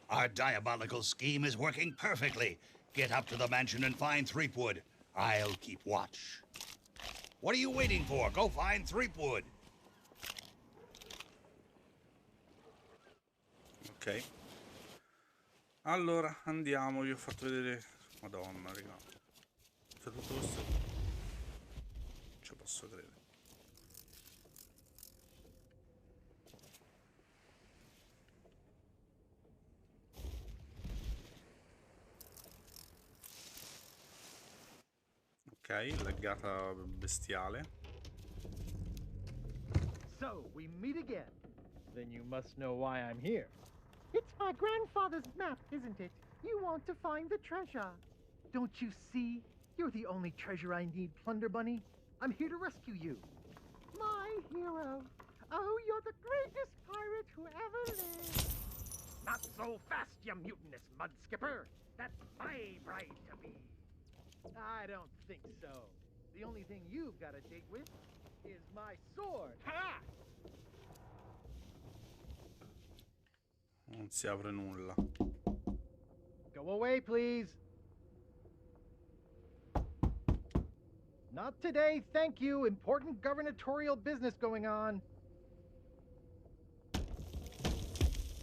Our diabolical scheme is working perfectly. Get up to the mansion and find Threepwood. I'll keep watch. What are you waiting for? Go find Threepwood. Ok. Allora, andiamo. Vi ho fatto vedere... Madonna, raga. C'è tutto questo... Non ci posso credere. Ok, laggata bestiale. So, we meet again. Then you must know why I'm here. It's my grandfather's map, isn't it? You want to find the treasure. Don't you see? You're the only treasure I need, Plunder Bunny. I'm here to rescue you. My hero. Oh, you're the greatest pirate who ever lived. Not so fast, you mutinous mud skipper. That's my bride to be. I don't think so. The only thing you've got to date with is my sword. Ha! Non si apre nulla. Go away, please. Not today, thank you. Important gubernatorial business going on.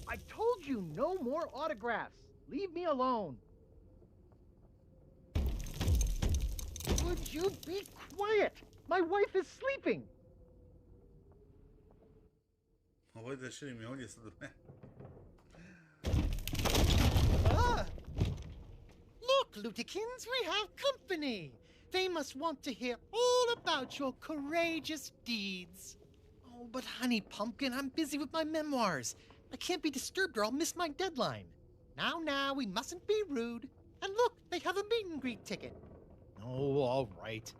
I told you no more autographs. Leave me alone. Would you be quiet? My wife is sleeping. Ma vuoi lasciare mia moglie sta dormendo? Look, Lutikins, we have company. They must want to hear all about your courageous deeds. Oh, but honey pumpkin, I'm busy with my memoirs. I can't be disturbed or I'll miss my deadline. Now, we mustn't be rude. And look, they have a meet and greet ticket. Oh, all right.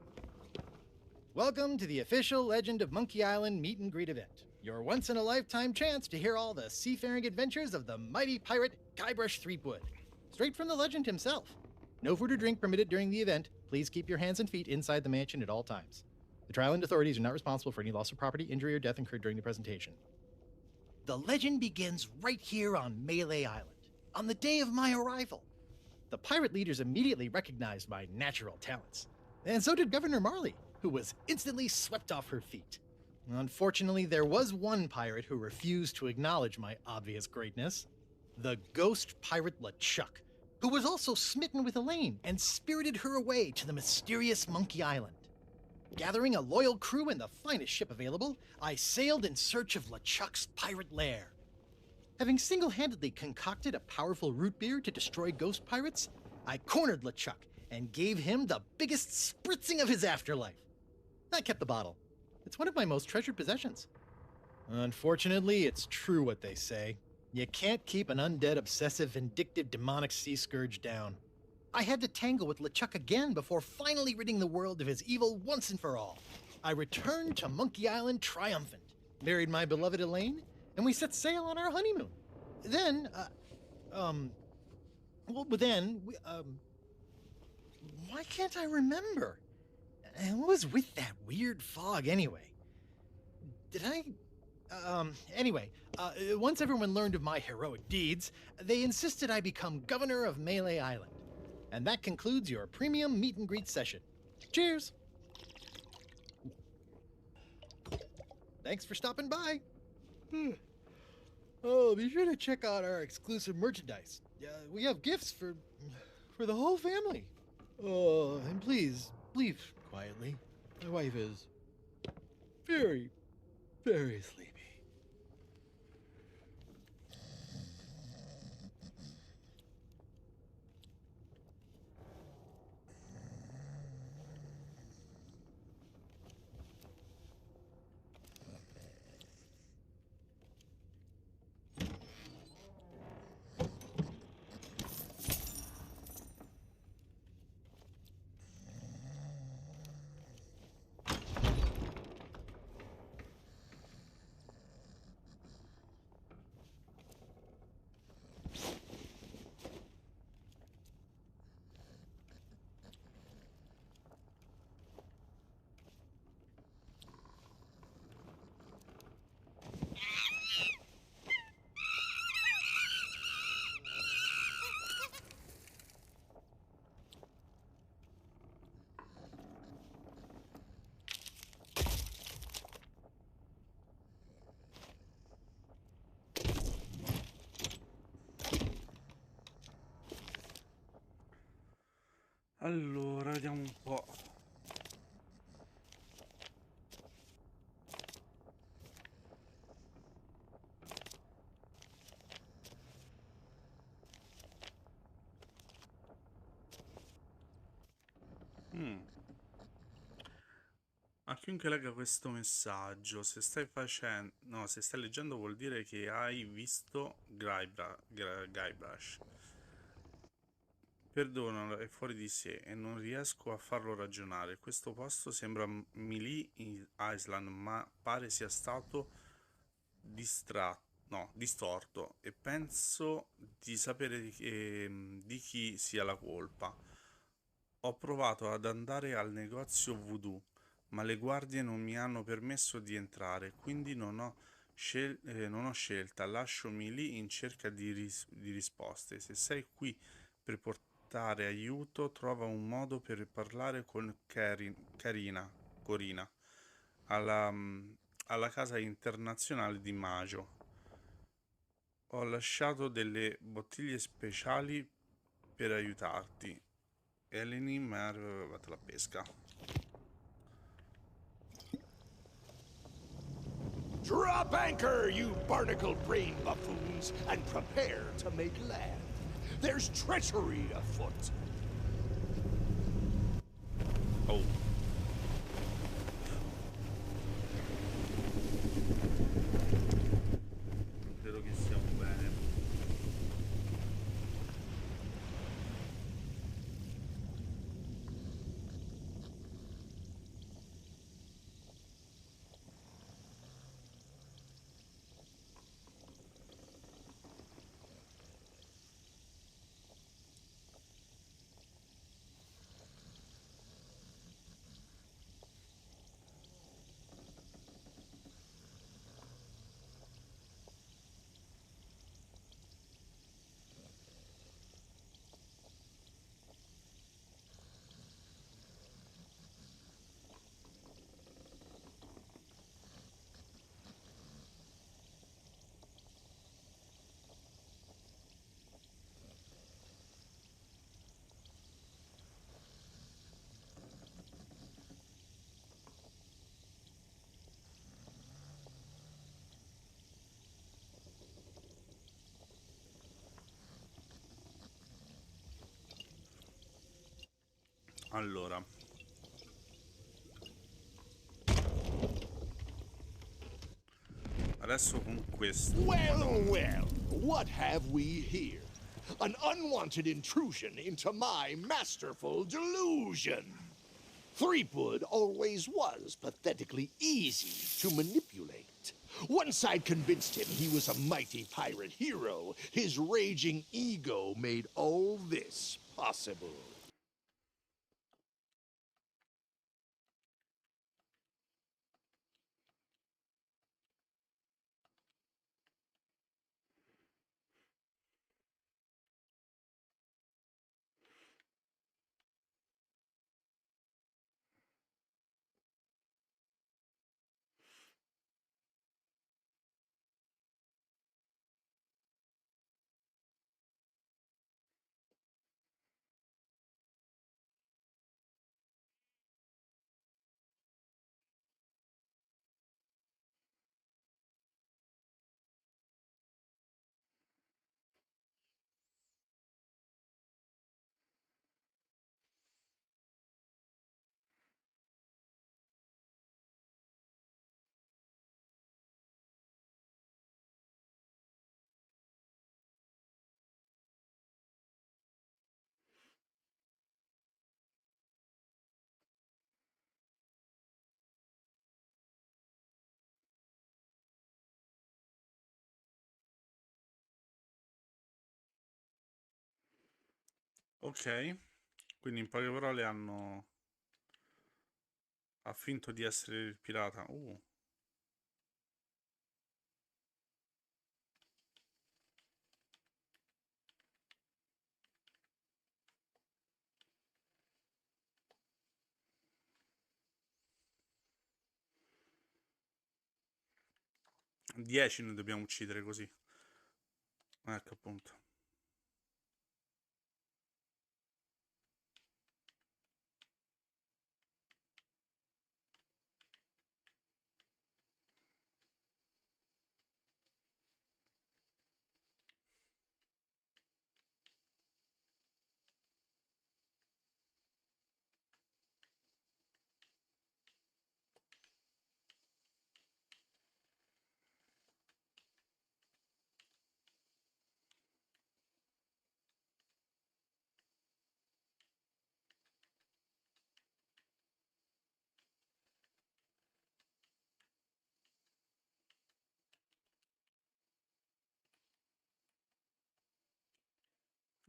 Welcome to the official Legend of Monkey Island meet and greet event. Your once-in-a-lifetime chance to hear all the seafaring adventures of the mighty pirate Guybrush Threepwood. Straight from the legend himself. No food or drink permitted during the event. Please keep your hands and feet inside the mansion at all times. The Trial and authorities are not responsible for any loss of property, injury, or death incurred during the presentation. The legend begins right here on Melee Island, on the day of my arrival. The pirate leaders immediately recognized my natural talents. And so did Governor Marley, who was instantly swept off her feet. Unfortunately, there was one pirate who refused to acknowledge my obvious greatness. The ghost pirate LeChuck, who was also smitten with Elaine and spirited her away to the mysterious Monkey Island. Gathering a loyal crew and the finest ship available, I sailed in search of LeChuck's pirate lair. Having single-handedly concocted a powerful root beer to destroy ghost pirates, I cornered LeChuck and gave him the biggest spritzing of his afterlife. I kept the bottle. It's one of my most treasured possessions. Unfortunately, it's true what they say. You can't keep an undead, obsessive, vindictive, demonic sea scourge down. I had to tangle with LeChuck again before finally ridding the world of his evil once and for all. I returned to Monkey Island triumphant, married my beloved Elaine, and we set sail on our honeymoon. Then, why can't I remember? And what was with that weird fog anyway? Once everyone learned of my heroic deeds, they insisted I become governor of Melee Island. And that concludes your premium meet and greet session. Cheers! Thanks for stopping by. Oh, be sure to check out our exclusive merchandise. We have gifts for the whole family. Oh, and please, leave quietly. My wife is very, very sleepy. Allora, vediamo un po'. A chiunque legga questo messaggio, se stai facendo... No, se stai leggendo vuol dire che hai visto Guybrush. Perdonalo, è fuori di sé e non riesco a farlo ragionare. Questo posto sembra Melee Island, ma pare sia stato distorto e penso di sapere di chi sia la colpa. Ho provato ad andare al negozio voodoo, ma le guardie non mi hanno permesso di entrare, quindi non ho scelta. Lascio Melee in cerca di risposte. Se sei qui per portare aiuto, trova un modo per parlare con Corina, alla casa internazionale di Maggio. Ho lasciato delle bottiglie speciali per aiutarti. Eleni, ma vado alla pesca. Drop anchor, you barnacle-brained buffoons, and prepare to make land. There's treachery afoot. Oh. Credo che siamo bene. Allora. Adesso con questo. Well, well, what have we here? An unwanted intrusion into my masterful delusion. Threepwood always was pathetically easy to manipulate. Once I'd convinced him he was a mighty pirate hero, his raging ego made all this possible. Ok, quindi in poche parole ha finto di essere il pirata. 10 noi dobbiamo uccidere così. Ecco appunto.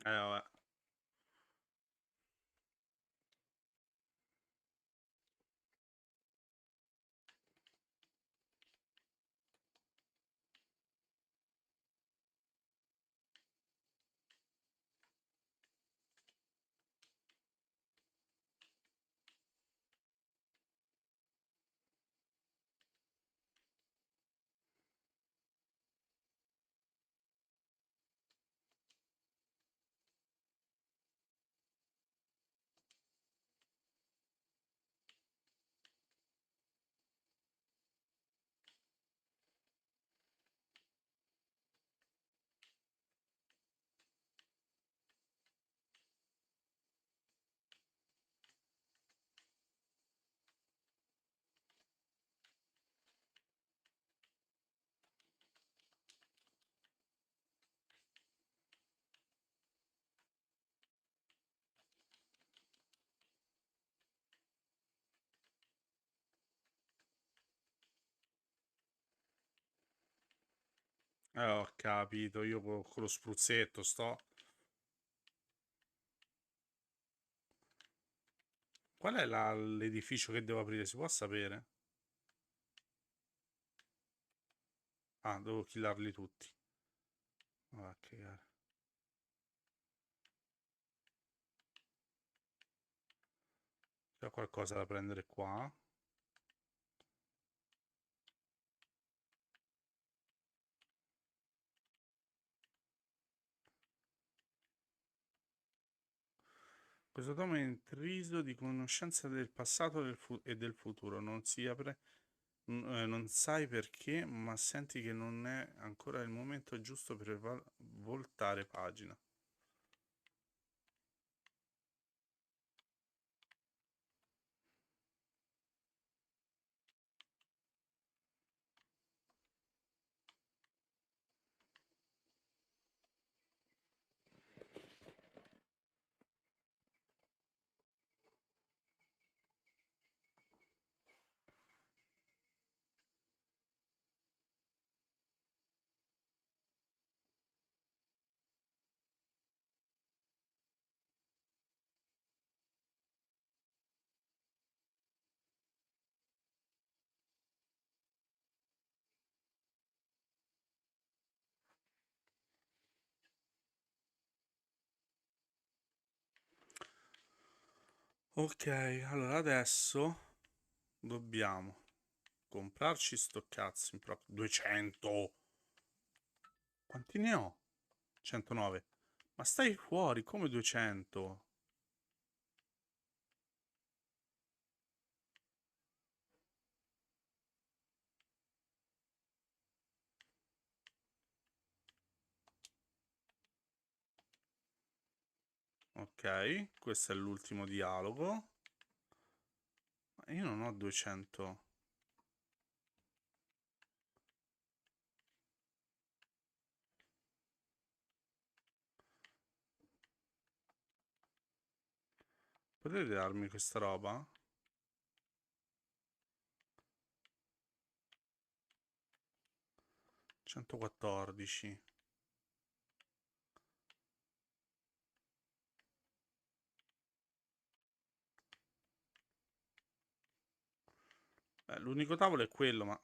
Vabbè. Ho capito, io con lo spruzzetto sto. Qual è l'edificio che devo aprire? Si può sapere? Ah, devo killarli tutti. Ah, che cagare. C'è qualcosa da prendere qua. Questo tomo è intriso di conoscenza del passato e del futuro. Non si apre, non sai perché, ma senti che non è ancora il momento giusto per voltare pagina. Ok, allora adesso dobbiamo comprarci sto cazzo in proprio 200. Quanti ne ho? 109. Ma stai fuori, come 200? Ok, questo è l'ultimo dialogo. Ma io non ho 200. Potete darmi questa roba? 114. L'unico tavolo è quello, ma...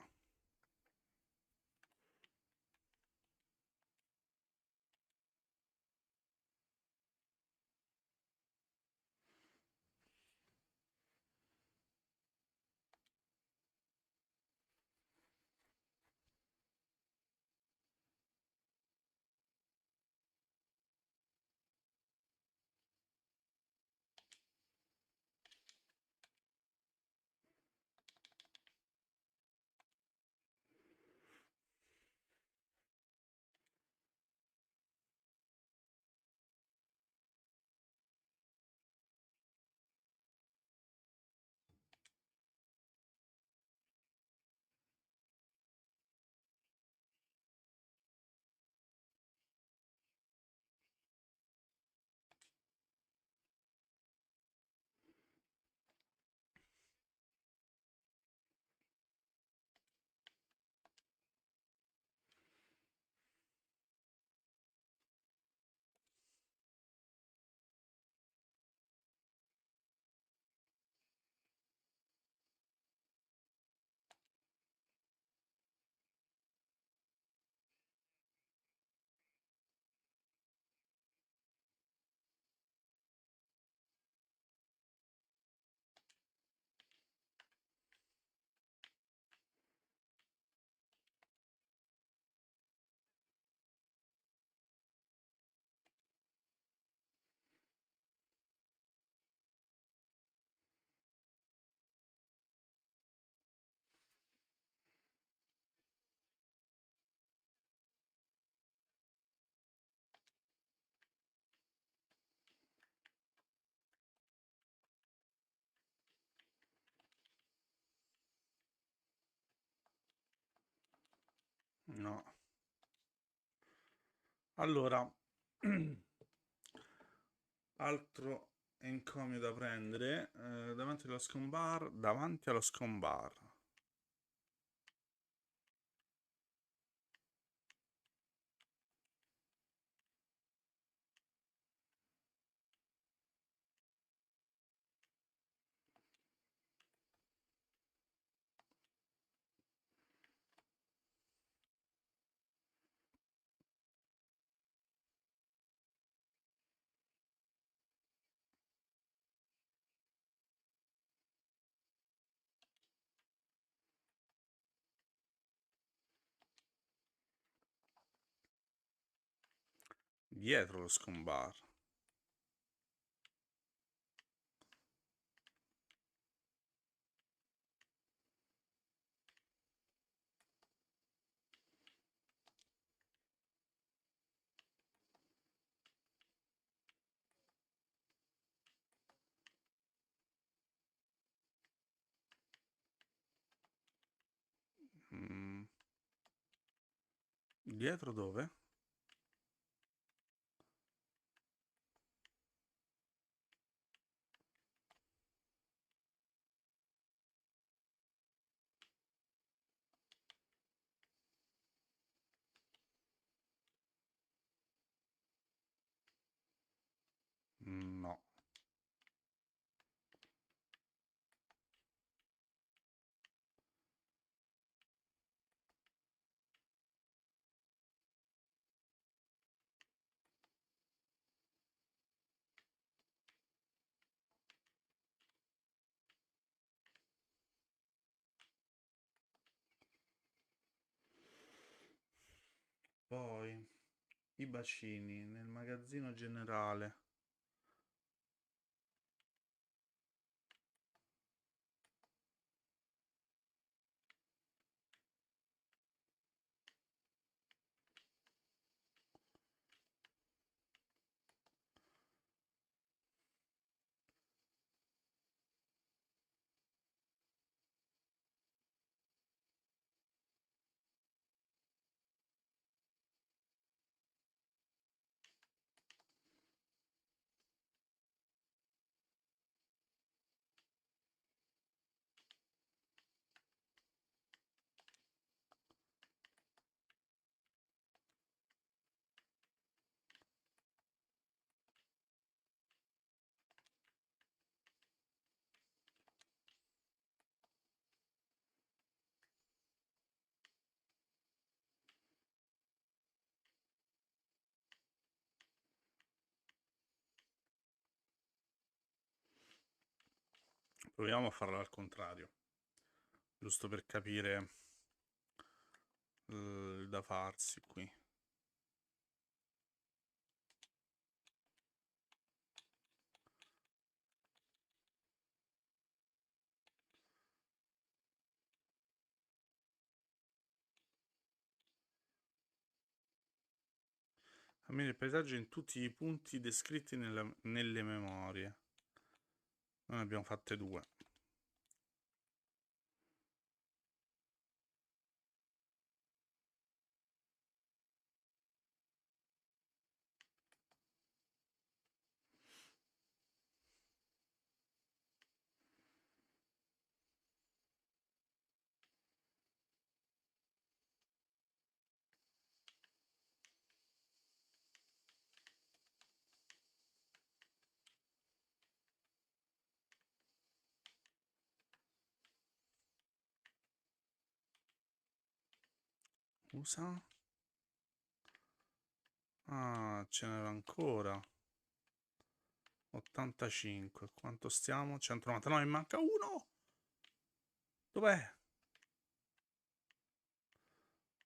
No. Allora, altro encomio da prendere davanti allo scombar. Davanti allo scombar. Dietro lo scombar. Mm. Dietro dove? No. I bacini nel magazzino generale. Proviamo a farlo al contrario, giusto per capire il da farsi qui. Cammina il paesaggio in tutti i punti descritti nelle memorie. Noi ne abbiamo fatte 2. Usa. Ah, ce n'era ancora. 85. Quanto stiamo? 199, manca uno. Dov'è?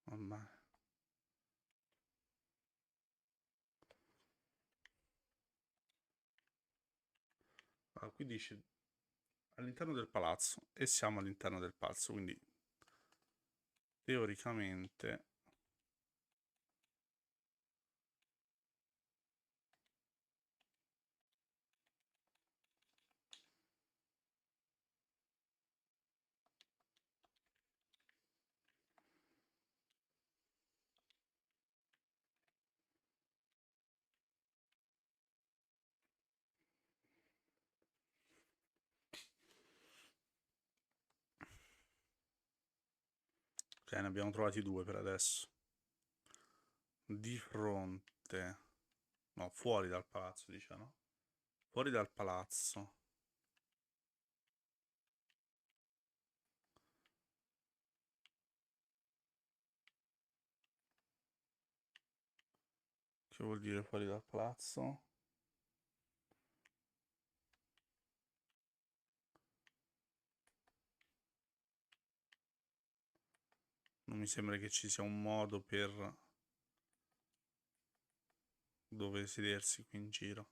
Vabbè. Allora, qui dice all'interno del palazzo e siamo all'interno del palazzo, quindi teoricamente ok, ne abbiamo trovati 2 per adesso. Di fronte, no, fuori dal palazzo, dice, no? Fuori dal palazzo. Che vuol dire fuori dal palazzo? Non mi sembra che ci sia un modo per dove sedersi qui in giro.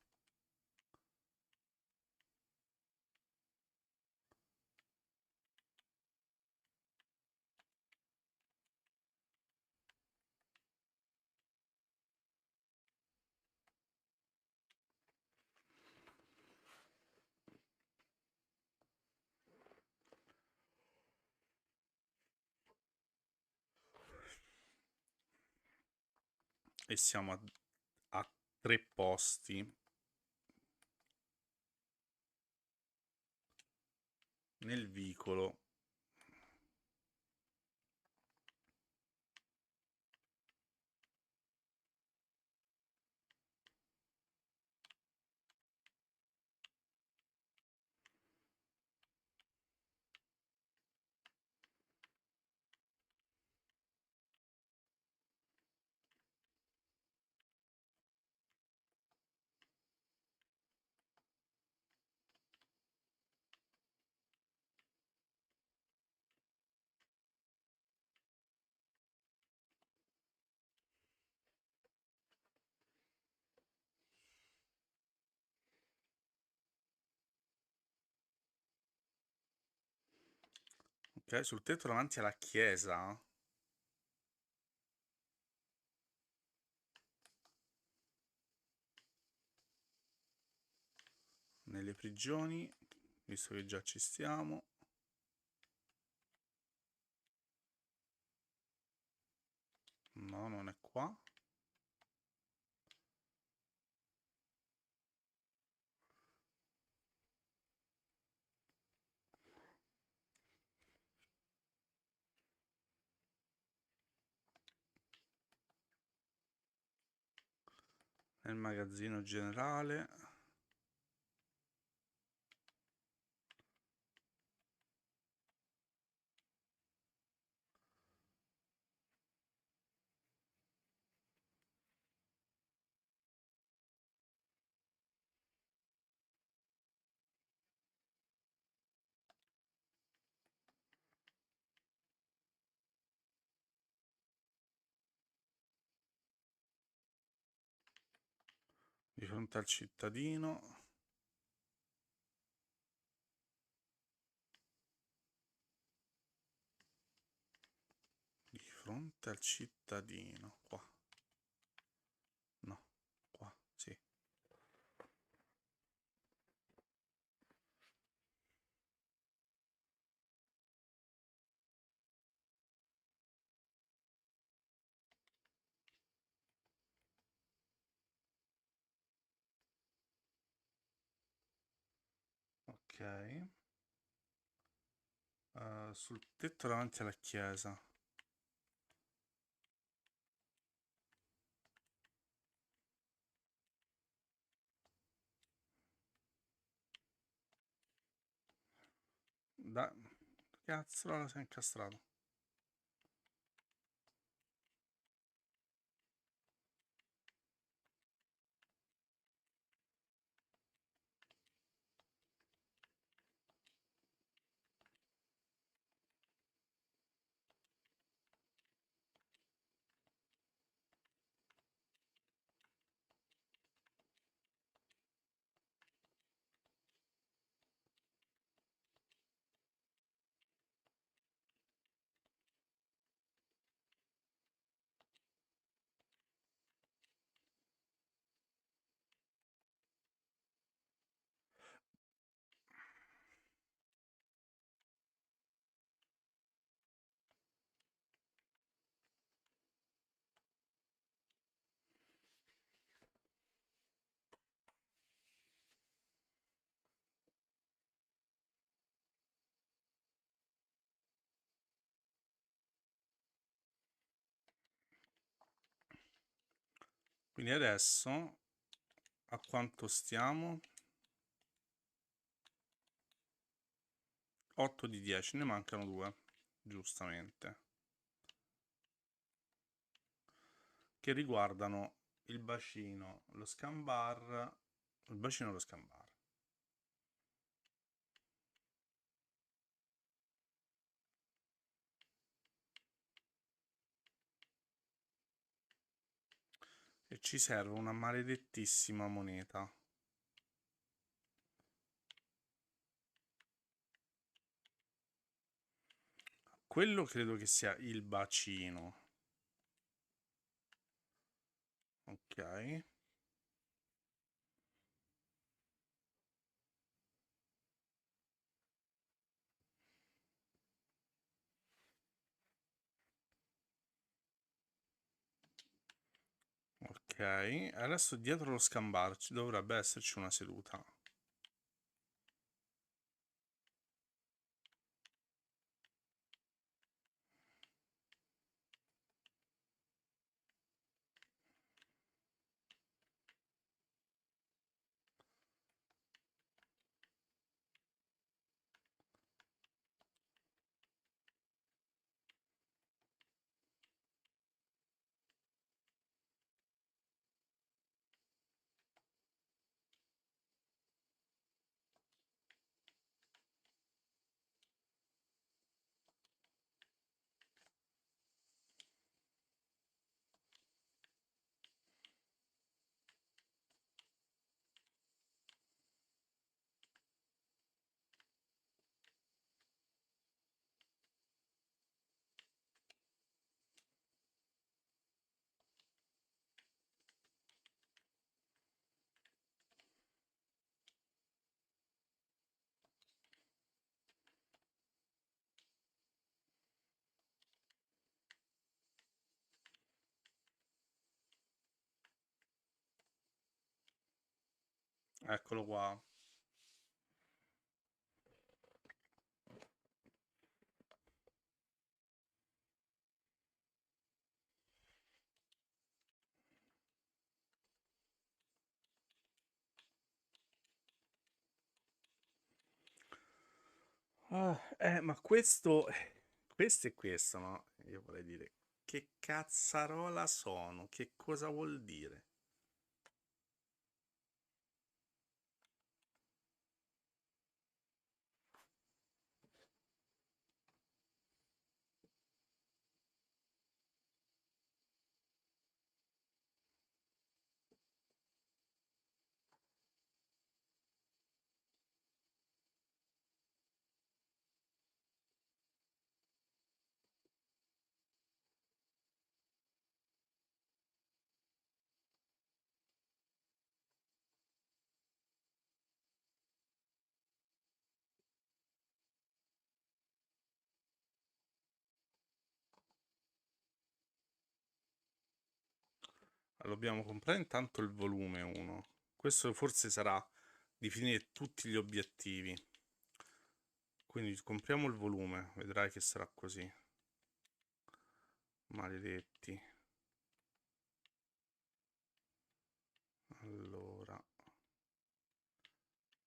E siamo a 3 posti nel vicolo. Ok, sul tetto davanti alla chiesa. Nelle prigioni, visto che già ci stiamo. No, non è qua. Nel magazzino generale. Di fronte al cittadino. Di fronte al cittadino. Qua. No, qua, sì. Ok. Sul tetto davanti alla chiesa. Da... Cazzo, la si è incastrato. Quindi adesso a quanto stiamo? 8 di 10, ne mancano 2, giustamente. Che riguardano il bacino, lo scambar, il bacino e lo scambar. E ci serve una maledettissima moneta. Quello credo che sia il bacino. Ok. Ok, adesso dietro lo scambar ci dovrebbe esserci una seduta. Eccolo qua. Ma questo e questo, no? Io vorrei dire, che cazzarola sono? Che cosa vuol dire? Dobbiamo comprare intanto il volume 1. Questo forse sarà di finire tutti gli obiettivi. Quindi compriamo il volume, vedrai che sarà così. Maledetti. Allora,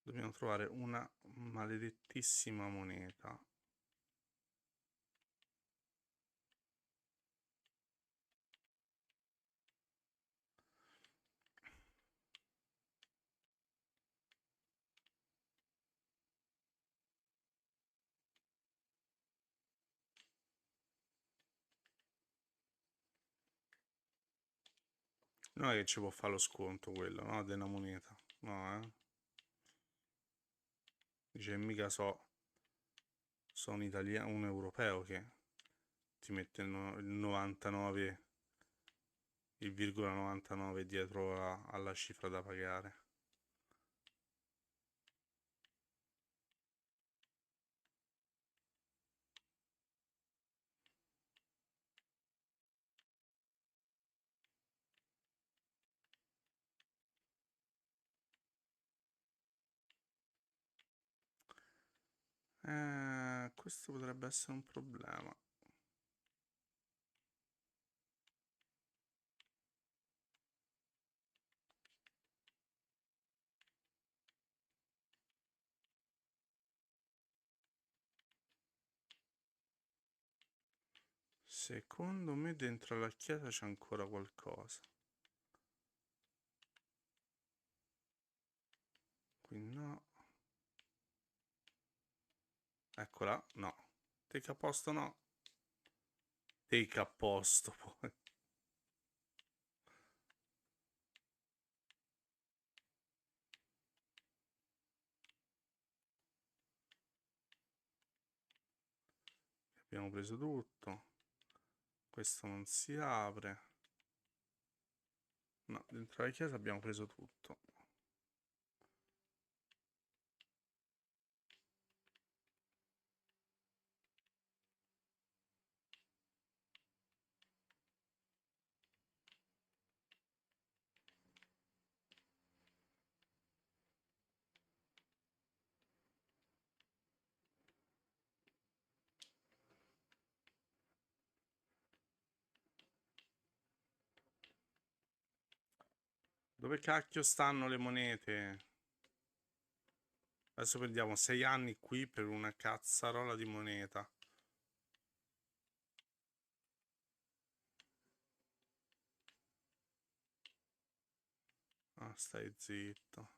dobbiamo trovare una maledettissima moneta. Non è che ci può fare lo sconto quello, no? Della moneta. No, eh? Dice, mica so un italiano, un europeo che ti mette il 99, il virgola 99 dietro alla cifra da pagare. Questo potrebbe essere un problema. Secondo me dentro la chiesa c'è ancora qualcosa. Qui no. Eccola, no. Take a posto, no. Take a posto, poi. Abbiamo preso tutto. Questo non si apre. No, dentro la chiesa abbiamo preso tutto. Dove cacchio stanno le monete? Adesso perdiamo 6 anni qui per una cazzarola di moneta. Ah, stai zitto.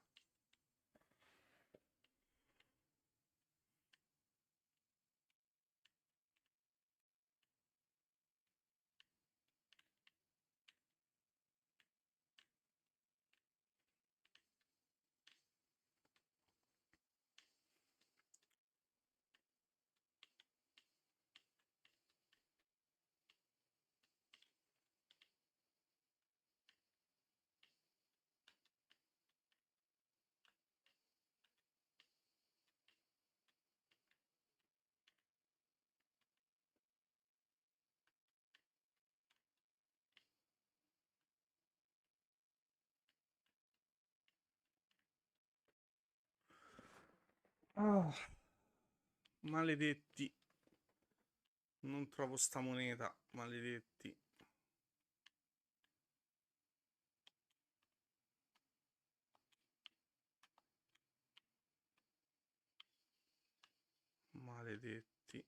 Ah, maledetti. Non trovo sta moneta, maledetti. Maledetti.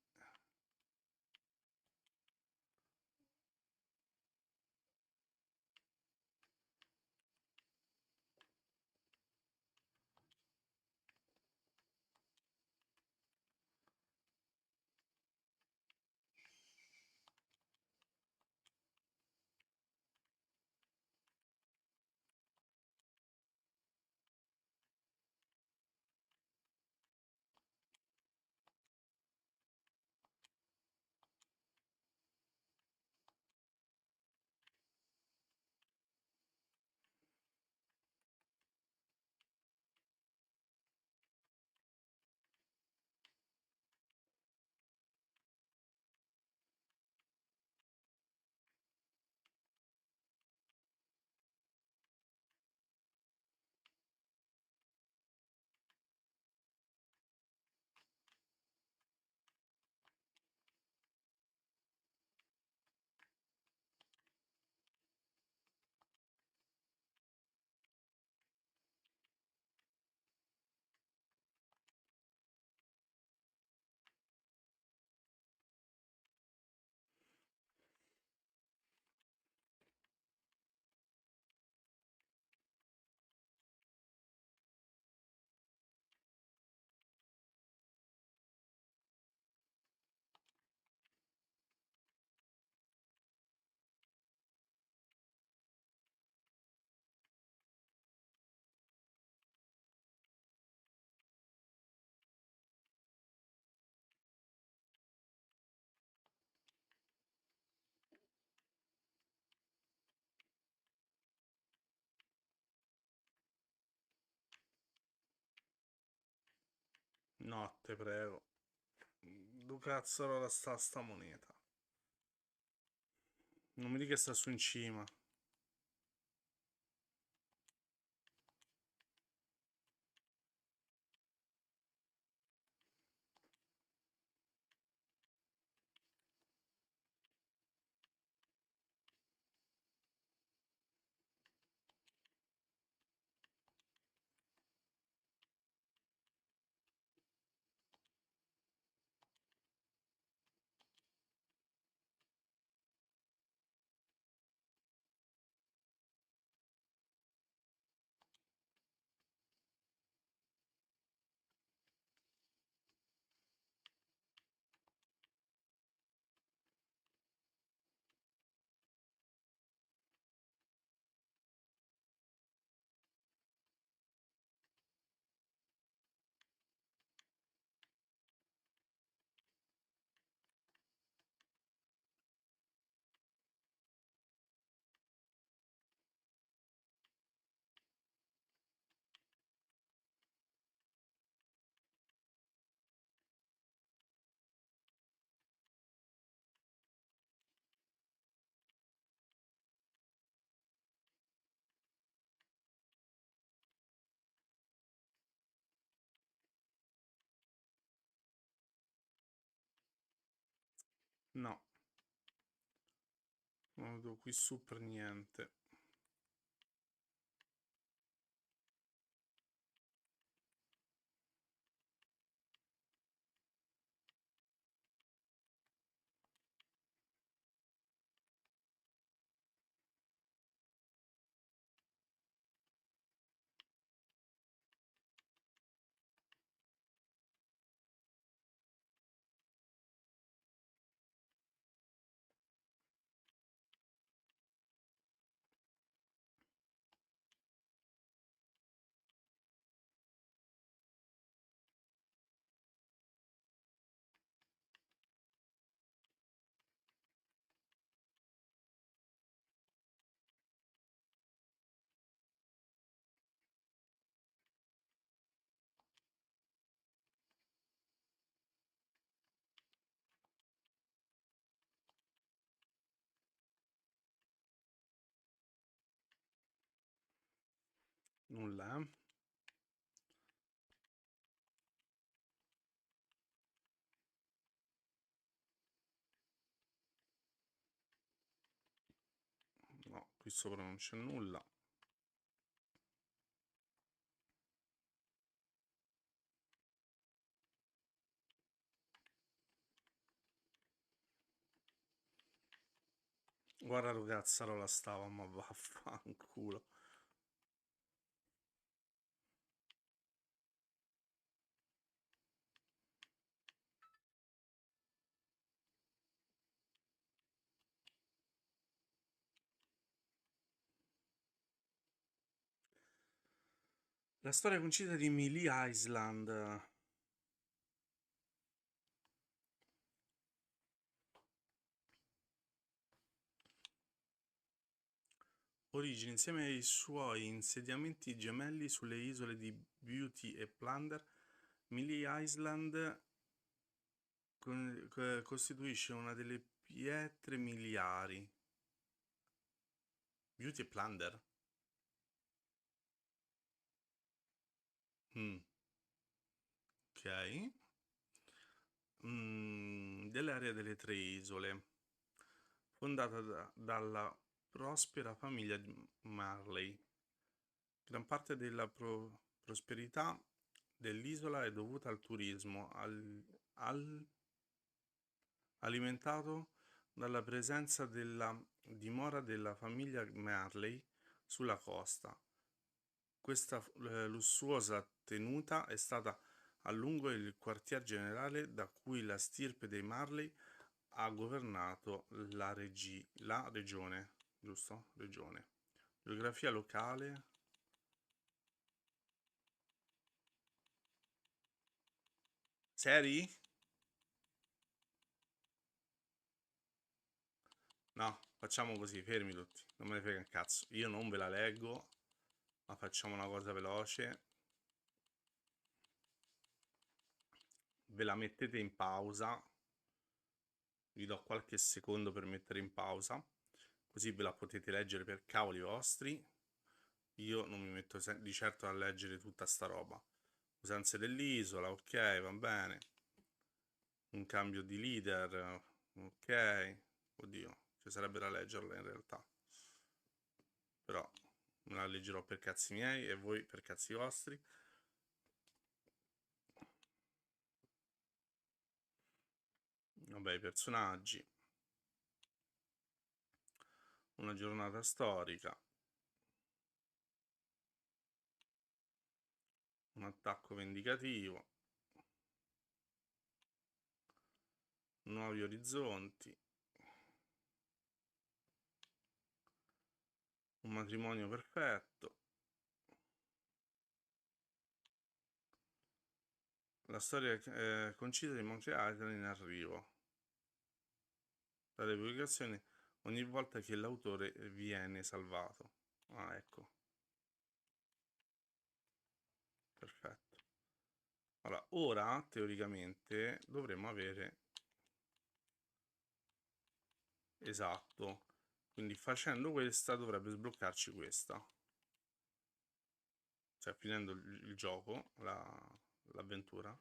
No, te prego. Dove cazzo sta moneta? Non mi dica che sta su in cima. No. Non vedo qui su per niente. Nulla. Qui sopra non c'è nulla. Guarda lo cazzarola stava, ma vaffanculo. La storia concisa di Melee Island. Origine insieme ai suoi insediamenti gemelli sulle isole di Beauty e Plunder, Melee Island costituisce una delle pietre miliari. Beauty e Plunder? Ok. Dell'area delle tre isole, fondata dalla prospera famiglia di Marley. Gran parte della prosperità dell'isola è dovuta al turismo, alimentato dalla presenza della dimora della famiglia Marley sulla costa. Questa lussuosa tenuta è stata a lungo il quartier generale da cui la stirpe dei Marley ha governato la regione, giusto? Regione. Geografia locale. Seri? No, facciamo così, fermi tutti, non me ne frega un cazzo. Io non ve la leggo, ma facciamo una cosa veloce. Ve la mettete in pausa. Vi do qualche secondo per mettere in pausa, così ve la potete leggere per cavoli vostri. Io non mi metto di certo a leggere tutta sta roba. Usanze dell'isola, ok, va bene. Un cambio di leader, ok. Oddio, ci sarebbe da leggerla in realtà. Però me la leggerò per cazzi miei e voi per cazzi vostri. Vabbè, i personaggi. Una giornata storica. Un attacco vendicativo. Nuovi orizzonti. Un matrimonio perfetto. La storia concisa di Monkey Island in arrivo. Dalle pubblicazioni ogni volta che l'autore viene salvato. Ah, ecco. Perfetto. Allora, ora teoricamente dovremmo avere... Esatto. Quindi facendo questa dovrebbe sbloccarci questa. Cioè, finendo il gioco, l'avventura.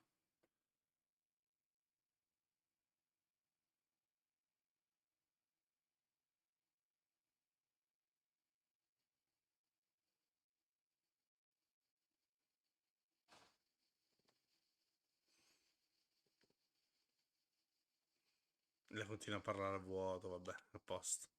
Lei continua a parlare a vuoto, vabbè, a posto.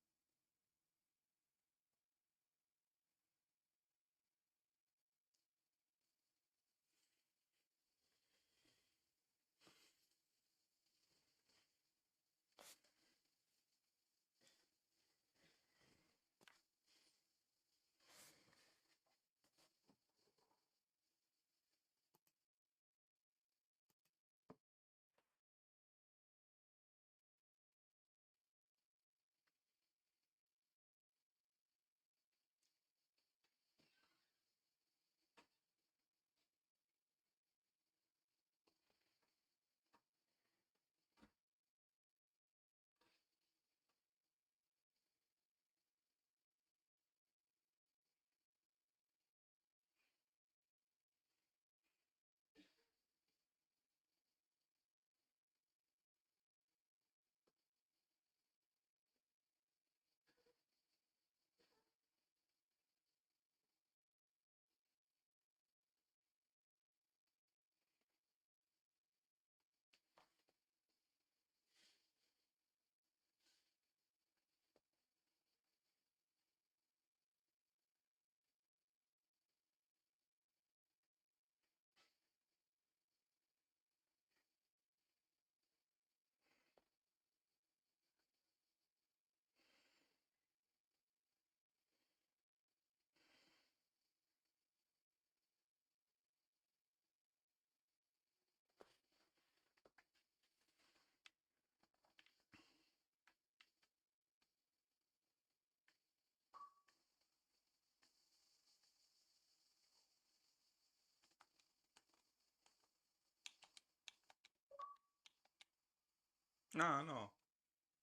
Ah, no.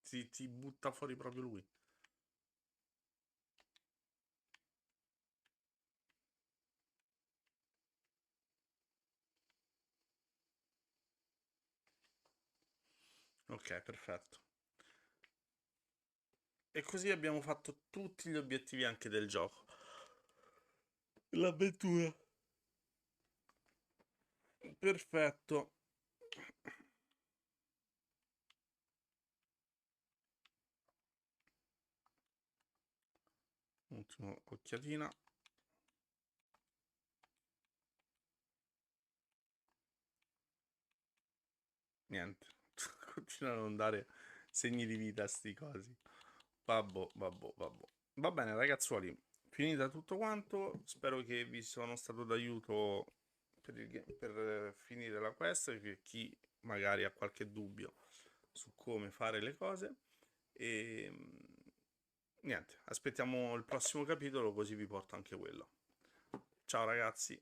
Ti butta fuori proprio lui. Ok, perfetto. E così abbiamo fatto tutti gli obiettivi anche del gioco. L'avventura. Perfetto. Ultimo occhiatina. Niente. Continua a non dare segni di vita a sti cosi. Vabbò, vabbò, vabbò. Va bene, ragazzuoli. Finita tutto quanto. Spero che vi sono stato d'aiuto per finire la quest. Che chi magari ha qualche dubbio su come fare le cose. E niente, aspettiamo il prossimo capitolo, così vi porto anche quello. Ciao ragazzi.